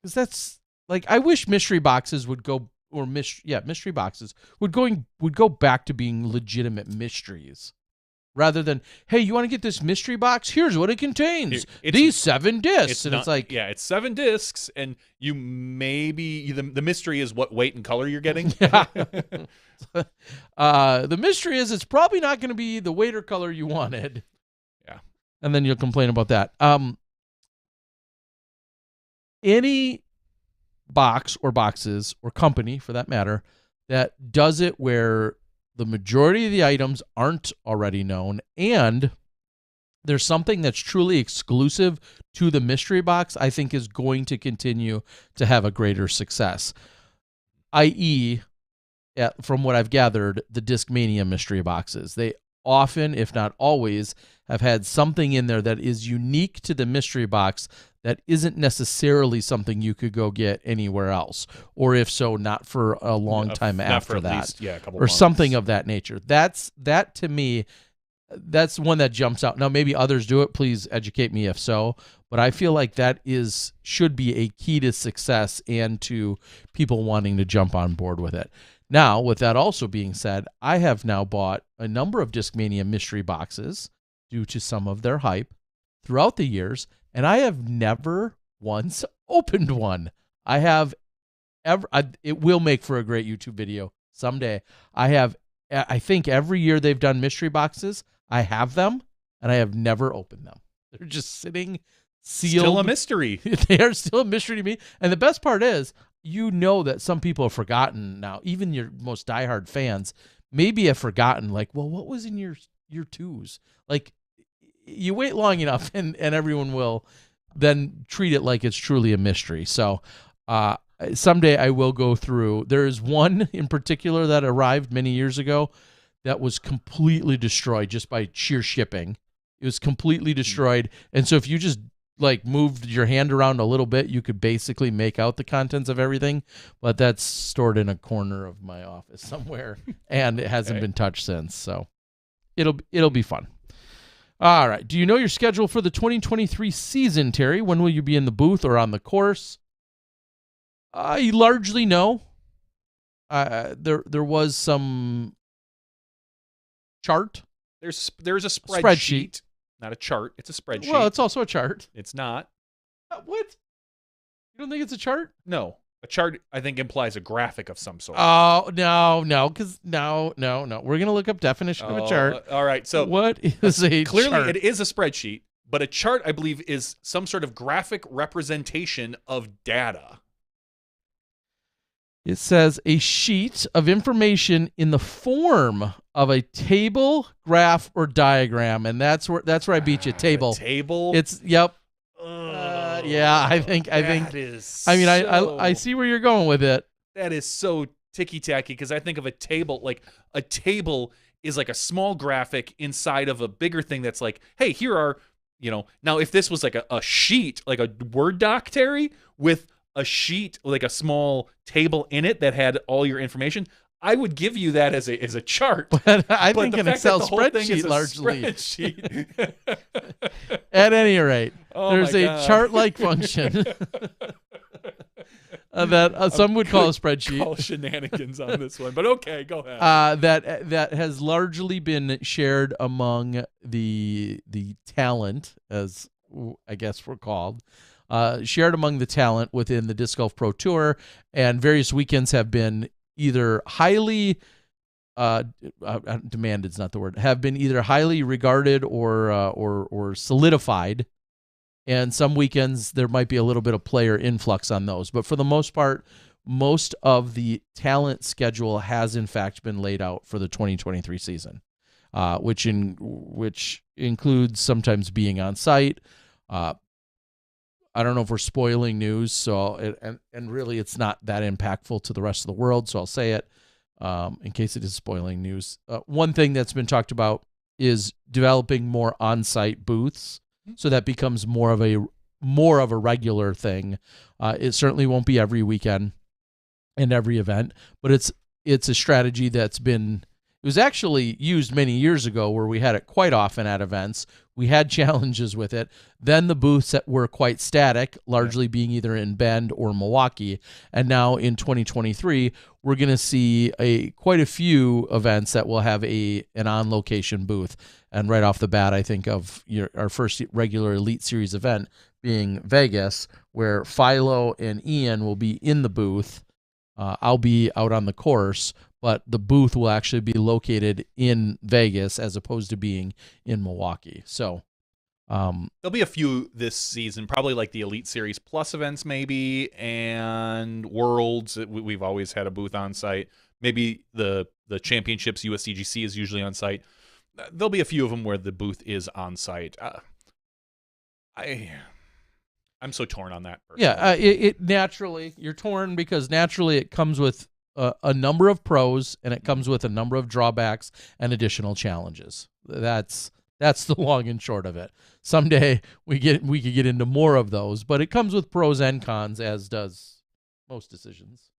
because that's like, I wish mystery boxes would go, or mystery boxes would go back to being legitimate mysteries, rather than, hey, you want to get this mystery box? Here's what it contains: these 7 discs, and it's like, yeah, it's 7 discs, and you maybe the mystery is what weight and color you're getting. yeah. The mystery is it's probably not going to be the weight or color you wanted. Yeah. And then you'll complain about that. Any box or boxes or company, for that matter, that does it where the majority of the items aren't already known, and there's something that's truly exclusive to the mystery box, I think is going to continue to have a greater success, i.e., from what I've gathered, the Discmania mystery boxes. They often, if not always, have had something in there that is unique to the mystery box that isn't necessarily something you could go get anywhere else, or if so, not for a long time after that, a couple or months. something of that nature. That to me, that's one that jumps out. Now, maybe others do it. Please educate me if so. But I feel like that should be a key to success and to people wanting to jump on board with it. Now, with that also being said, I have now bought a number of Discmania mystery boxes due to some of their hype throughout the years, and I have never once opened one. It will make for a great YouTube video someday. I think every year they've done mystery boxes, I have them, and I have never opened them. They're just sitting sealed. Still a mystery. They are still a mystery to me. And the best part is, you know that some people have forgotten now, even your most diehard fans maybe have forgotten, like, well, what was in your twos? Like, you wait long enough and everyone will then treat it like it's truly a mystery. So someday I will go through. There is one in particular that arrived many years ago that was completely destroyed just by sheer shipping. It was completely destroyed. And so if you just like moved your hand around a little bit, you could basically make out the contents of everything, but that's stored in a corner of my office somewhere and it hasn't been touched since. So it'll be fun. All right. Do you know your schedule for the 2023 season, Terry? When will you be in the booth or on the course? I largely know. There was some chart. There's a spreadsheet. Not a chart. It's a spreadsheet. Well, it's also a chart. It's not. What? You don't think it's a chart? No. A chart, I think, implies a graphic of some sort. Oh, no, because no. We're going to look up definition of a chart. All right. So what is a clearly chart? it is a spreadsheet, but a chart, I believe, is some sort of graphic representation of data. It says a sheet of information in the form of a table, graph, or diagram, and that's where I beat you. Table. Table. It's yeah. I think. I mean, I see where you're going with it. That is so ticky tacky because I think of a table like a table is like a small graphic inside of a bigger thing that's like, hey, here are Now if this was like a sheet, like a Word doc, Terry, with a sheet, like a small table in it that had all your information, I would give you that as a chart. But I think an Excel spreadsheet largely. Spreadsheet. At any rate, there's a God. chart-like function that some would call a spreadsheet. Call shenanigans on this one, but okay, go ahead. That has largely been shared among the talent, as I guess we're called. Shared among the talent within the Disc Golf Pro Tour, and various weekends have been either highly demanded is not the word, have been either highly regarded or solidified, and some weekends there might be a little bit of player influx on those. But for the most part, most of the talent schedule has in fact been laid out for the 2023 season, which includes sometimes being on site. I don't know if we're spoiling news, and really it's not that impactful to the rest of the world, so I'll say it in case it is spoiling news. One thing that's been talked about is developing more on-site booths, so that becomes more of a regular thing. It certainly won't be every weekend and every event, but it's a strategy that's been. It was actually used many years ago where we had it quite often at events. We had challenges with it. Then the booths that were quite static, largely being either in Bend or Milwaukee. And now in 2023, we're going to see quite a few events that will have an on-location booth. And right off the bat, I think of our first regular Elite Series event being Vegas, where Philo and Ian will be in the booth. I'll be out on the course, but the booth will actually be located in Vegas as opposed to being in Milwaukee. So there'll be a few this season, probably like the Elite Series Plus events maybe, and Worlds. We've always had a booth on site, maybe the championships, USDGC is usually on site. There'll be a few of them where the booth is on site. I'm so torn on that. Personally. Yeah, it naturally, you're torn because naturally it comes with a number of pros and it comes with a number of drawbacks and additional challenges. That's the long and short of it. Someday we could get into more of those, but it comes with pros and cons, as does most decisions.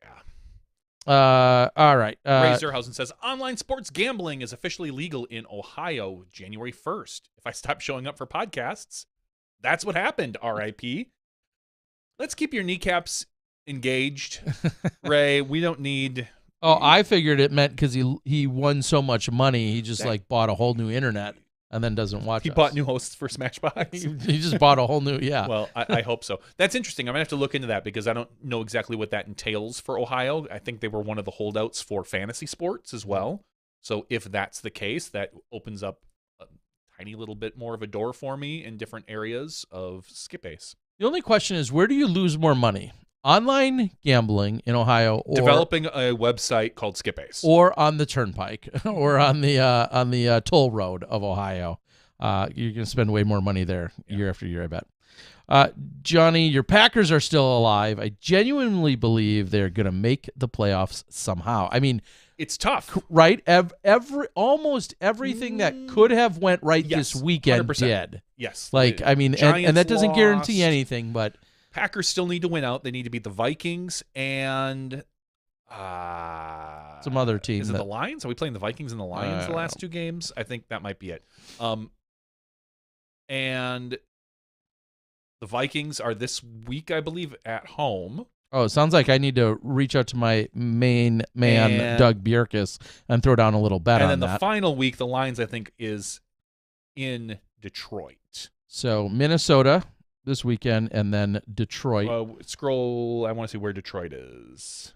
Yeah. All right. Ray Zerhausen says, online sports gambling is officially legal in Ohio January 1st. If I stop showing up for podcasts, that's what happened, RIP. Let's keep your kneecaps engaged, Ray. We don't need... Oh, I figured it meant because he won so much money, he just like bought a whole new internet and then doesn't watch. He us. bought new hosts for Smashbox. He just bought a whole new, yeah. Well, I hope so. That's interesting. I'm gonna have to look into that because I don't know exactly what that entails for Ohio. I think they were one of the holdouts for fantasy sports as well. So if that's the case, that opens up a tiny little bit more of a door for me in different areas of Skip Ace. The only question is, where do you lose more money? Online gambling in Ohio, or developing a website called Skip Ace, or on the turnpike, or on the toll road of Ohio. You're gonna spend way more money there year after year, I bet. Johnny, your Packers are still alive. I genuinely believe they're gonna make the playoffs somehow. I mean, it's tough, right? Almost everything that could have went right this weekend 100%. Did. Yes, like I mean, and that doesn't guarantee anything, but. Packers still need to win out. They need to beat the Vikings and some other team. Is it the Lions? Are we playing the Vikings and the Lions the last two games? I think that might be it. And the Vikings are this week, I believe, at home. Oh, it sounds like I need to reach out to my main man, Doug Bjerkes, and throw down a little bet on that. And then the final week, the Lions, I think, is in Detroit. So Minnesota this weekend, and then Detroit. Scroll. I want to see where Detroit is.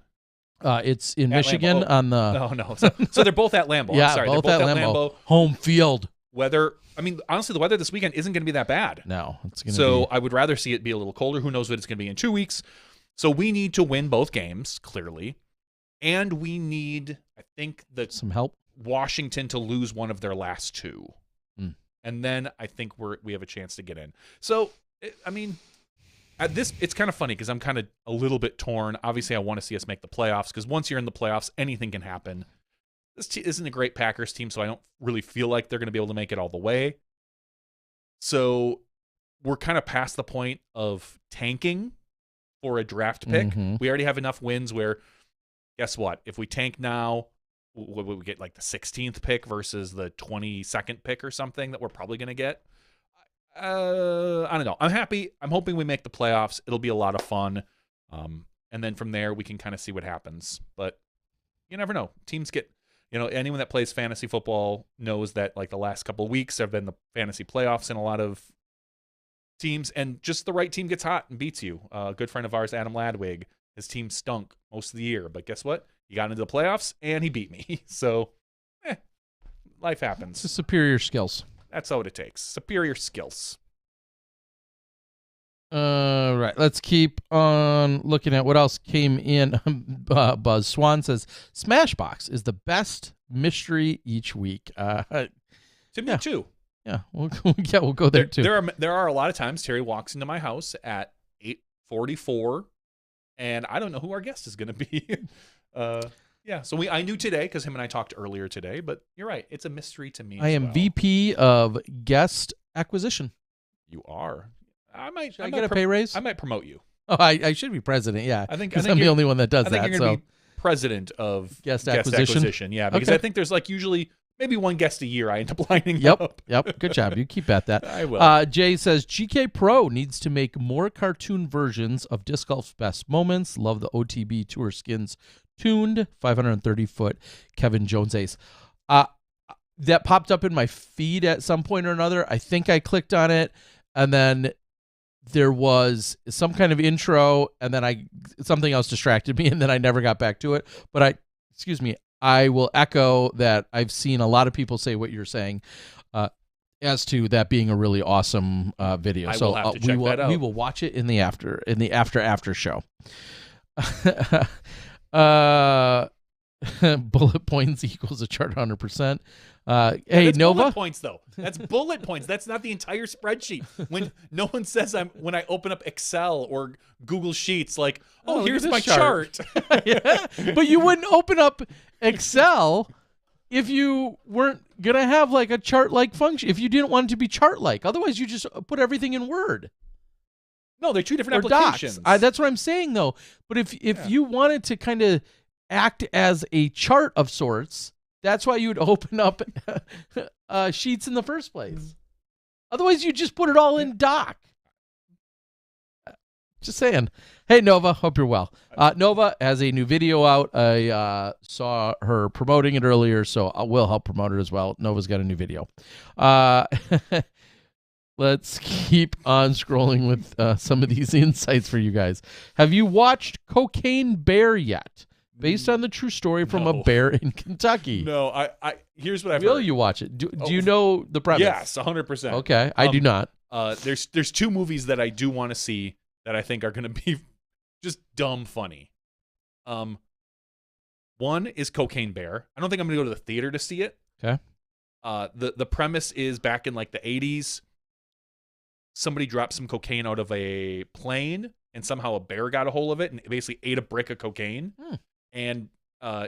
It's in at Michigan Lambeau. on the. No. So they're both at Lambeau. Yeah, I'm sorry. both they're at Lambeau. Home field. Weather. I mean, honestly, the weather this weekend isn't going to be that bad. No, it's going to. So I would rather see it be a little colder. Who knows what it's going to be in 2 weeks? So we need to win both games clearly, and we need, I think, some help. Washington to lose one of their last two, and then I think we have a chance to get in. So. I mean, at this, it's kind of funny because I'm kind of a little bit torn. Obviously, I want to see us make the playoffs because once you're in the playoffs, anything can happen. This isn't a great Packers team, so I don't really feel like they're going to be able to make it all the way. So we're kind of past the point of tanking for a draft pick. Mm-hmm. We already have enough wins where, guess what? If we tank now, we get like the 16th pick versus the 22nd pick or something that we're probably going to get. I don't know. I'm happy. I'm hoping we make the playoffs. It'll be a lot of fun. And then from there, we can kind of see what happens. But you never know. Teams get, anyone that plays fantasy football knows that like the last couple of weeks have been the fantasy playoffs in a lot of teams. And just the right team gets hot and beats you. A good friend of ours, Adam Ladwig, his team stunk most of the year. But guess what? He got into the playoffs and he beat me. So, life happens. It's superior skills. That's all it takes. Superior skills. Right. Let's keep on looking at what else came in. Buzz Swan says, Smashbox is the best mystery each week. To me, too. Yeah, we'll go there, too. There are a lot of times Terry walks into my house at 8:44, and I don't know who our guest is going to be. Yeah, so I knew today because him and I talked earlier today, but you're right. It's a mystery to me. I am VP of guest acquisition. You are. I might get a pay raise? I might promote you. Oh, I should be president, yeah. I think I'm the only one that does that. I think you're going to be president of guest acquisition. Yeah, because I think there's like usually maybe one guest a year I end up lining up. Yep, good job. You keep at that. I will. Jay says, GK Pro needs to make more cartoon versions of Disc Golf's best moments. Love the OTB Tour Skins tuned 530-foot Kevin Jones ace. That popped up in my feed at some point or another. I think I clicked on it, and then there was some kind of intro, and then something else distracted me, and then I never got back to it. But I will echo that I've seen a lot of people say what you're saying as to that being a really awesome video. I will have to check that out. We will watch it in the after show. Bullet points equals a chart 100%. Yeah, hey, that's Nova. bullet points though. That's bullet points. That's not the entire spreadsheet. When no one says when I open up Excel or Google Sheets, like, Oh, look here's at my this chart. chart. Yeah, but you wouldn't open up Excel if you weren't going to have like a chart-like function, if you didn't want it to be chart-like. Otherwise, you just put everything in Word. No, they're two different Or applications. Docs. That's what I'm saying, though. But if you wanted to kind of act as a chart of sorts, that's why you would open up Sheets in the first place. Otherwise, you just put it all in Doc. Just saying. Hey, Nova, hope you're well. Nova has a new video out. I saw her promoting it earlier, so I will help promote it as well. Nova's got a new video. Let's keep on scrolling with some of these insights for you guys. Have you watched Cocaine Bear yet? Based on the true story from a bear in Kentucky. No, I here's what I've Will heard. you watch it? Do you know the premise? Yes, 100%. Okay, I do not. There's two movies that I do want to see that I think are going to be just dumb funny. One is Cocaine Bear. I don't think I'm going to go to the theater to see it. Okay. The premise is back in like the 80s, somebody dropped some cocaine out of a plane, and somehow a bear got a hold of it and basically ate a brick of cocaine, and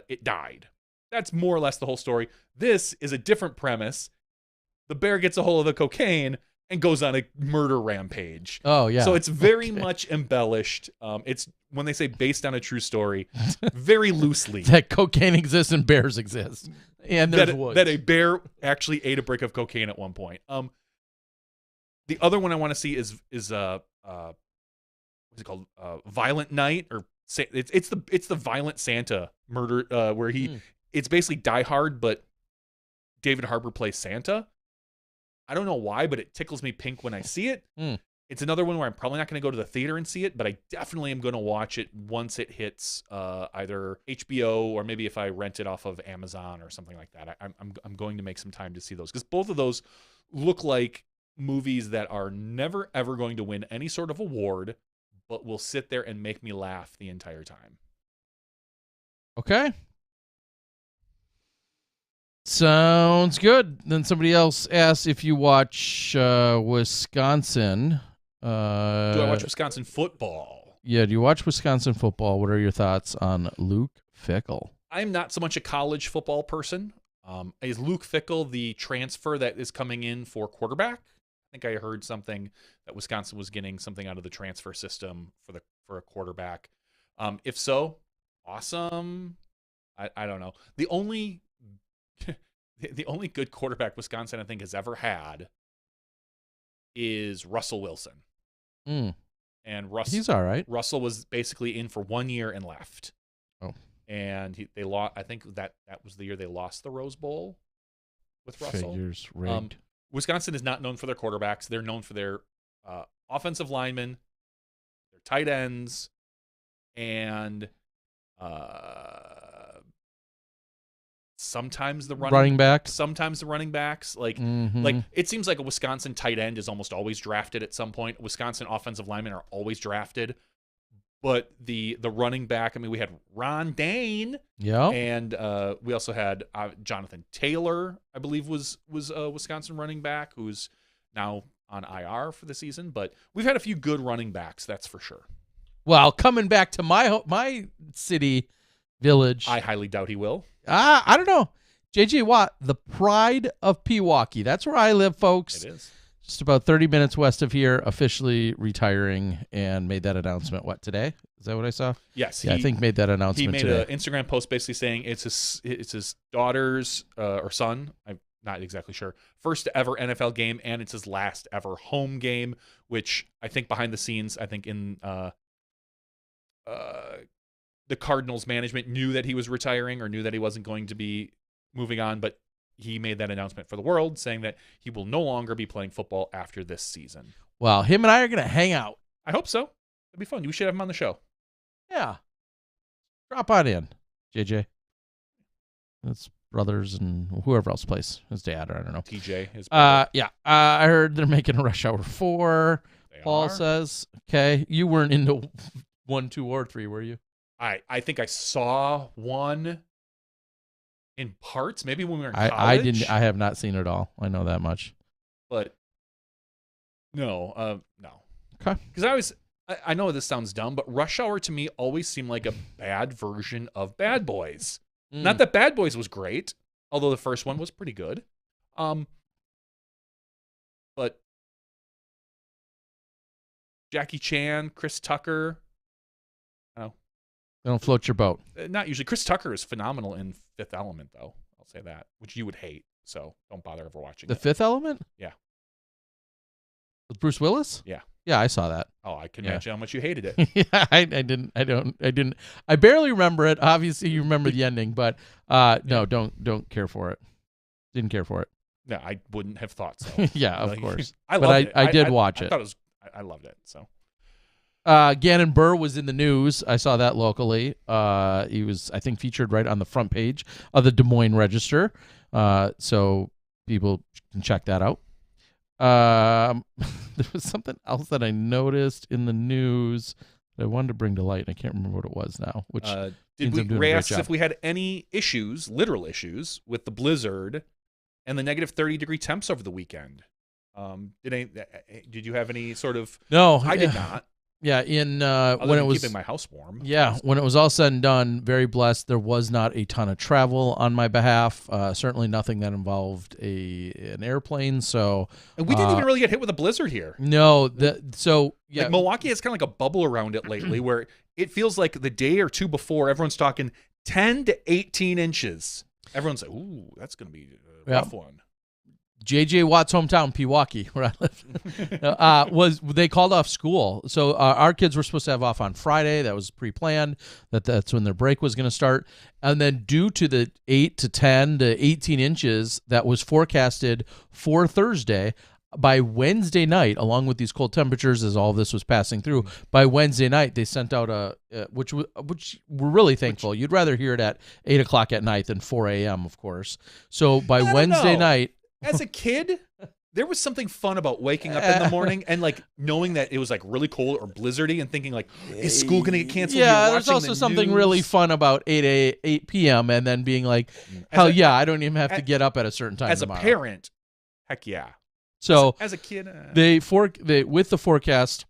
it died. That's more or less the whole story. This is a different premise. The bear gets a hold of the cocaine and goes on a murder rampage. Oh, yeah. So it's very much embellished. It's when they say based on a true story, very loosely. That cocaine exists and bears exist. And there's woods. That a bear actually ate a brick of cocaine at one point. The other one I want to see is what's it called? Violent Night, or it's the Violent Santa murder, where it's basically Die Hard, but David Harbour plays Santa. I don't know why, but it tickles me pink when I see it. It's another one where I'm probably not going to go to the theater and see it, but I definitely am going to watch it once it hits either HBO or maybe if I rent it off of Amazon or something like that. I'm going to make some time to see those, because both of those look like movies that are never ever going to win any sort of award, but will sit there and make me laugh the entire time. Okay. Sounds good. Then somebody else asked if you watch Wisconsin. Do I watch Wisconsin football? Yeah, do you watch Wisconsin football? What are your thoughts on Luke Fickell? I'm not so much a college football person. Is Luke Fickell the transfer that is coming in for quarterback? I think I heard something that Wisconsin was getting something out of the transfer system for a quarterback. If so, awesome. I don't know. The only good quarterback Wisconsin I think has ever had is Russell Wilson. And he's all right. Russell was basically in for 1 year and left. Oh. And they lost. I think that was the year they lost the Rose Bowl with Russell. Figures rigged. Wisconsin is not known for their quarterbacks. They're known for their offensive linemen, their tight ends, and sometimes the running backs. Sometimes the running backs. Like it seems like a Wisconsin tight end is almost always drafted at some point. Wisconsin offensive linemen are always drafted. But the running back, I mean, we had Ron Dane. Yeah. And we also had Jonathan Taylor, I believe, was a Wisconsin running back who's now on IR for the season. But we've had a few good running backs, that's for sure. Well, coming back to my city, village. I highly doubt he will. I don't know. J.J. Watt, the pride of Pewaukee. That's where I live, folks. It is. Just about 30 minutes west of here, officially retiring, and made that announcement, today? Is that what I saw? Yes. Yeah, I think made that announcement today. today. He made an Instagram post basically saying it's his daughter's or son, I'm not exactly sure, first ever NFL game, and it's his last ever home game, which I think behind the scenes, I think in the Cardinals management knew that he was retiring or knew that he wasn't going to be moving on, but he made that announcement for the world saying that he will no longer be playing football after this season. Well, him and I are going to hang out. I hope so. It'd be fun. We should have him on the show. Yeah. Drop on in, JJ. That's brothers and whoever else plays. His dad, or I don't know. TJ, his brother. Yeah. I heard they're making a Rush Hour 4. They Paul are. says. Okay. You weren't into 1, 2, or 3, were you? I think I saw one in parts, maybe when we were in I college. I have not seen it all. I know that much. But no. Okay. Because I know this sounds dumb, but Rush Hour to me always seemed like a bad version of Bad Boys. Not that Bad Boys was great, although the first one was pretty good. But Jackie Chan, Chris Tucker, Don't float your boat. not usually. Chris Tucker is phenomenal in Fifth Element, though. I'll say that, which you would hate. So don't bother ever watching The it. Fifth Element? Yeah. With Bruce Willis? Yeah. Yeah, I saw that. Oh, I can imagine how much you hated it. Yeah, I didn't. I barely remember it. Obviously, you remember the ending, but no, don't care for it. Didn't care for it. No, I wouldn't have thought so. Yeah, of course. I But loved it. I did watch I it. thought it was. I loved it. So Gannon Burr was in the news. I saw that locally. He was, I think, featured right on the front page of the Des Moines Register. So people can check that out. There was something else that I noticed in the news that I wanted to bring to light, and I can't remember what it was now. Which did means I'm doing a Ray great asked job. if we had any issues, literal issues, with the blizzard and the negative 30-degree temps over the weekend. Did you have any sort of? No, I did not. Yeah, in Other when it than was keeping my house warm. Yeah, when it was all said and done, very blessed. There was not a ton of travel on my behalf. Certainly nothing that involved an airplane. So And we didn't even really get hit with a blizzard here. no, yeah, Like Milwaukee has kind of like a bubble around it lately where it feels like the day or two before everyone's talking 10 to 18 inches. Everyone's like, ooh, that's going to be a rough one. J.J. Watt's hometown, Pewaukee, where I live, they called off school. So our kids were supposed to have off on Friday. That was pre-planned. That's when their break was going to start. And then due to the 8 to 10 to 18 inches that was forecasted for Thursday, by Wednesday night, along with these cold temperatures, as all this was passing through, by Wednesday night they sent out which we're really thankful. You'd rather hear it at 8 o'clock at night than 4 a.m., of course. So by Wednesday night. As a kid, there was something fun about waking up in the morning and like knowing that it was like really cold or blizzardy and thinking like, is school going to get canceled? Yeah, there's also something really fun about 8 p.m. and then being like, yeah, I don't even have to get up at a certain time as tomorrow. a parent, heck yeah. So as a kid, they with the forecast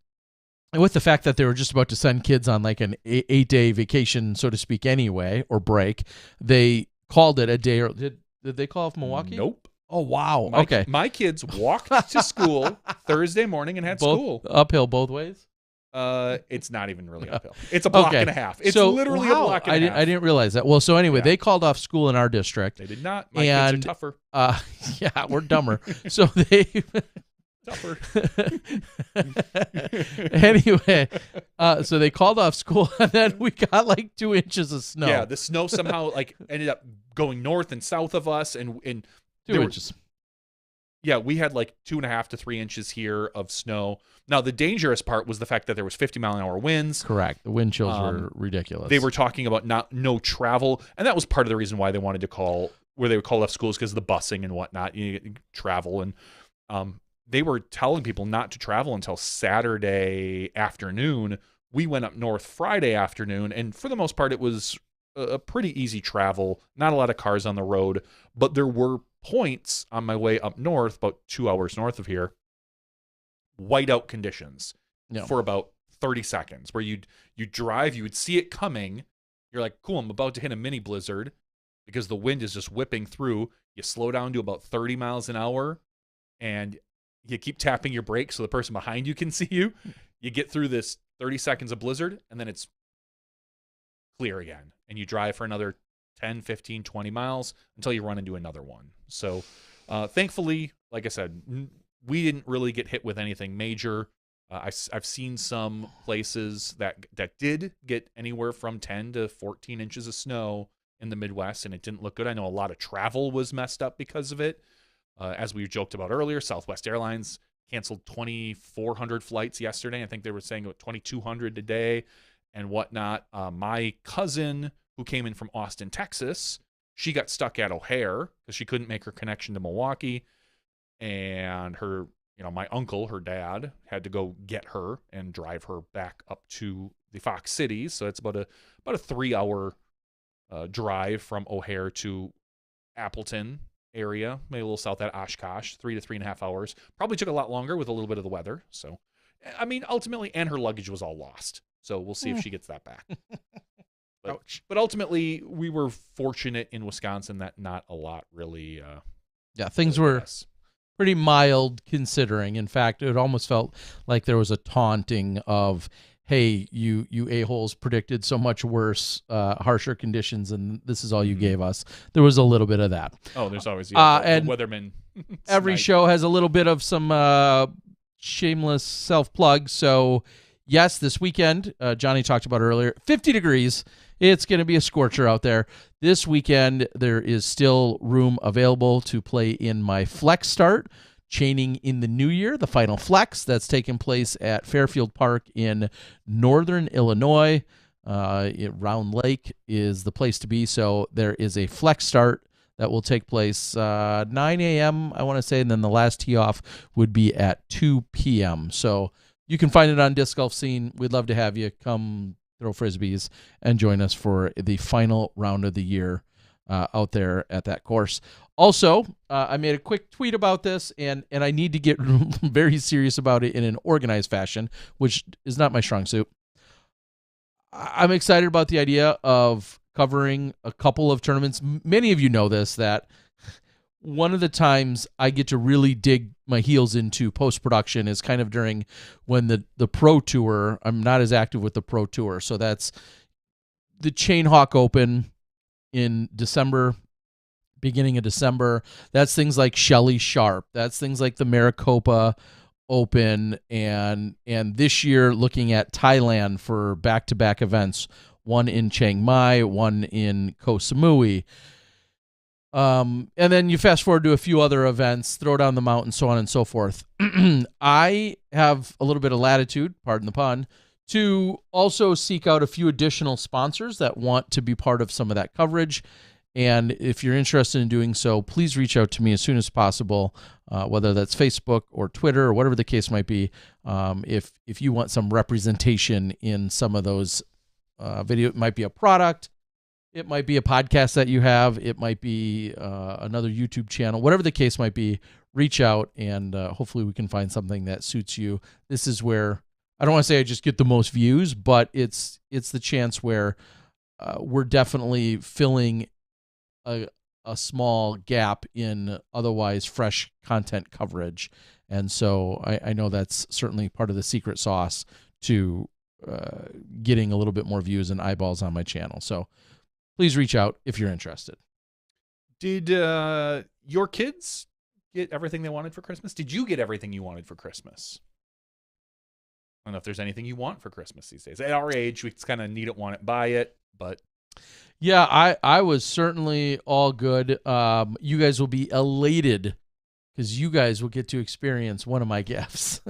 and with the fact that they were just about to send kids on like an 8-day vacation, so to speak, anyway, or break, they called it a day. Or did they call off Milwaukee? Nope. Oh, wow. Okay. My kids walked to school Thursday morning and had school. Uphill both ways? It's not even really uphill. It's a block and a half. It's literally a block and a half. I didn't realize that. Well, so anyway, they called off school in our district. They did not. My kids are tougher. Yeah, we're dumber. So they... Tougher. Anyway, so they called off school, and then we got like 2 inches of snow. Yeah, the snow somehow like ended up going north and south of us, and 2 inches. Yeah, we had like 2.5 to 3 inches here of snow. Now, the dangerous part was the fact that there was 50-mile-an-hour winds. Correct. The wind chills were ridiculous. They were talking about no travel, and that was part of the reason why they wanted to call off schools, because of the busing and whatnot. You travel, and they were telling people not to travel until Saturday afternoon. We went up north Friday afternoon, and for the most part, it was a pretty easy travel. Not a lot of cars on the road, but there were points on my way up north, about 2 hours north of here, whiteout conditions for about 30 seconds, where you'd drive, you would see it coming. You're like, cool, I'm about to hit a mini blizzard because the wind is just whipping through. You slow down to about 30 miles an hour, and you keep tapping your brakes so the person behind you can see you. You get through this 30 seconds of blizzard, and then it's clear again. And you drive for another 10, 15, 20 miles until you run into another one. So thankfully, like I said, we didn't really get hit with anything major. I've seen some places that did get anywhere from 10 to 14 inches of snow in the Midwest, and it didn't look good. I know a lot of travel was messed up because of it. As we joked about earlier, Southwest Airlines canceled 2,400 flights yesterday. I think they were saying about 2,200 today and whatnot. My cousin, who came in from Austin, Texas, she got stuck at O'Hare because she couldn't make her connection to Milwaukee. And my uncle, her dad, had to go get her and drive her back up to the Fox Cities. So it's about a 3-hour drive from O'Hare to Appleton area, maybe a little south at Oshkosh, 3 to 3.5 hours. Probably took a lot longer with a little bit of the weather. So, I mean, ultimately, and her luggage was all lost. So we'll see if she gets that back. But ultimately, we were fortunate in Wisconsin that not a lot really. Things were pretty mild considering. In fact, it almost felt like there was a taunting of, hey, you a-holes predicted so much worse, harsher conditions, and this is all you gave us. There was a little bit of that. Oh, there's always the weatherman. Every show has a little bit of some shameless self-plug. So, yes, this weekend, Johnny talked about earlier, 50 degrees. It's going to be a scorcher out there. This weekend, there is still room available to play in my Flex Start, Chaining in the New Year, the final Flex. That's taking place at Fairfield Park in northern Illinois. Round Lake is the place to be. So there is a Flex Start that will take place 9 a.m., I want to say, and then the last tee off would be at 2 p.m. So you can find it on Disc Golf Scene. We'd love to have you come throw frisbees and join us for the final round of the year out there at that course. Also, I made a quick tweet about this, and I need to get very serious about it in an organized fashion, which is not my strong suit. I'm excited about the idea of covering a couple of tournaments. Many of you know this, that one of the times I get to really dig my heels into post-production is kind of during when the Pro Tour, I'm not as active with the Pro Tour. So that's the Chain Hawk Open in December, beginning of December. That's things like Shelley Sharp. That's things like the Maricopa Open. And this year looking at Thailand for back-to-back events, one in Chiang Mai, one in Koh Samui. And then you fast forward to a few other events, throw down the mountain, so on and so forth. I have a little bit of latitude, pardon the pun, to also seek out a few additional sponsors that want to be part of some of that coverage. And if you're interested in doing so, please reach out to me as soon as possible, whether that's Facebook or Twitter or whatever the case might be. If you want some representation in some of those video, it might be a product. It might be a podcast that you have. It might be another YouTube channel. Whatever the case might be, reach out, and hopefully we can find something that suits you. This is where, I don't want to say I just get the most views, but it's the chance where we're definitely filling a small gap in otherwise fresh content coverage. And so I know that's certainly part of the secret sauce to getting a little bit more views and eyeballs on my channel. So please reach out if you're interested. Did your kids get everything they wanted for Christmas? Did you get everything you wanted for Christmas? I don't know if there's anything you want for Christmas these days. At our age, we kind of need it, want it, buy it. But yeah, I was certainly all good. You guys will be elated because you guys will get to experience one of my gifts.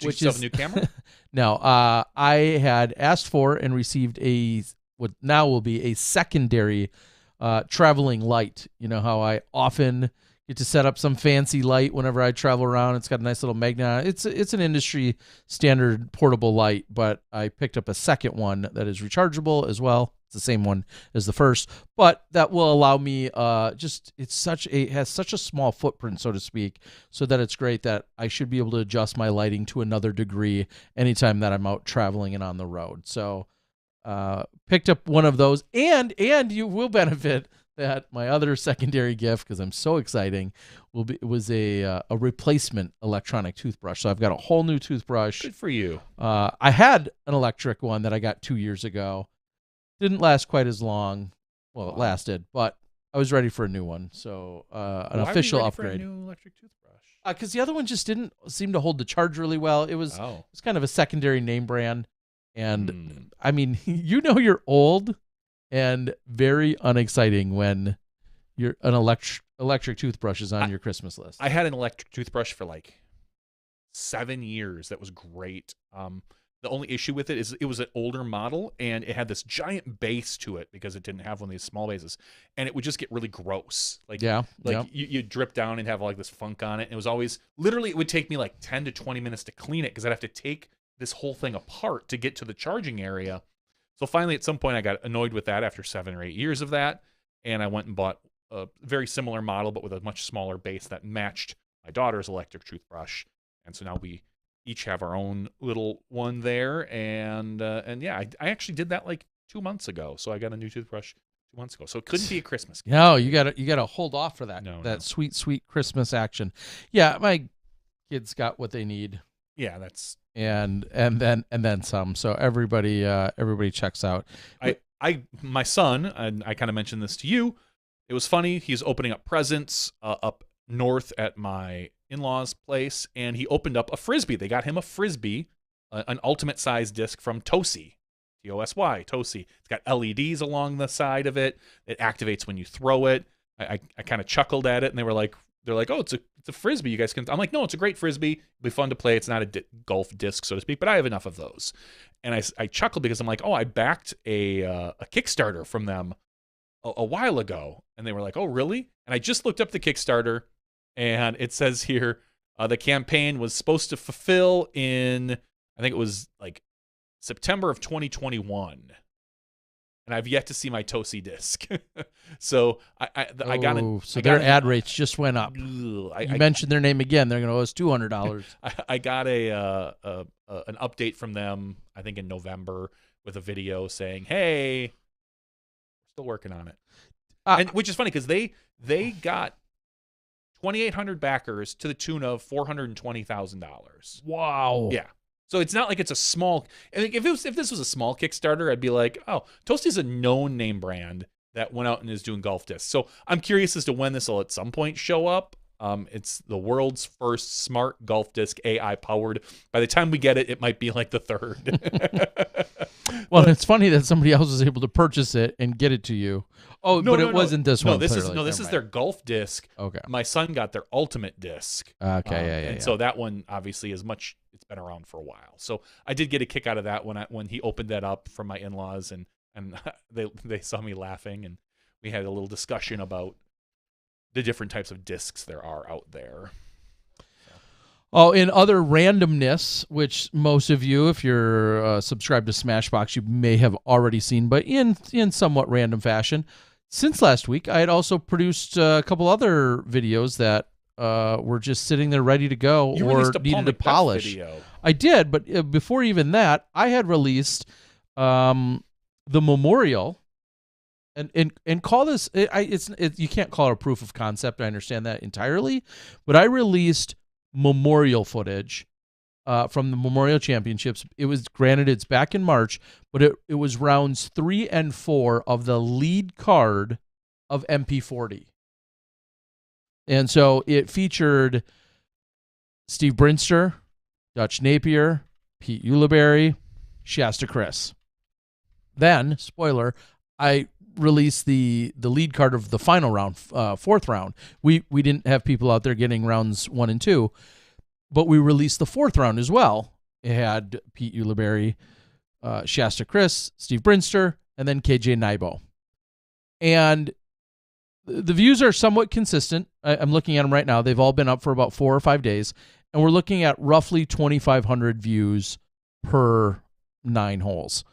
Which is a new camera? No, I had asked for and received what now will be a secondary traveling light. You know how I often get to set up some fancy light whenever I travel around. It's got a nice little magnet on it. It's an industry standard portable light, but I picked up a second one that is rechargeable as well. It's the same one as the first, but that will allow me it has such a small footprint, so to speak, so that it's great that I should be able to adjust my lighting to another degree anytime that I'm out traveling and on the road. So picked up one of those, and you will benefit that my other secondary gift, because I'm so exciting, was a replacement electronic toothbrush. So I've got a whole new toothbrush. Good for you. I had an electric one that I got 2 years ago. Didn't last quite as long. Well, it lasted, but I was ready for a new one. So an official upgrade. For a new electric toothbrush? Because the other one just didn't seem to hold the charge really well. It was kind of a secondary name brand. And I mean, you know, you're old and very unexciting when you're an electric toothbrush is on your Christmas list. I had an electric toothbrush for like 7 years. That was great. The only issue with it is it was an older model, and it had this giant base to it because it didn't have one of these small bases, and it would just get really gross. You drip down and have like this funk on it. And it was always, literally, it would take me like 10 to 20 minutes to clean it because I'd have to take this whole thing apart to get to the charging area. So finally, at some point, I got annoyed with that after 7 or 8 years of that, and I went and bought a very similar model, but with a much smaller base that matched my daughter's electric toothbrush. And so now we each have our own little one there, and yeah, I actually did that like 2 months ago. So I got a new toothbrush 2 months ago. So it couldn't be a Christmas gift. No, you gotta hold off for that. No. Sweet Christmas action. Yeah, my kids got what they need. Yeah, that's and then some. So everybody checks out. My son, and I kind of mentioned this to you. It was funny. He's opening up presents up north at my in-laws' place, and he opened up a Frisbee. They got him a Frisbee, an ultimate size disc from Tosy, Tosy, Tosy. It's got LEDs along the side of it. It activates when you throw it. I kind of chuckled at it, and they're like, oh, it's a Frisbee. You guys can. I'm like, no, it's a great Frisbee. It'll be fun to play. It's not a golf disc, so to speak, but I have enough of those. And I chuckled because I'm like, oh, I backed a Kickstarter from them a while ago, and they were like, oh, really? And I just looked up the Kickstarter, and it says here the campaign was supposed to fulfill in, I think it was like September of 2021. And I've yet to see my Tosy disc. So I got it. So their ad rates just went up. You mentioned their name again. They're going to owe us $200. I got an update from them, I think in November, with a video saying, hey, we're still working on it. And which is funny because they got 2,800 backers to the tune of $420,000. Wow. Yeah. So it's not like it's a small. I think if this was a small Kickstarter, I'd be like, oh, Toasty's a known name brand that went out and is doing golf discs. So I'm curious as to when this will at some point show up. It's the world's first smart golf disc, AI powered. By the time we get it, it might be like the third. Well, it's funny that somebody else was able to purchase it and get it to you. Oh, no, but it wasn't this one. This is their golf disc. Okay. My son got their ultimate disc. Okay, and so that one obviously is much. It's been around for a while. So I did get a kick out of that when he opened that up from my in-laws, and they saw me laughing, and we had a little discussion about the different types of discs there are out there. Oh, in other randomness, which most of you, if you're subscribed to Smashbox, you may have already seen, but in somewhat random fashion, since last week, I had also produced a couple other videos that were just sitting there ready to go or needed to polish. Video. I did, but before even that, I had released the memorial. And call this you can't call it a proof of concept. I understand that entirely, but I released memorial footage from the Memorial Championships. It was granted it's back in March, but it was rounds 3 and 4 of the lead card of MP40, and so it featured Steve Brinster, Dutch Napier, Pete Ulibarri, Shasta Chris. Then, spoiler, I released the lead card of the final round, 4th round. We didn't have people out there getting rounds 1 and 2, but we released the 4th round as well. It had Pete Ulibarri, Shasta Chris, Steve Brinster, and then KJ Nybo. And the views are somewhat consistent. I'm looking at them right now. They've all been up for about 4 or 5 days, and we're looking at roughly 2,500 views per 9 holes.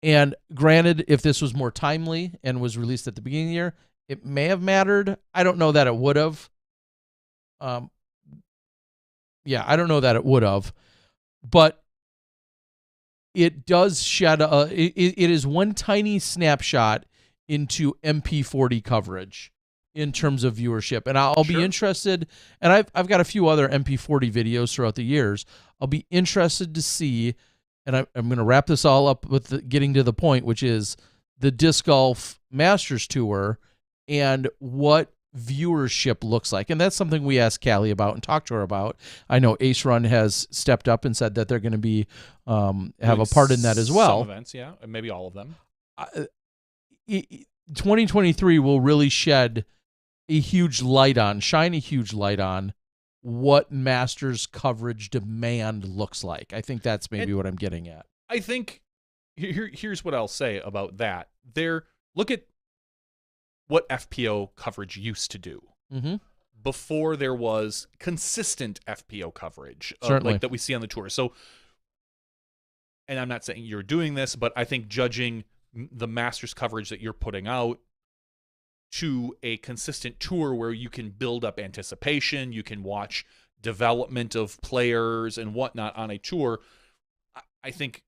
And granted, if this was more timely and was released at the beginning of the year, it may have mattered. I don't know that it would have. I don't know that it would have. But it does shed it is one tiny snapshot into MP40 coverage in terms of viewership. And I'll be interested, and I've got a few other MP40 videos throughout the years. I'll be interested to see. And I'm going to wrap this all up with getting to the point, which is the Disc Golf Masters Tour and what viewership looks like. And that's something we asked Callie about and talked to her about. I know Ace Run has stepped up and said that they're going to be have a part in that as well. Some events, yeah, maybe all of them. 2023 will really shine a huge light on what Masters coverage demand looks like. I think that's maybe what I'm getting at. I think here's what I'll say about that. Look at what FPO coverage used to do before there was consistent FPO coverage like that we see on the tour. So and I'm not saying you're doing this, but I think judging the Masters coverage that you're putting out to a consistent tour where you can build up anticipation, you can watch development of players and whatnot on a tour. I think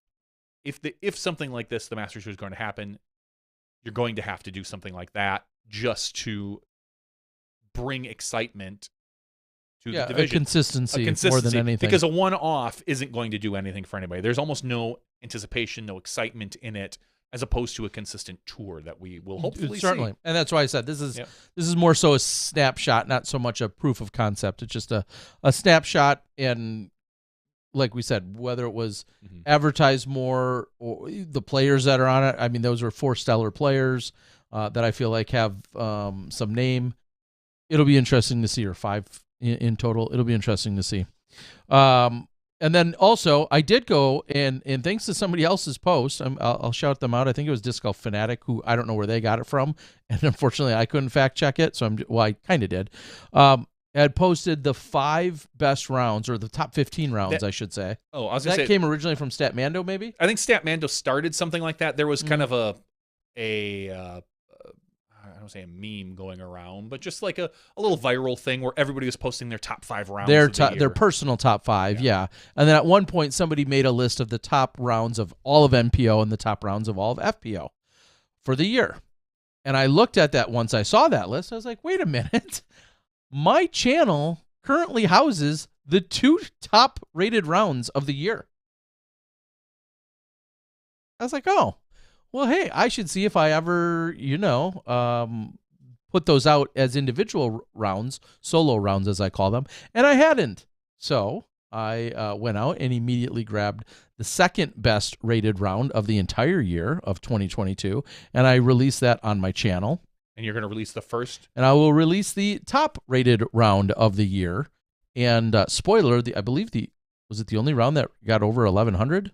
if something like this, the Masters Tour, is going to happen, you're going to have to do something like that just to bring excitement to the division. A consistency more than anything. Because a one-off isn't going to do anything for anybody. There's almost no anticipation, no excitement in it, as opposed to a consistent tour that we will hopefully certainly see. And that's why I said this is more so a snapshot, not so much a proof of concept. It's just a snapshot, and like we said, whether it was advertised more or the players that are on it. I mean, those are 4 stellar players that I feel like have some name. It'll be interesting to see, or 5 in total. It'll be interesting to see. And then also, I did go, and thanks to somebody else's post, I'll shout them out. I think it was Disc Golf Fanatic, who I don't know where they got it from, and unfortunately I couldn't fact check it, so I kind of did. Had posted the 5 best rounds, or the top 15 rounds, I should say. Oh, I was going to say, that came originally from Statmando, maybe? I think Statmando started something like that. There was kind of a I don't say a meme going around, but just like a little viral thing where everybody was posting their top 5 rounds. Their personal top 5, yeah. And then at one point, somebody made a list of the top rounds of all of NPO and the top rounds of all of FPO for the year. And I looked at that once I saw that list. I was like, wait a minute. My channel currently houses the 2 top rated rounds of the year. I was like, oh. Well, hey, I should see if I ever, put those out as individual rounds, solo rounds as I call them, and I hadn't. So I went out and immediately grabbed the second best rated round of the entire year of 2022, and I released that on my channel. And you're going to release the first? And I will release the top rated round of the year. And spoiler, I believe was it the only round that got over 1,100?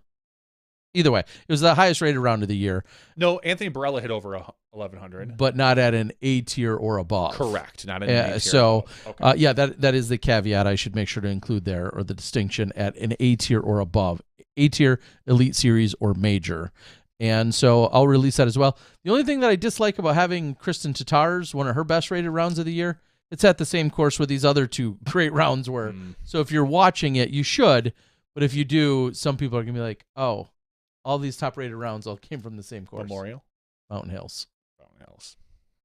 Either way, it was the highest rated round of the year. No, Anthony Barella hit over 1,100. But not at an A tier or above. Correct. Not at an A tier. So, okay. That is the caveat I should make sure to include there, or the distinction at an A tier or above. A tier, Elite Series, or Major. And so I'll release that as well. The only thing that I dislike about having Kristen Tatar's, one of her best rated rounds of the year, it's at the same course with these other 2 great rounds where, so if you're watching it, you should. But if you do, some people are going to be like, oh, all these top-rated rounds all came from the same course. Memorial? Mountain Hills.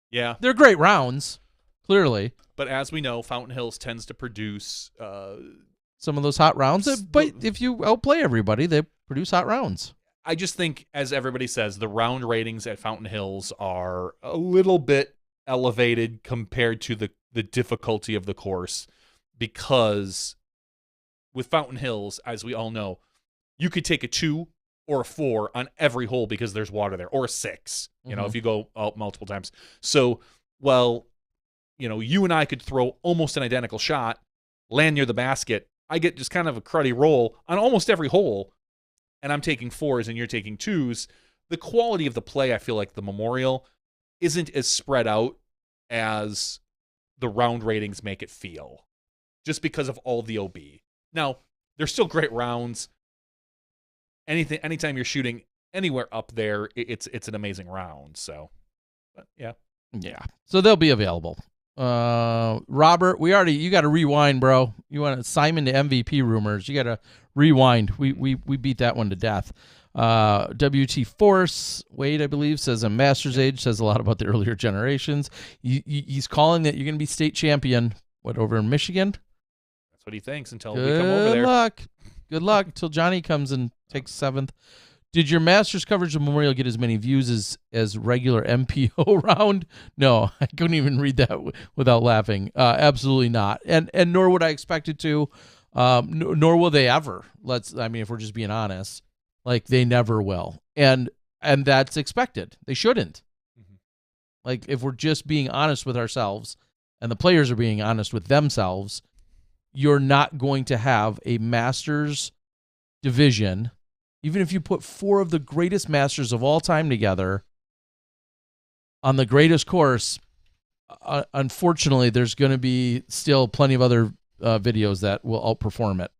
Yeah. They're great rounds, clearly. But as we know, Fountain Hills tends to produce some of those hot rounds. But if you outplay everybody, they produce hot rounds. I just think, as everybody says, the round ratings at Fountain Hills are a little bit elevated compared to the difficulty of the course, because with Fountain Hills, as we all know, you could take a 2 or a 4 on every hole because there's water there, or a 6, if you go out multiple times. So, you and I could throw almost an identical shot, land near the basket. I get just kind of a cruddy roll on almost every hole, and I'm taking 4s and you're taking 2s. The quality of the play, I feel like the Memorial isn't as spread out as the round ratings make it feel, just because of all the OB. Now, they're still great rounds. Anytime you're shooting anywhere up there, it's an amazing round. So, but yeah. So they'll be available. Robert, you got to rewind, bro. You want Simon to MVP rumors? You got to rewind. We beat that one to death. WT Force Wade, I believe, says a Masters age, says a lot about the earlier generations. He's calling that you're going to be state champion. What, over in Michigan? That's what he thinks until we come over there. Good luck until Johnny comes and takes 7th. Did your Masters coverage of Memorial get as many views as regular MPO round? No, I couldn't even read that without laughing. Absolutely not, and nor would I expect it to. Nor will they ever. If we're just being honest, like, they never will, and that's expected. They shouldn't. Like, if we're just being honest with ourselves, and the players are being honest with themselves, you're not going to have a Masters division. Even if you put 4 of the greatest Masters of all time together on the greatest course, unfortunately, there's going to be still plenty of other videos that will outperform it.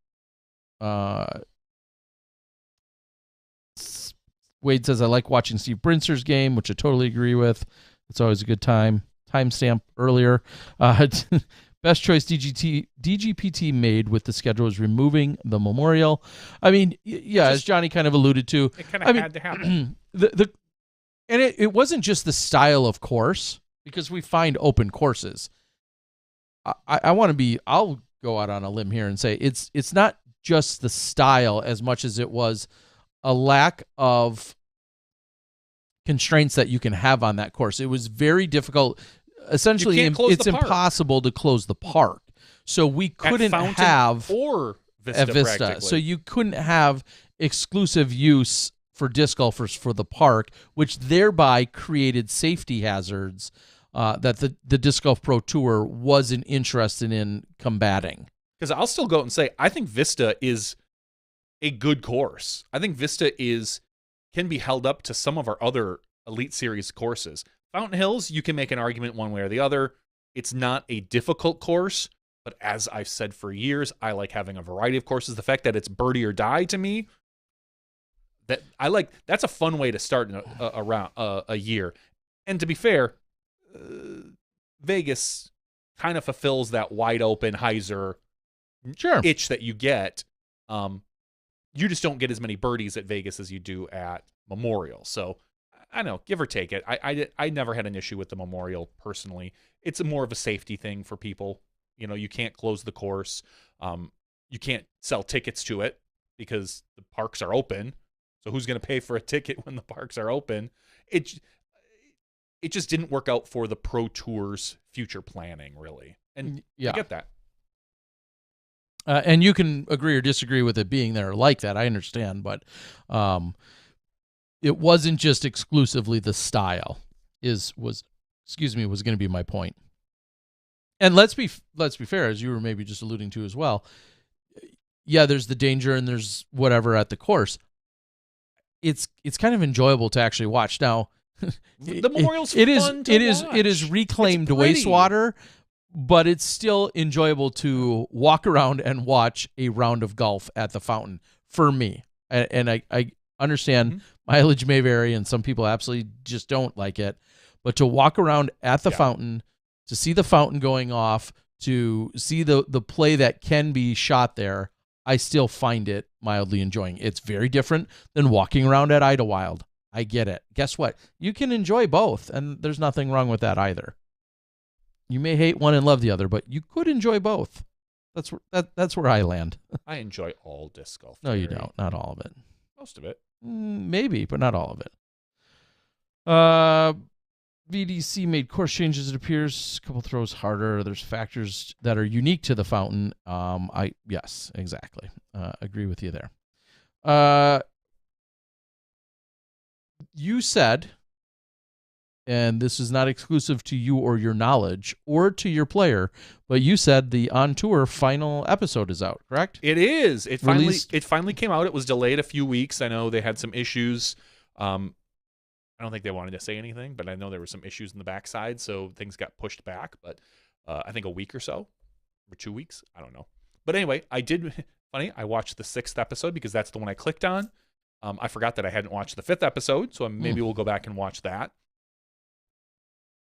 Wade says, I like watching Steve Brinster's game, which I totally agree with. It's always a good time. Timestamp earlier. Best choice DGPT made with the schedule is removing the memorial. I mean, yeah, as Johnny kind of alluded to. It kind of had to happen. And it wasn't just the style of course, because we find open courses. I'll go out on a limb here and say it's not just the style as much as it was a lack of constraints that you can have on that course. It was very difficult. Essentially, it's impossible to close the park. So we couldn't have or Vista. So you couldn't have exclusive use for disc golfers for the park, which thereby created safety hazards that the Disc Golf Pro Tour wasn't interested in combating. Because I'll still go out and say, I think Vista is a good course. I think Vista can be held up to some of our other Elite Series courses. Fountain Hills, you can make an argument one way or the other. It's not a difficult course, but as I've said for years, I like having a variety of courses. The fact that it's birdie or die to me, that's a fun way to start around a year. And to be fair, Vegas kind of fulfills that wide open hyzer itch that you get. You just don't get as many birdies at Vegas as you do at Memorial. So I don't know, give or take it. I never had an issue with the Memorial personally. It's more of a safety thing for people. You know, you can't close the course. You can't sell tickets to it because the parks are open. So who's going to pay for a ticket when the parks are open? It just didn't work out for the Pro Tour's future planning, really. And I get that. And you can agree or disagree with it being there like that. I understand, but it wasn't just exclusively the style. Was going to be my point. And let's be fair, as you were maybe just alluding to as well. Yeah, there's the danger and there's whatever at the course. It's kind of enjoyable to actually watch. Now, the Memorial's fun to watch. It is reclaimed wastewater, but it's still enjoyable to walk around and watch a round of golf at the fountain for me. And I understand mileage may vary and some people absolutely just don't like it, but to walk around at the fountain, to see the fountain going off, to see the play that can be shot there, I still find it mildly enjoying. It's very different than walking around at Idlewild. I get it. Guess what? You can enjoy both, and there's nothing wrong with that either. You may hate one and love the other, but you could enjoy both. That's where I land. I enjoy all disc golf. No, you don't. Not all of it. Most of it. Maybe, but not all of it. VDC made course changes, it appears. A couple throws harder. There's factors that are unique to the fountain. Yes, exactly. Agree with you there. You said, and this is not exclusive to you or your knowledge or to your player, but you said the On Tour final episode is out, correct? It is. It finally came out. It was delayed a few weeks. I know they had some issues. I don't think they wanted to say anything, but I know there were some issues in the backside, so things got pushed back. But I think a week or so, or 2 weeks. I don't know. But anyway, I watched the 6th episode because that's the one I clicked on. I forgot that I hadn't watched the 5th episode, so maybe we'll go back and watch that.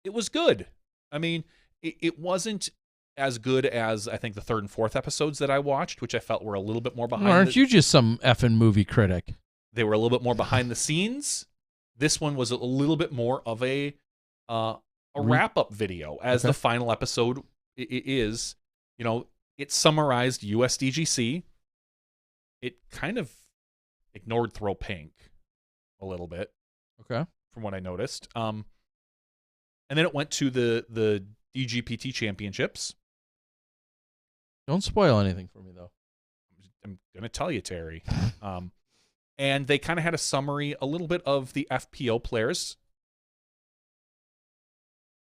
It was good. I mean, it wasn't as good as I think the 3rd and 4th episodes that I watched, which I felt were a little bit more behind. Aren't you just some effing movie critic? They were a little bit more behind the scenes. This one was a little bit more of a wrap-up video, as the final episode is. You know, it summarized USDGC. It kind of ignored Throw Pink a little bit, from what I noticed. And then it went to the DGPT Championships. Don't spoil anything for me, though. I'm going to tell you, Terry. And they kind of had a summary, a little bit of the FPO players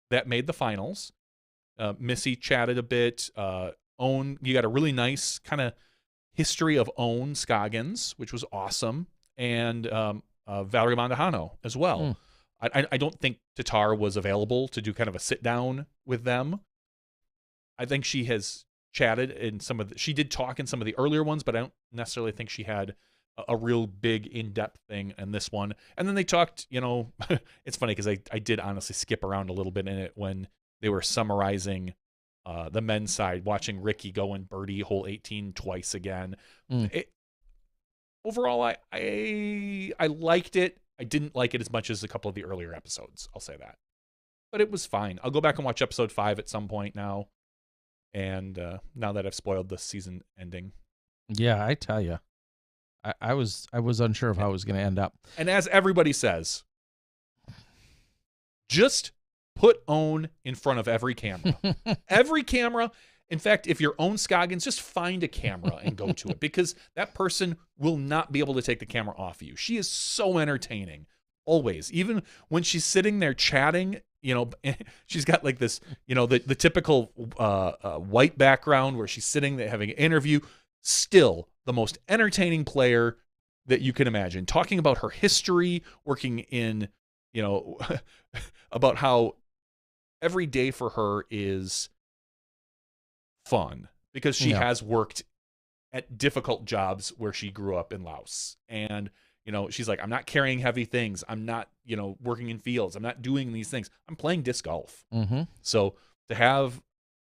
that made the finals. Missy chatted a bit. You got a really nice kind of history of Owen Scoggins, which was awesome, and Valerie Mondahano as well. I don't think Tatar was available to do kind of a sit down with them. I think she has chatted in she did talk in some of the earlier ones, but I don't necessarily think she had a real big in-depth thing in this one. And then they talked, it's funny because I did honestly skip around a little bit in it when they were summarizing the men's side, watching Ricky go and birdie hole 18 twice again. Overall, I liked it. I didn't like it as much as a couple of the earlier episodes. I'll say that. But it was fine. I'll go back and watch episode 5 at some point now. And now that I've spoiled the season ending. Yeah, I tell you. I was unsure of how it was going to end up. And as everybody says, just put Own in front of every camera. Every camera. In fact, if you're Own Scoggins, just find a camera and go to it, because that person will not be able to take the camera off of you. She is so entertaining, always. Even when she's sitting there chatting, she's got like this, the typical white background where she's sitting there having an interview. Still the most entertaining player that you can imagine. Talking about her history, working in, about how every day for her is fun because she has worked at difficult jobs where she grew up in Laos. And, she's like, I'm not carrying heavy things. I'm not, working in fields. I'm not doing these things. I'm playing disc golf. Mm-hmm. So to have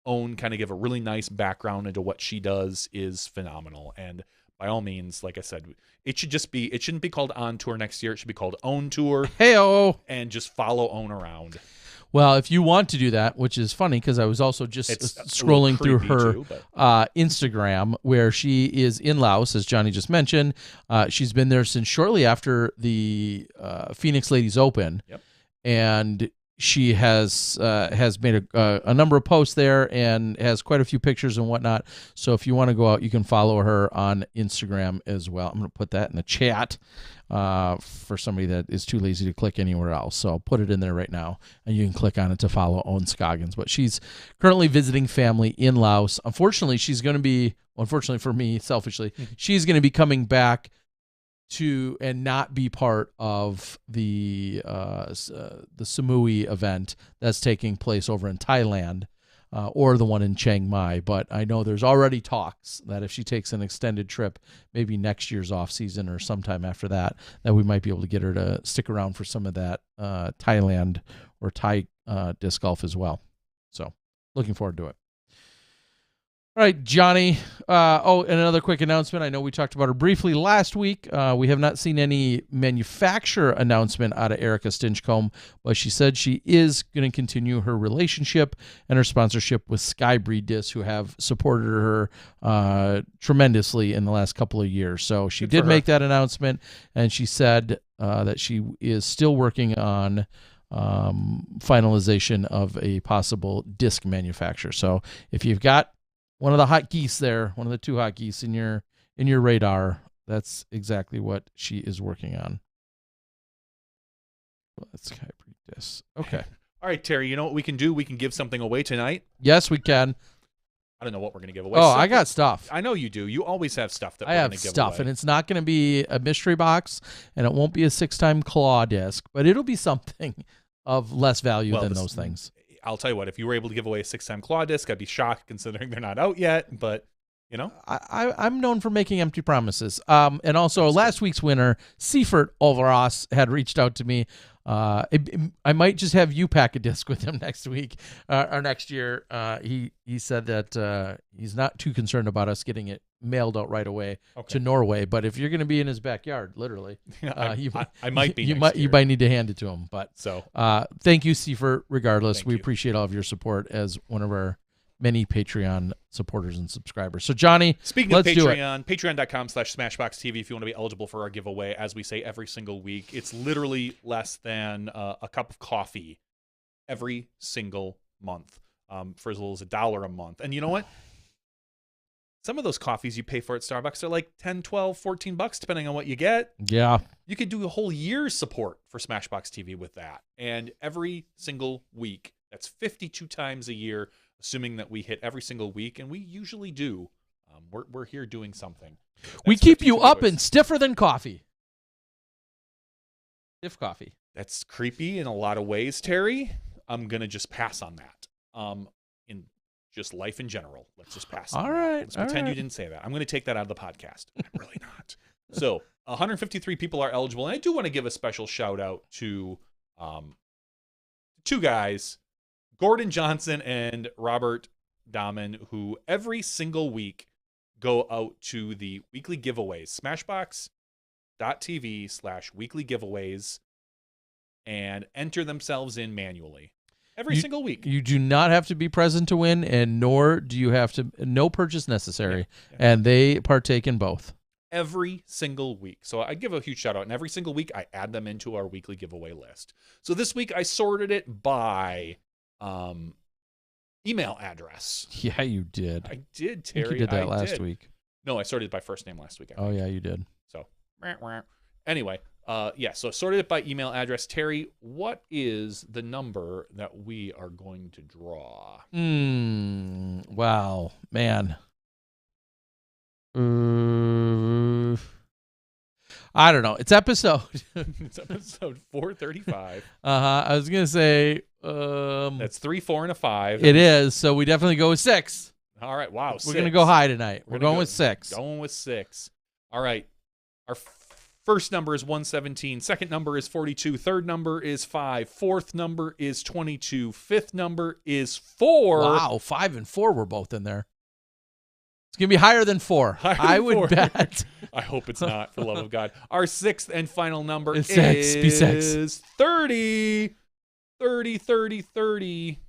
Own kind of give a really nice background into what she does is phenomenal. And by all means, like I said, it shouldn't be called On Tour next year. It should be called Own Tour. Hey-o. And just follow Own around. Well, if you want to do that, which is funny because I was also just scrolling through her Instagram where she is in Laos, as Johnny just mentioned. She's been there since shortly after the Phoenix Ladies Open. Yep. And she has made a number of posts there and has quite a few pictures and whatnot. So if you want to go out, you can follow her on Instagram as well. I'm going to put that in the chat for somebody that is too lazy to click anywhere else. So I'll put it in there right now, and you can click on it to follow Own Scoggins. But she's currently visiting family in Laos. Unfortunately, for me, selfishly, she's going to be coming back to and not be part of the Samui event that's taking place over in Thailand or the one in Chiang Mai. But I know there's already talks that if she takes an extended trip, maybe next year's off season or sometime after that we might be able to get her to stick around for some of that Thailand or Thai disc golf as well. So looking forward to it. All right, Johnny. And another quick announcement. I know we talked about her briefly last week. We have not seen any manufacturer announcement out of Erica Stinchcomb, but she said she is going to continue her relationship and her sponsorship with Skybreed Discs, who have supported her tremendously in the last couple of years. So she did make that announcement, and she said that she is still working on finalization of a possible disc manufacturer. So if you've got one of the hot geese there, one of the two hot geese in your radar, that's exactly what she is working on. Let's Skybreed Discs. Okay. All right, Terry, you know what we can do? We can give something away tonight. Yes, we can. I don't know what we're going to give away. Oh, I got stuff. I know you do. You always have stuff that I we're have going to give stuff, away. and it's not going to be a mystery box, and it won't be a 6-time claw disc, but it'll be something of less value than those things. I'll tell you what, if you were able to give away a 6-time claw disc, I'd be shocked considering they're not out yet, but I'm known for making empty promises. And also last week's winner, Seifert Olvaros, had reached out to me. I might just have you pack a disc with him next week or next year. He said that he's not too concerned about us getting it mailed out right away to Norway, but if you're going to be in his backyard, literally, I might be. You might need to hand it to him. But so thank you, Seifert. Regardless, Thank we you. appreciate all of your support as one of our many Patreon supporters and subscribers. So, Johnny, speaking let's of do it. Patreon, patreon.com/SmashboxTV if you want to be eligible for our giveaway. As we say every single week, it's literally less than a cup of coffee every single month for as little as $1 a month. And you know what? Some of those coffees you pay for at Starbucks are like 10, 12, 14 bucks, depending on what you get. Yeah. You could do a whole year's support for Smashbox TV with that. And every single week, that's 52 times a year, assuming that we hit every single week, and we usually do. We're here doing something. We keep you up and stiffer than coffee. Stiff coffee. That's creepy in a lot of ways, Terry. I'm going to just pass on that. In just life in general, let's just pass on that. Let's pretend you didn't say that. I'm going to take that out of the podcast. I'm really not. So 153 people are eligible, and I do want to give a special shout out to two guys, Gordon Johnson and Robert Dahmen, who every single week go out to the weekly giveaways, smashbox.tv/weekly giveaways, and enter themselves in manually every single week. You do not have to be present to win, and nor do you have to, no purchase necessary, and they partake in both. Every single week. So I give a huge shout out, and every single week I add them into our weekly giveaway list. So this week I sorted it by email address. Yeah, you did. I did, I think Terry. you did that last week. No, I sorted it by first name last week. Oh, yeah, you did. So, anyway, so sorted it by email address. Terry, what is the number that we are going to draw? Wow, man. I don't know. It's episode. It's episode 435. I was gonna say. That's 3, 4, and a 5. It is. So we definitely go with 6. All right. Wow. We're gonna go high tonight. We're going with 6. Going with 6. All right. Our first number is 117. Second number is 42. Third number is 5. Fourth number is 22. Fifth number is 4. Wow, 5 and 4 were both in there. It's going to be higher than 4. I would bet. I hope it's not, for the love of God. Our sixth and final number is 6. Be 6. 30. 30, 30, 30.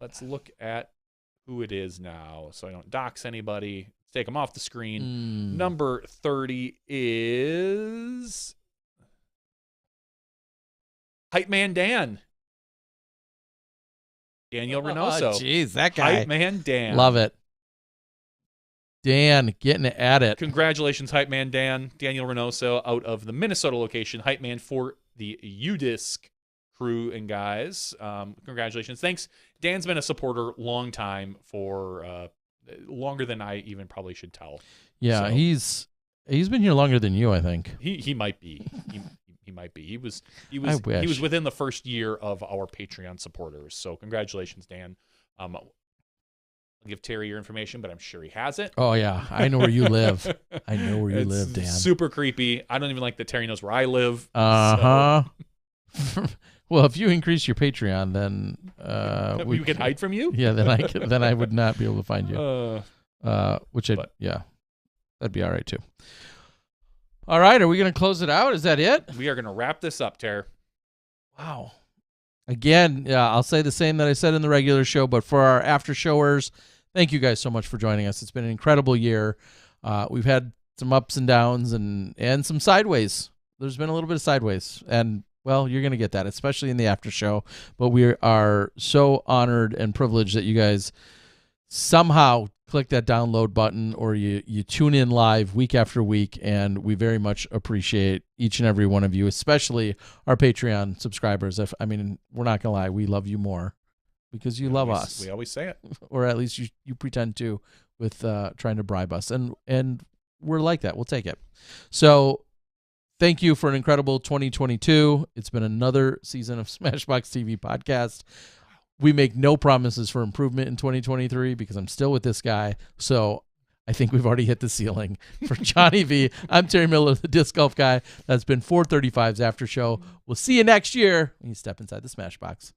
Let's look at who it is now so I don't dox anybody. Let's take them off the screen. Number 30 is Hype Man Dan. Daniel Reynoso. Oh, jeez, that guy. Hype Man Dan. Love it. Dan getting at it. Congratulations, Hype Man Dan. Daniel Reynoso out of the Minnesota location. Hype Man for the UDisc crew and guys. Congratulations. Thanks. Dan's been a supporter long time, for longer than I even probably should tell. Yeah, so, he's been here longer than you, I think. He might be. He might be. He was within the first year of our Patreon supporters. So congratulations, Dan. I'll give Terry your information, but I'm sure he has it. Oh yeah, I know where you live. I know where you live, Dan. Super creepy. I don't even like that Terry knows where I live. So. Well, if you increase your Patreon, then we can hide from you. Yeah, then I would not be able to find you. That'd be all right too. All right, are we going to close it out? Is that it? We are going to wrap this up, Terry. Wow. Again, I'll say the same that I said in the regular show, but for our after showers, thank you guys so much for joining us. It's been an incredible year. We've had some ups and downs and some sideways. There's been a little bit of sideways, and well, you're going to get that, especially in the after show. But we are so honored and privileged that you guys somehow click that download button, or you tune in live week after week, and we very much appreciate each and every one of you, especially our Patreon subscribers. We're not going to lie, we love you more because you love us. We always say it. Or at least you pretend to, with trying to bribe us. And we're like that. We'll take it. So thank you for an incredible 2022. It's been another season of Smashbox TV podcast. We make no promises for improvement in 2023 because I'm still with this guy. So I think we've already hit the ceiling. For Johnny V, I'm Terry Miller, the Disc Golf Guy. That's been 435's After Show. We'll see you next year when you step inside the Smashbox.